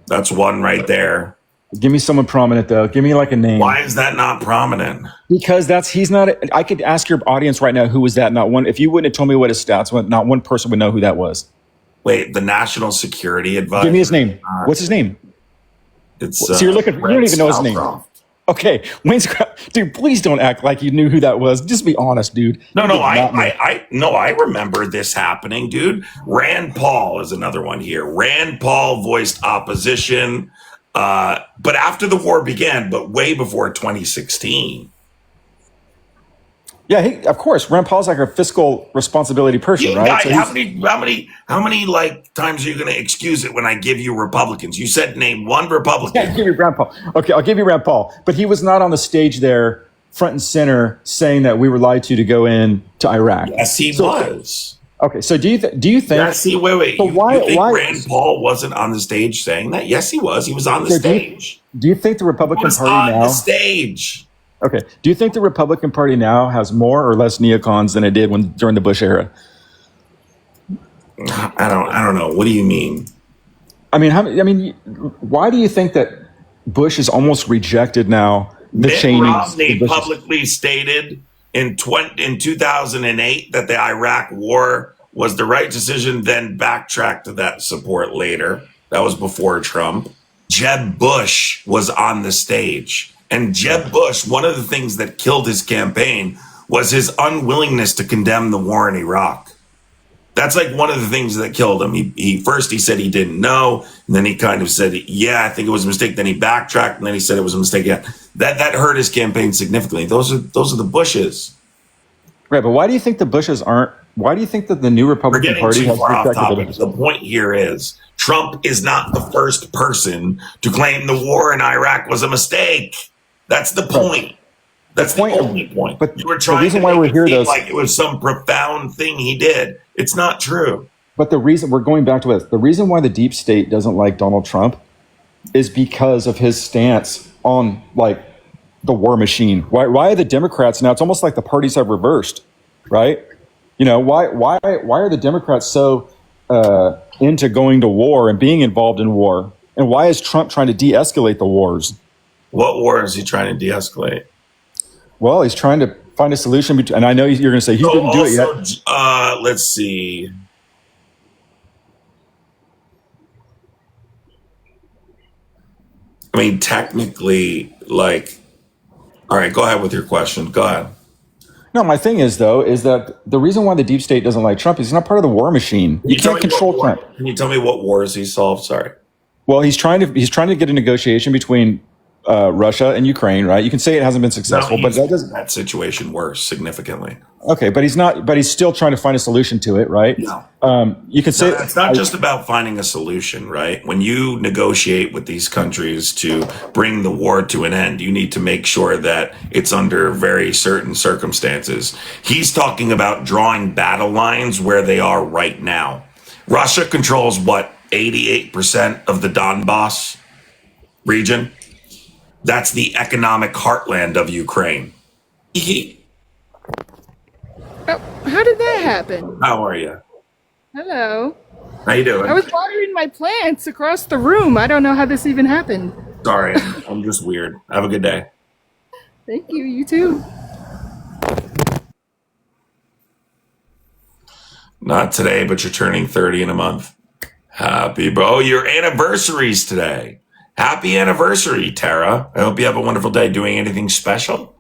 That's one right there. Give me someone prominent though. Give me like a name. Why is that not prominent? Because he's not. I could ask your audience right now who was that. Not one. If you wouldn't have told me what his stats were, not one person would know who that was. Wait, the national security advisor. Give me his name. What's his name? It's so you're looking. You don't even know his name. Okay, dude, please don't act like you knew who that was. Just be honest, dude. No, I remember this happening, dude. Rand Paul is another one here. Rand Paul voiced opposition, but after the war began, but way before 2016. Yeah, of course. Rand Paul's like a fiscal responsibility person, right? Guy, how many like times are you going to excuse it when I give you Republicans? You said name one Republican. Yeah, give me Rand Paul. Okay, I'll give you Rand Paul. But he was not on the stage there, front and center, saying that we were lied to go in to Iraq. Yes, he was. Okay, so do you think? Yes, wait. So you think Rand Paul wasn't on the stage saying that? Yes, he was. He was on the stage. Do you think the Republican Party now? On the stage. Okay. Do you think the Republican Party now has more or less neocons than it did during the Bush era? I don't know. What do you mean? I mean, why do you think that Bush is almost rejected now? Mitt Romney publicly stated in 2008 that the Iraq war was the right decision, then backtracked to that support later. That was before Trump. Jeb Bush was on the stage And Jeb Bush, one of the things that killed his campaign was his unwillingness to condemn the war in Iraq. That's like one of the things that killed him. He first he said he didn't know, and then he kind of said, yeah, I think it was a mistake. Then he backtracked, and then he said it was a mistake. Yeah, that hurt his campaign significantly. Those are the Bushes. Right, but why do you think the Bushes aren't? Why do you think that the new Republican Party has far off rejected topic. The point here is Trump is not the first person to claim the war in Iraq was a mistake. That's the point. That's the only point. But you were trying reason to why make we're it here, seem though, like it was some profound thing he did. It's not true. But the reason we're going back to this, the reason why the deep state doesn't like Donald Trump is because of his stance on like the war machine. Why are the Democrats now? It's almost like the parties have reversed, right? You know, why are the Democrats so into going to war and being involved in war? And why is Trump trying to de-escalate the wars? What war is he trying to de-escalate? Well, he's trying to find a solution. And I know you're going to say he didn't do it yet. Let's see. I mean, technically, like, all right, go ahead with your question. Go ahead. No, my thing is, though, is that the reason why the deep state doesn't like Trump is he's not part of the war machine. You can't control Trump. Can you tell me what wars he solved? Sorry. Well, he's trying to get a negotiation between Russia and Ukraine, right? You can say it hasn't been successful, but that doesn't that situation worse significantly. Okay, but he's still trying to find a solution to it, right? No. You can say it's not just about finding a solution, right? When you negotiate with these countries to bring the war to an end, you need to make sure that it's under very certain circumstances. He's talking about drawing battle lines where they are right now. Russia controls what, 88% of the Donbass region? That's the economic heartland of Ukraine. Oh, how did that happen? How are you? Hello. How you doing? I was watering my plants across the room. I don't know how this even happened. Sorry, I'm just weird. Have a good day. Thank you. You too. Not today, but you're turning 30 in a month. Happy, bro. Your anniversary's today. Happy anniversary, Tara. I hope you have a wonderful day. Doing anything special?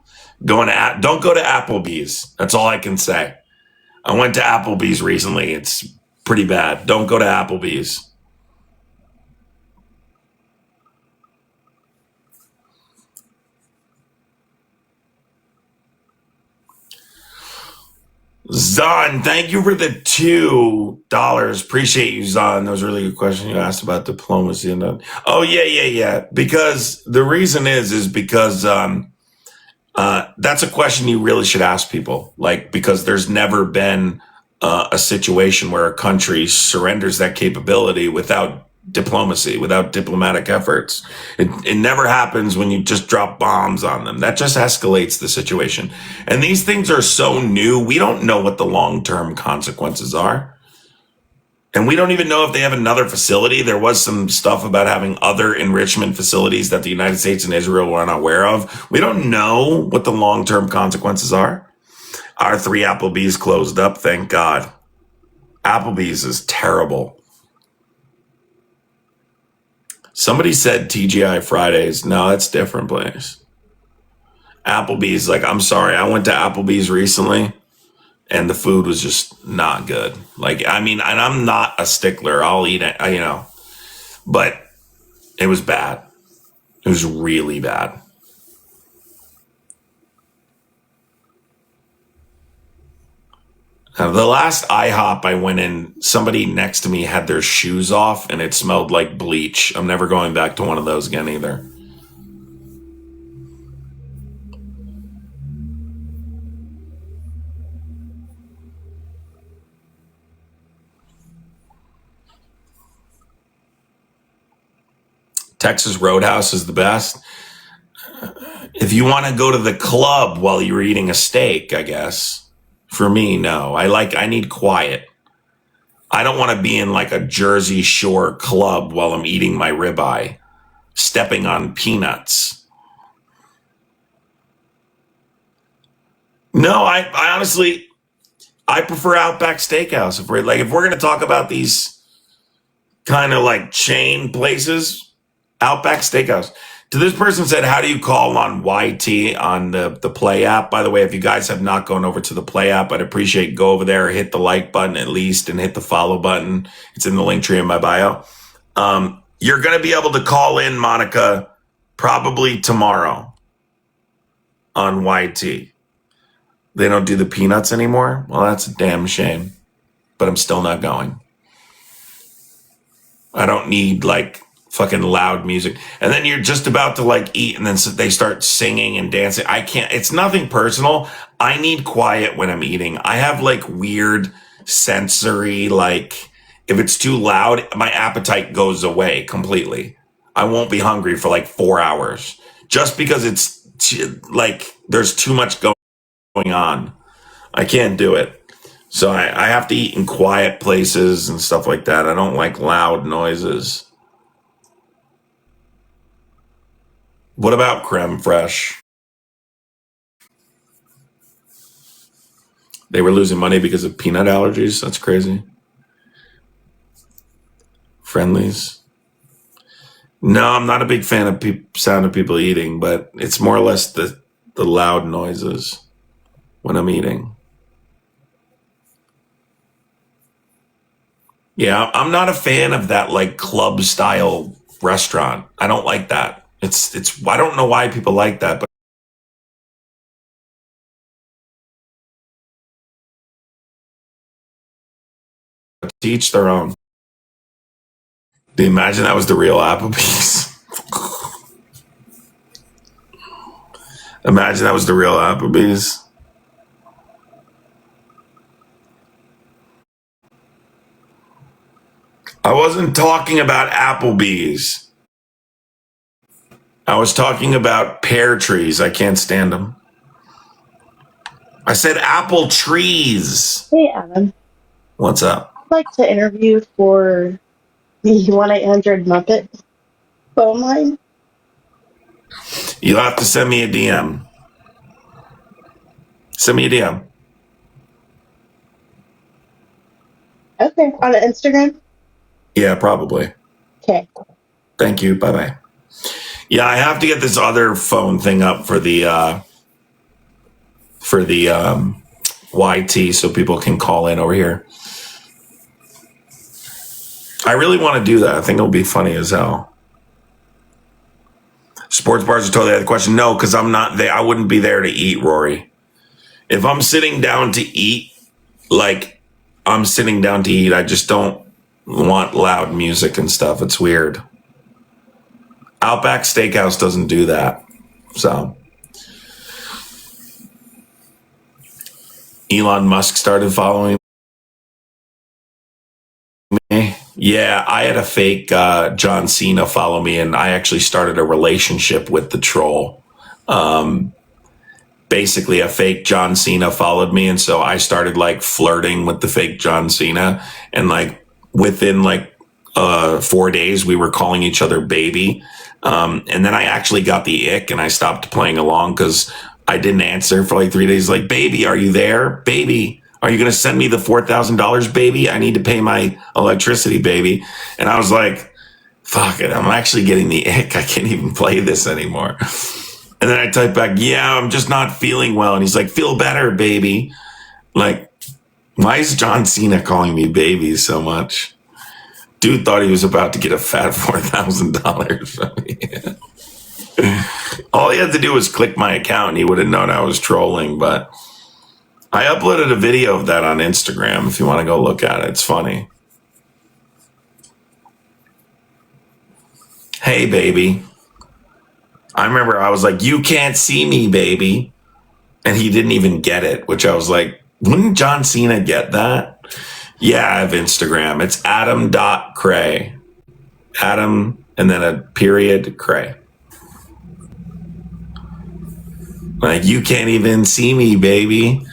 Don't go to Applebee's. That's all I can say. I went to Applebee's recently. It's pretty bad. Don't go to Applebee's. Zon, thank you for the $2. Appreciate you, Zon. That was a really good question you asked about diplomacy. Oh, yeah. Because the reason is because that's a question you really should ask people. Like, because there's never been a situation where a country surrenders that capability without diplomacy, without diplomatic efforts. It never happens when you just drop bombs on them. That just escalates the situation. And these things are so new, we don't know what the long-term consequences are. And we don't even know if they have another facility. There was some stuff about having other enrichment facilities that the United States and Israel were unaware of. We don't know what the long-term consequences are. Our 3 Applebee's closed up, thank God. Applebee's is terrible. Somebody said TGI Fridays. No, that's a different place. Applebee's, like, I'm sorry. I went to Applebee's recently, and the food was just not good. Like, I mean, and I'm not a stickler. I'll eat it, but it was bad. It was really bad. The last IHOP I went in, somebody next to me had their shoes off and it smelled like bleach. I'm never going back to one of those again either. Texas Roadhouse is the best. If you want to go to the club while you're eating a steak, I guess. For me, no. I need quiet. I don't want to be in like a Jersey Shore club while I'm eating my ribeye, stepping on peanuts. No, I honestly, I prefer Outback Steakhouse. If we're going to talk about these kind of like chain places, Outback Steakhouse. this person said, how do you call on YT on the Play app? By the way, if you guys have not gone over to the Play app, I'd appreciate go over there, hit the like button at least, and hit the follow button. It's in the link tree in my bio. You're going to be able to call in, Monica, probably tomorrow on YT. They don't do the peanuts anymore? Well, that's a damn shame. But I'm still not going. I don't need like fucking loud music. And then you're just about to like eat and then they start singing and dancing. I can't, it's nothing personal. I need quiet when I'm eating. I have like weird sensory, like if it's too loud, my appetite goes away completely. I won't be hungry for like 4 hours just because it's like there's too much going on. I can't do it. So I have to eat in quiet places and stuff like that. I don't like loud noises. What about creme fraiche? They were losing money because of peanut allergies. That's crazy. Friendlies. No, I'm not a big fan of sound of people eating, but it's more or less the loud noises when I'm eating. Yeah, I'm not a fan of that like club style restaurant. I don't like that. It's I don't know why people like that, but to each their own. Do you imagine that was the real Applebee's? Imagine that was the real Applebee's. I wasn't talking about Applebee's. I was talking about pear trees. I can't stand them. I said apple trees. Hey, Adam. What's up? I'd like to interview for the 1-800 Muppet phone line. You'll have to send me a DM. Send me a DM. Okay, on Instagram? Yeah, probably. Okay. Thank you. Bye-bye. Yeah, I have to get this other phone thing up for the YT so people can call in over here. I really want to do that. I think it'll be funny as hell. Sports bars are totally out of the question. No, because I'm not there. I wouldn't be there to eat, Rory. If I'm sitting down to eat, like I'm sitting down to eat, I just don't want loud music and stuff. It's weird. Outback Steakhouse doesn't do that. So Elon Musk started following me. Yeah, I had a fake John Cena follow me, and I actually started a relationship with the troll. Basically, a fake John Cena followed me, and so I started like flirting with the fake John Cena, and like within like 4 days, we were calling each other baby. And then I actually got the ick and I stopped playing along because I didn't answer for like 3 days. Like, baby, are you there? Baby, are you going to send me the $4,000, baby? I need to pay my electricity, baby. And I was like, fuck it. I'm actually getting the ick. I can't even play this anymore. And then I typed back, yeah, I'm just not feeling well. And he's like, feel better, baby. Like, why is John Cena calling me baby so much? Dude thought he was about to get a fat $4,000 from me. All he had to do was click my account and he would have known I was trolling. But I uploaded a video of that on Instagram if you want to go look at it. It's funny. Hey, baby. I remember I was like, you can't see me, baby. And he didn't even get it, which I was like, wouldn't John Cena get that? Yeah, I have Instagram. It's adam.crai. Adam, and then a period, cray. Like, you can't even see me, baby.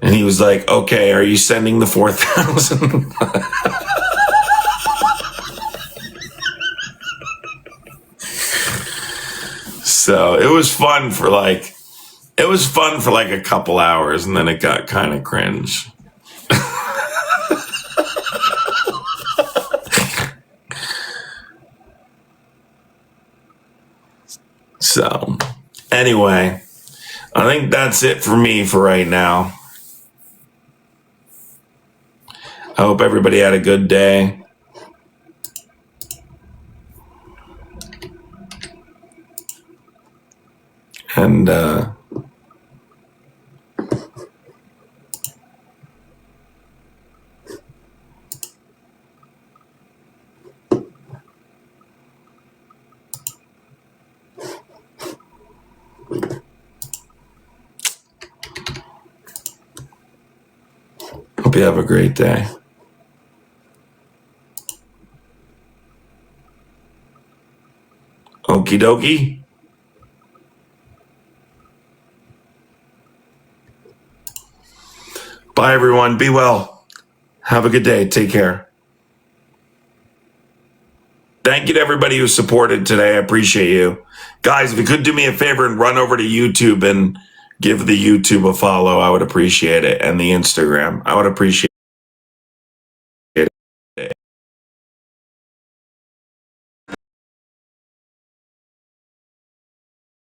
And he was like, okay, are you sending the 4,000? So it was fun for like a couple hours, and then it got kind of cringe. So, anyway, I think that's it for me for right now. I hope everybody had a good day. And, hope you have a great day. Okie dokie. Bye, everyone. Be well. Have a good day. Take care. Thank you to everybody who supported today. I appreciate you. Guys, if you could do me a favor and run over to YouTube and give the YouTube a follow, I would appreciate it. And the Instagram. I would appreciate it.